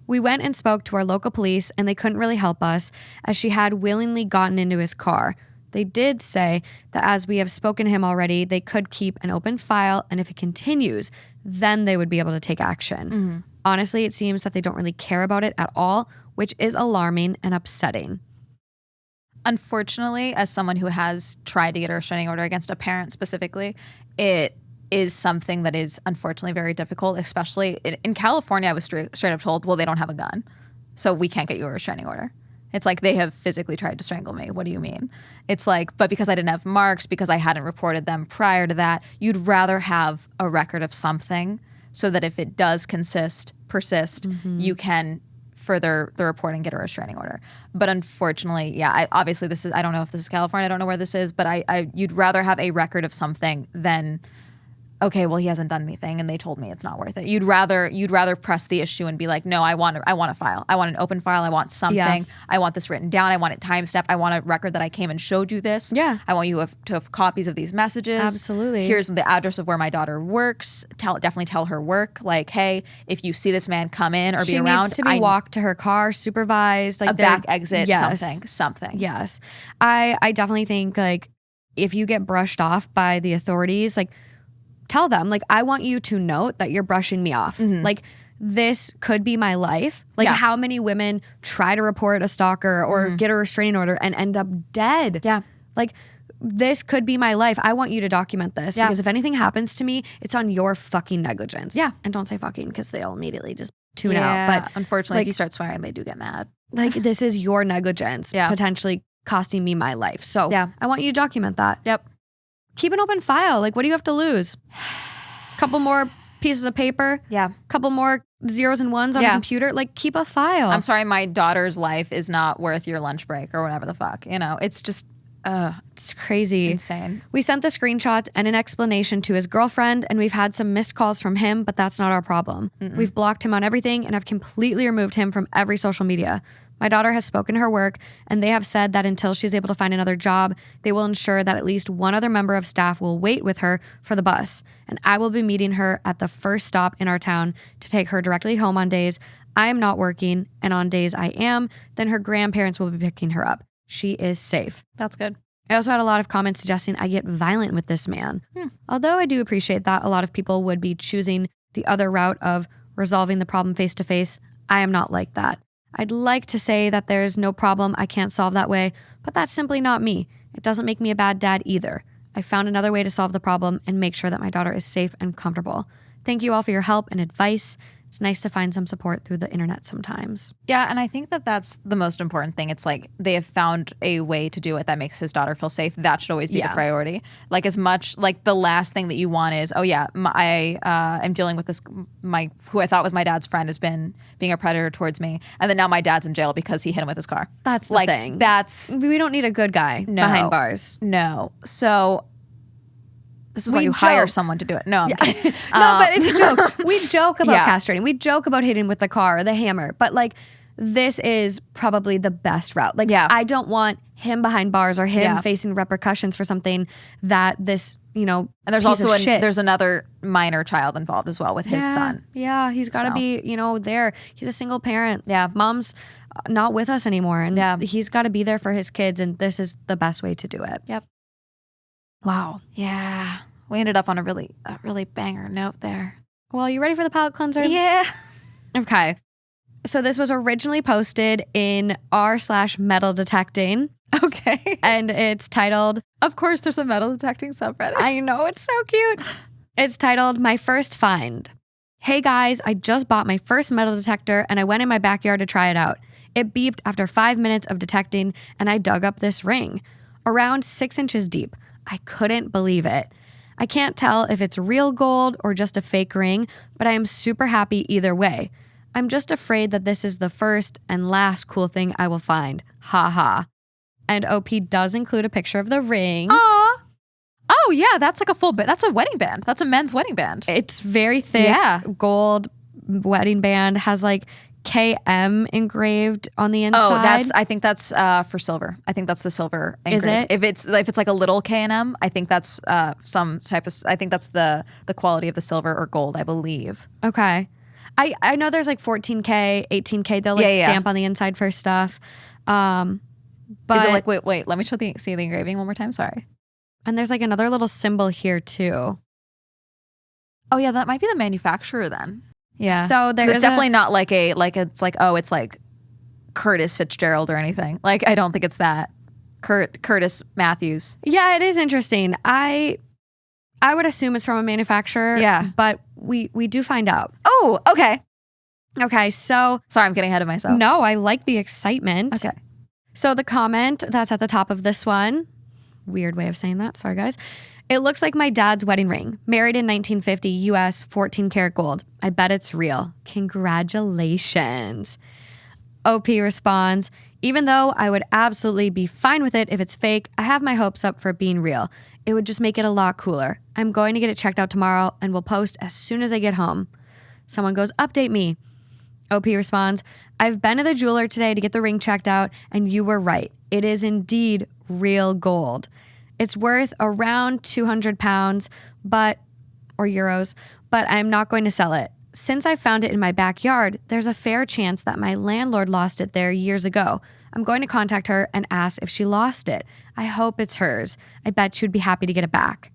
We went and spoke to our local police and they couldn't really help us as she had willingly gotten into his car. They did say that as we have spoken to him already, they could keep an open file and if it continues, then they would be able to take action. Honestly, it seems that they don't really care about it at all, which is alarming and upsetting. Unfortunately, as someone who has tried to get a restraining order against a parent specifically, it is something that is unfortunately very difficult, especially in California. I was straight up told, well, they don't have a gun, so we can't get you a restraining order. It's like they have physically tried to strangle me. What do you mean? It's like, but because I didn't have marks, because I hadn't reported them prior to that, you'd rather have a record of something so that if it does persist, you can for the report and get a restraining order. But unfortunately, yeah, obviously this is, I don't know if this is California, I don't know where this is, but you'd rather have a record of something than, okay, well, he hasn't done anything and they told me it's not worth it. You'd rather press the issue and be like, no, I want a file. I want an open file. I want something. Yeah. I want this written down. I want it time-stamped. I want a record that I came and showed you this. Yeah. I want you to have copies of these messages. Absolutely. Here's the address of where my daughter works. Definitely tell her work. Like, hey, if you see this man come in or be around. She needs to be walked to her car, supervised. Like a back exit, yes. something. Yes. I definitely think like if you get brushed off by the authorities, like tell them, like, I want you to note that you're brushing me off. Mm-hmm. Like, this could be my life. Like, how many women try to report a stalker or get a restraining order and end up dead? Yeah. Like, this could be my life. I want you to document this because if anything happens to me, it's on your fucking negligence. Yeah. And don't say fucking because they'll immediately just tune out. But unfortunately, like, if you start swearing, they do get mad. Like, this is your negligence potentially costing me my life. So I want you to document that. Yep. Keep an open file. Like, what do you have to lose? Couple more pieces of paper. Yeah. Couple more zeros and ones on a computer. Like, keep a file. I'm sorry, my daughter's life is not worth your lunch break or whatever the fuck. You know, it's just it's crazy. Insane. We sent the screenshots and an explanation to his girlfriend, and we've had some missed calls from him, but that's not our problem. We've blocked him on everything and have completely removed him from every social media. My daughter has spoken to her work, and they have said that until she's able to find another job, they will ensure that at least one other member of staff will wait with her for the bus. And I will be meeting her at the first stop in our town to take her directly home on days I am not working, and on days I am, then her grandparents will be picking her up. She is safe. That's good. I also had a lot of comments suggesting I get violent with this man. Although I do appreciate that a lot of people would be choosing the other route of resolving the problem face to face, I am not like that. I'd like to say that there's no problem I can't solve that way, but that's simply not me. It doesn't make me a bad dad either. I found another way to solve the problem and make sure that my daughter is safe and comfortable. Thank you all for your help and advice. It's nice to find some support through the internet sometimes. Yeah, and I think that that's the most important thing. It's like they have found a way to do it that makes his daughter feel safe. That should always be the priority. Like, as much, like, the last thing that you want is, oh yeah, I am dealing with this, who I thought was my dad's friend has been being a predator towards me, and then now my dad's in jail because he hit him with his car. That's the thing. We don't need a good guy behind bars. No. So this is why you hire someone to do it. No, I'm kidding. No, but it's jokes. We joke about castrating. We joke about hitting with the car or the hammer. But like, this is probably the best route. Like, I don't want him behind bars or him facing repercussions for something that this, you know, and there's also there's another minor child involved as well with his son. Yeah, he's got to be, you know, there. He's a single parent. Yeah, mom's not with us anymore, and he's got to be there for his kids, and this is the best way to do it. Yep. Wow. Yeah. We ended up on a really banger note there. Well, you ready for the palate cleanser? Yeah. Okay. So this was originally posted in r/metal detecting. Okay. And it's titled, of course there's a metal detecting subreddit. I know, it's so cute. It's titled, My First Find. Hey guys, I just bought my first metal detector and I went in my backyard to try it out. It beeped after 5 minutes of detecting and I dug up this ring. Around 6 inches deep. I couldn't believe it. I can't tell if it's real gold or just a fake ring, but I am super happy either way. I'm just afraid that this is the first and last cool thing I will find. Ha ha. And OP does include a picture of the ring. Aw. Oh yeah, that's like a full band. That's a wedding band. That's a men's wedding band. It's very thick, gold wedding band. Has like KM engraved on the inside. I think that's for silver. I think that's the silver engraved. Is it? If it's like a little K&M, I think that's some type of, I think that's the quality of the silver or gold, I believe. Okay. I know there's like 14K, 18K. They'll like stamp on the inside for stuff. But is it like, wait, let me see the engraving one more time. Sorry. And there's like another little symbol here too. Oh yeah, that might be the manufacturer then. Yeah. So it's definitely not like it's like Curtis Fitzgerald or anything. Like, I don't think it's that. Curtis Matthews. Yeah, it is interesting. I would assume it's from a manufacturer. Yeah. But we do find out. Oh, okay. Okay, so. Sorry, I'm getting ahead of myself. No, I like the excitement. Okay. So the comment that's at the top of this one, weird way of saying that. Sorry, guys. It looks like my dad's wedding ring. Married in 1950, US, 14 karat gold. I bet it's real. Congratulations. OP responds, even though I would absolutely be fine with it if it's fake, I have my hopes up for it being real. It would just make it a lot cooler. I'm going to get it checked out tomorrow and will post as soon as I get home. Someone goes, update me. OP responds, I've been to the jeweler today to get the ring checked out, and you were right. It is indeed real gold. It's worth around 200 pounds, or euros, but I'm not going to sell it. Since I found it in my backyard, there's a fair chance that my landlord lost it there years ago. I'm going to contact her and ask if she lost it. I hope it's hers. I bet she would be happy to get it back.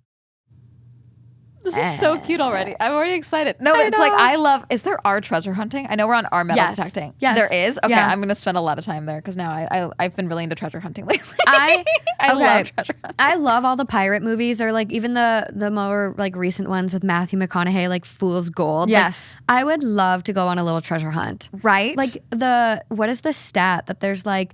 This is so cute already. I'm already excited. No, it's like I love. Is there our treasure hunting? I know we're on our metal detecting. Yes. There is? Okay, Yeah. I'm going to spend a lot of time there because now I've been really into treasure hunting lately. I love treasure hunting. I love all the pirate movies, or like even the more like recent ones with Matthew McConaughey, like Fool's Gold. Yes. Like, I would love to go on a little treasure hunt. Right? Like what is the stat that there's like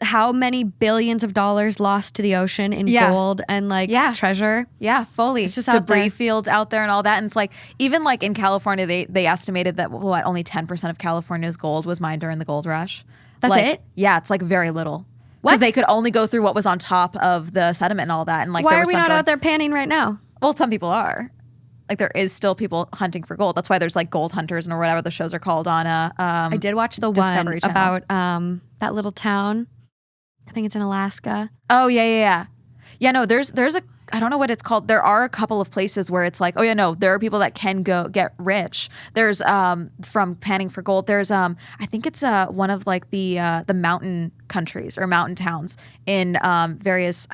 how many billions of dollars lost to the ocean in gold and like treasure? Yeah, fully. It's just debris out there. fields out there and all that. And it's like, even like in California, they estimated that only 10% of California's gold was mined during the gold rush. That's like, it? Yeah, it's like very little. What? Because they could only go through what was on top of the sediment and all that. And like, Why there are was we not out there panning right now? Well, some people are. Like, there is still people hunting for gold. That's why there's like gold hunters and or whatever the shows are called on I did watch the Discovery one Channel. about that little town. I think it's in Alaska. Oh, yeah. Yeah, no, there's a, I don't know what it's called. There are a couple of places where it's like, oh yeah, no, there are people that can go get rich. There's from panning for gold. There's I think it's one of like the mountain countries or mountain towns in various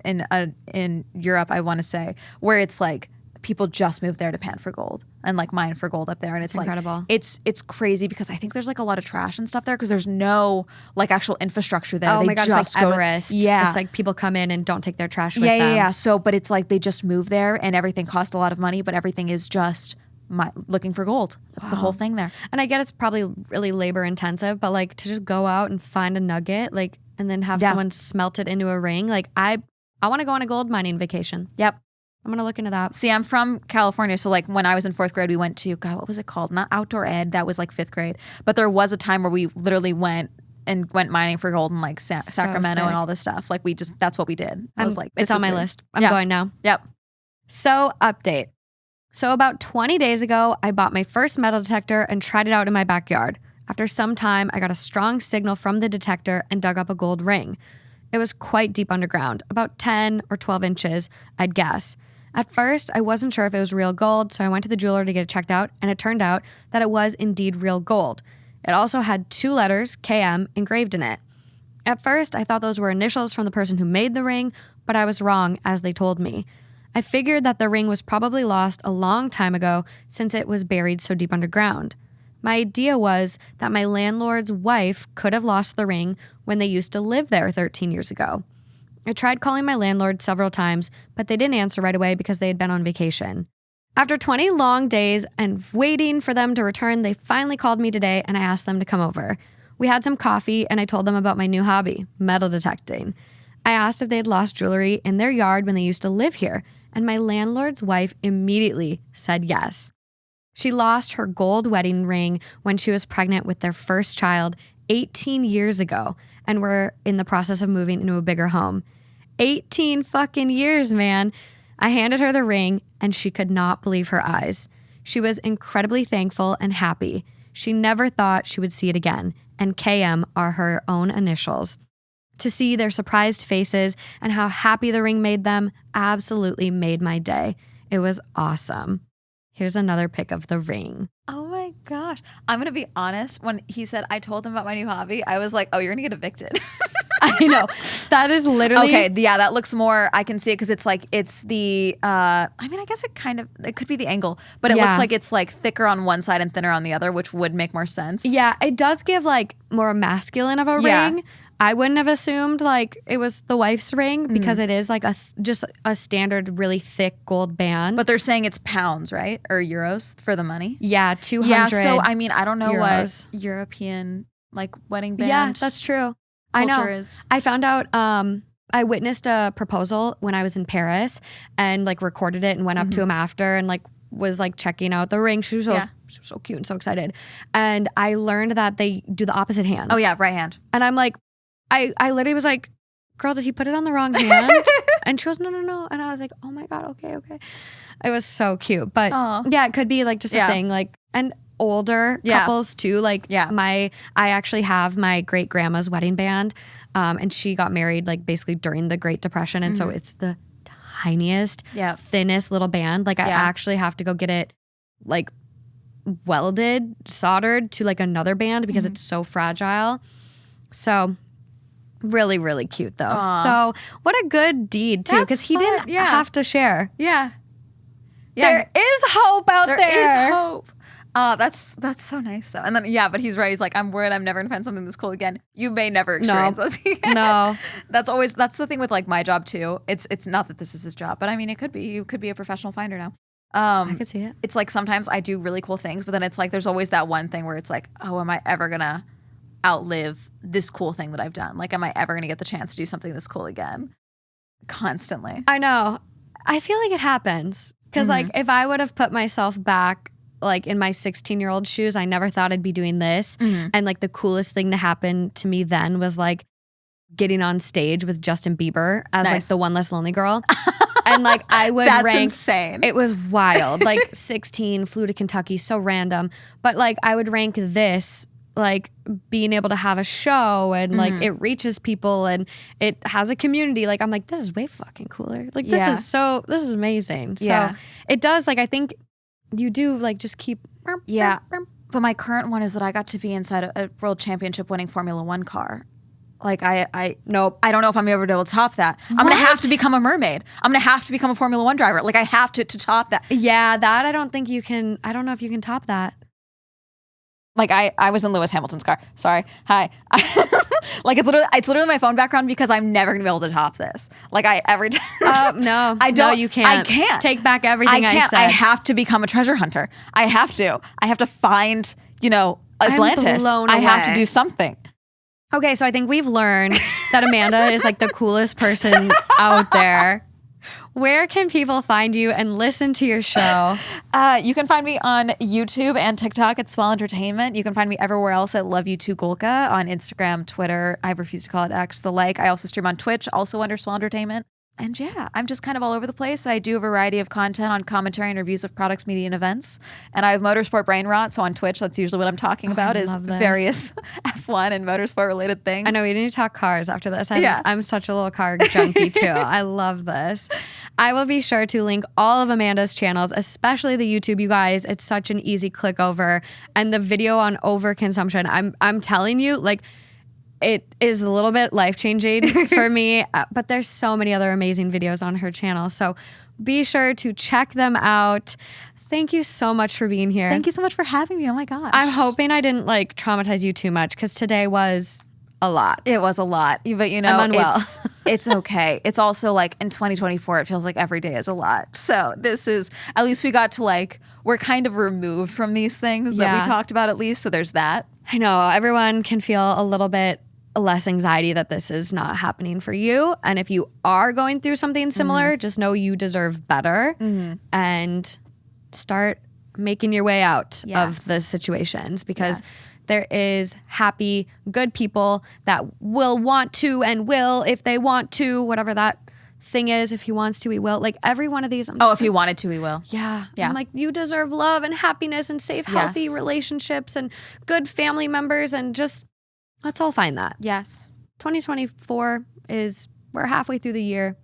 in Europe, I want to say, where it's like people just moved there to pan for gold and like mine for gold up there, and it's like incredible. It's crazy because I think there's like a lot of trash and stuff there because there's no like actual infrastructure there. Oh They my God, it's just like go- Everest. Yeah, It's like people come in and don't take their trash with them. yeah. So, but it's like they just move there and everything costs a lot of money, but everything is just looking for gold. That's the whole thing there. And I get it's probably really labor intensive, but like to just go out and find a nugget, like, and then have someone smelt it into a ring. Like I want to go on a gold mining vacation. Yep. I'm going to look into that. See, I'm from California. So like when I was in 4th grade, we went to, God, what was it called? Not outdoor ed. That was like 5th grade. But there was a time where we literally went mining for gold in like Sacramento sick. and all this stuff. Like that's what we did. I was like, it's this on is my weird. list. I'm going now. Yep. So update. So about 20 days ago, I bought my first metal detector and tried it out in my backyard. After some time, I got a strong signal from the detector and dug up a gold ring. It was quite deep underground, about 10 or 12 inches, I'd guess. At first, I wasn't sure if it was real gold, so I went to the jeweler to get it checked out, and it turned out that it was indeed real gold. It also had 2 letters, KM, engraved in it. At first, I thought those were initials from the person who made the ring, but I was wrong, as they told me. I figured that the ring was probably lost a long time ago since it was buried so deep underground. My idea was that my landlord's wife could have lost the ring when they used to live there 13 years ago. I tried calling my landlord several times, but they didn't answer right away because they had been on vacation. After 20 long days and waiting for them to return, they finally called me today and I asked them to come over. We had some coffee and I told them about my new hobby, metal detecting. I asked if they had lost jewelry in their yard when they used to live here, and my landlord's wife immediately said yes. She lost her gold wedding ring when she was pregnant with their first child 18 years ago and were in the process of moving into a bigger home. 18 fucking years, man. I handed her the ring and she could not believe her eyes. She was incredibly thankful and happy. She never thought she would see it again, and KM are her own initials. To see their surprised faces and how happy the ring made them absolutely made my day. It was awesome. Here's another pic of the ring. Oh my gosh. I'm going to be honest. When he said, I told him about my new hobby, I was like, oh, you're going to get evicted. I know. That is literally. Okay. Yeah, that looks more, I can see it because it's like, it's the, I mean, I guess it could be the angle, but it looks like it's like thicker on one side and thinner on the other, which would make more sense. Yeah, it does give like more masculine of a ring. I wouldn't have assumed like it was the wife's ring because it is like just a standard really thick gold band. But they're saying it's pounds, right? Or euros for the money? Yeah, 200 Yeah, so I mean, I don't know euros. what European like wedding band. Yeah, that's true. I know. Is. I found out I witnessed a proposal when I was in Paris and like recorded it and went up to him after and like was like checking out the ring. She was so cute and so excited. And I learned that they do the opposite hands. Oh yeah, right hand. And I'm like, I literally was like, girl, did he put it on the wrong hand? And she goes, no. And I was like, oh my God, okay. It was so cute. But yeah, it could be like just a thing. Like, and older couples too. Like I actually have my great grandma's wedding band. And she got married like basically during the Great Depression. And so it's the tiniest, thinnest little band. Like I actually have to go get it like welded, soldered to like another band because it's so fragile. So really, really cute though. So what a good deed too, because he didn't have to share. Yeah. There is hope out there. There is hope. That's so nice though. And then but he's right. He's like, I'm worried I'm never gonna find something this cool again. You may never experience this again. No. That's the thing with like my job too. It's not that this is his job, but I mean it could be. You could be a professional finder now. I could see it. It's like sometimes I do really cool things, but then it's like there's always that one thing where it's like, oh, am I ever gonna outlive this cool thing that I've done? Like, am I ever gonna get the chance to do something this cool again? Constantly. I know. I feel like it happens. Because like if I would have put myself back like in my 16-year-old shoes, I never thought I'd be doing this. And like the coolest thing to happen to me then was like getting on stage with Justin Bieber as like the One Less Lonely Girl. And like I would That's rank, insane. It was wild. Like 16, flew to Kentucky, so random. But like I would rank this like being able to have a show and like it reaches people and it has a community. Like I'm like, this is way fucking cooler. Like this is amazing. So it does, like I think you do like just keep. But my current one is that I got to be inside a world championship winning Formula One car. Like I don't know if I'm ever able to top that. I'm gonna have to become a mermaid. I'm gonna have to become a Formula One driver. Like I have to top that. Yeah, that I don't think you can. I don't know if you can top that. Like I was in Lewis Hamilton's car. Sorry. Hi. Like it's literally my phone background because I'm never gonna be able to top this. Like every time. No. I don't. No, you can't. I can't. Take back everything I said. I have to become a treasure hunter. I have to find, Atlantis. I have to do something. Okay, so I think we've learned that Amanda is like the coolest person out there. Where can people find you and listen to your show? You can find me on YouTube and TikTok at Swell Entertainment. You can find me everywhere else at Love You Too Golka on Instagram, Twitter. I refuse to call it X, the like. I also stream on Twitch, also under Swell Entertainment. And yeah, I'm just kind of all over the place. I do a variety of content on commentary and reviews of products, media, and events. And I have Motorsport Brain Rot. So on Twitch, that's usually what I'm talking about is various F1 and motorsport related things. I know we need to talk cars after this. I'm such a little car junkie too. I love this. I will be sure to link all of Amanda's channels, especially the YouTube, you guys. It's such an easy click over. And the video on overconsumption, I'm telling you, like, it is a little bit life-changing for me, but there's so many other amazing videos on her channel. So be sure to check them out. Thank you so much for being here. Thank you so much for having me. Oh my gosh. I'm hoping I didn't like traumatize you too much because today was a lot. It was a lot. But I'm unwell. It's okay. It's also like in 2024, it feels like every day is a lot. So this is, at least we got to like, we're kind of removed from these things that we talked about at least. So there's that. I know everyone can feel a little bit less anxiety that this is not happening for you. And if you are going through something similar, just know you deserve better and start making your way out of the situations because there is happy, good people that will want to and will if they want to, whatever that thing is. If he wants to, he will. Like every one of these. If he wanted to, he will. Yeah. I'm like, you deserve love and happiness and safe, healthy relationships and good family members and just let's all find that. Yes. 2024 we're halfway through the year.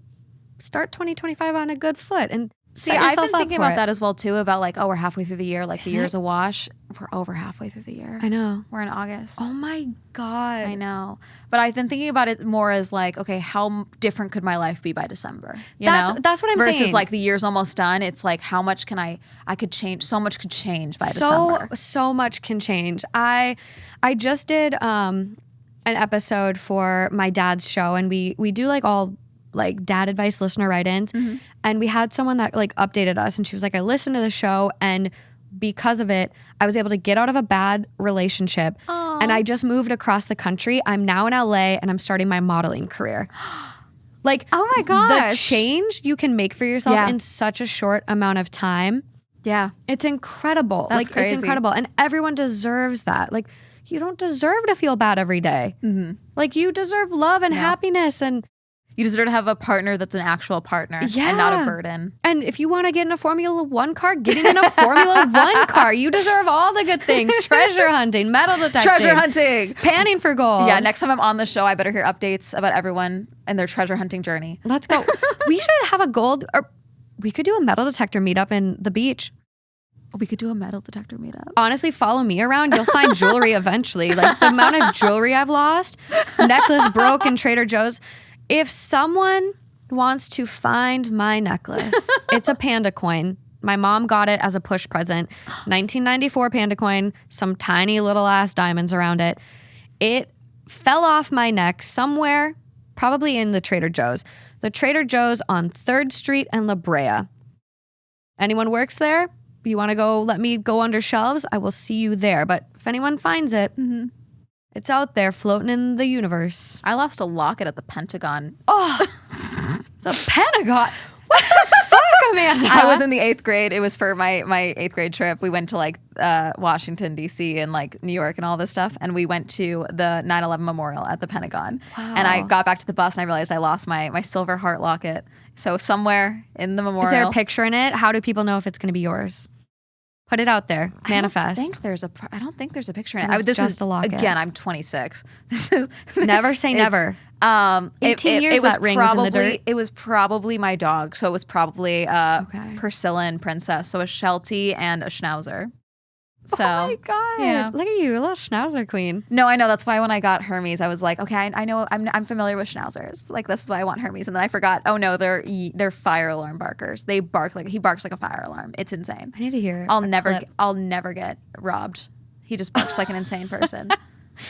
Start 2025 on a good foot and see, I've been thinking about that as well too, about like, we're halfway through the year, like the year's a wash. We're over halfway through the year. I know. We're in August. Oh my God. I know. But I've been thinking about it more as like, okay, how different could my life be by December? That's what I'm saying. Versus like the year's almost done. It's like, how much can I could change, so much could change by December. So much can change. I just did an episode for my dad's show and we do like all like dad advice listener write-ins and we had someone that like updated us and she was like, I listened to the show and because of it I was able to get out of a bad relationship and I just moved across the country. I'm now in LA and I'm starting my modeling career. Like, oh my gosh, the change you can make for yourself in such a short amount of time Yeah. It's incredible. That's It's crazy. incredible. And everyone deserves that. Like, you don't deserve to feel bad every day. Like, you deserve love and happiness. And You deserve to have a partner that's an actual partner and not a burden. And if you want to get in a Formula One car, getting in a Formula One car. You deserve all the good things. Treasure hunting, metal detecting. Treasure hunting. Panning for gold. Yeah, next time I'm on the show, I better hear updates about everyone and their treasure hunting journey. Let's go. We should have a gold, or we could do a metal detector meetup in the beach. We could do a metal detector meetup. Honestly, follow me around. You'll find jewelry eventually. Like the amount of jewelry I've lost, necklace broke in Trader Joe's. If someone wants to find my necklace, it's a panda coin. My mom got it as a push present. 1994 panda coin, some tiny little ass diamonds around it. It fell off my neck somewhere, probably in the Trader Joe's. The Trader Joe's on 3rd Street and La Brea. Anyone works there? You want to go, let me go under shelves? I will see you there. But if anyone finds it, it's out there floating in the universe. I lost a locket at the Pentagon. Oh, the Pentagon. What the fuck, Amanda? I was in the 8th grade. It was for my 8th grade trip. We went to like Washington, D.C. and like New York and all this stuff. And we went to the 9/11 memorial at the Pentagon. Wow. And I got back to the bus and I realized I lost my silver heart locket. So somewhere in the memorial. Is there a picture in it? How do people know if it's going to be yours? Put it out there. Manifest. I don't think there's a picture in It it. was This just is a locket. Again, I'm 26. This is Never say never. 18 years that ring was in the dirt. It was probably my dog. So it was probably Priscilla and Princess. So a Sheltie and a Schnauzer. So, oh my God. yeah. Look at you, a little schnauzer queen. No, I know. That's why when I got Hermes, I was like, okay, I know I'm familiar with Schnauzers. Like, this is why I want Hermes. And then I forgot, oh no, they're fire alarm barkers. He barks like a fire alarm. It's insane. I need to hear I'll a never get robbed. He just barks like an insane person.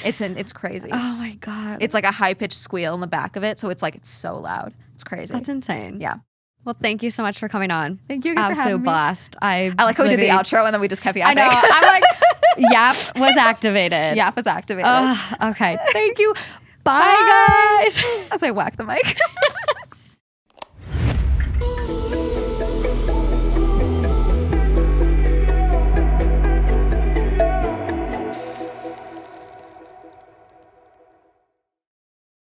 It's crazy. Oh my God. It's like a high pitched squeal in the back of it. So it's so loud. It's crazy. That's insane. Yeah. Well, thank you so much for coming on. Thank you for having Absolute me. blast. I like how we did the outro and then we just kept yapping. I know. I'm like, yap was activated. Yap was activated. Okay. Thank you. Bye, guys. As I whack the mic.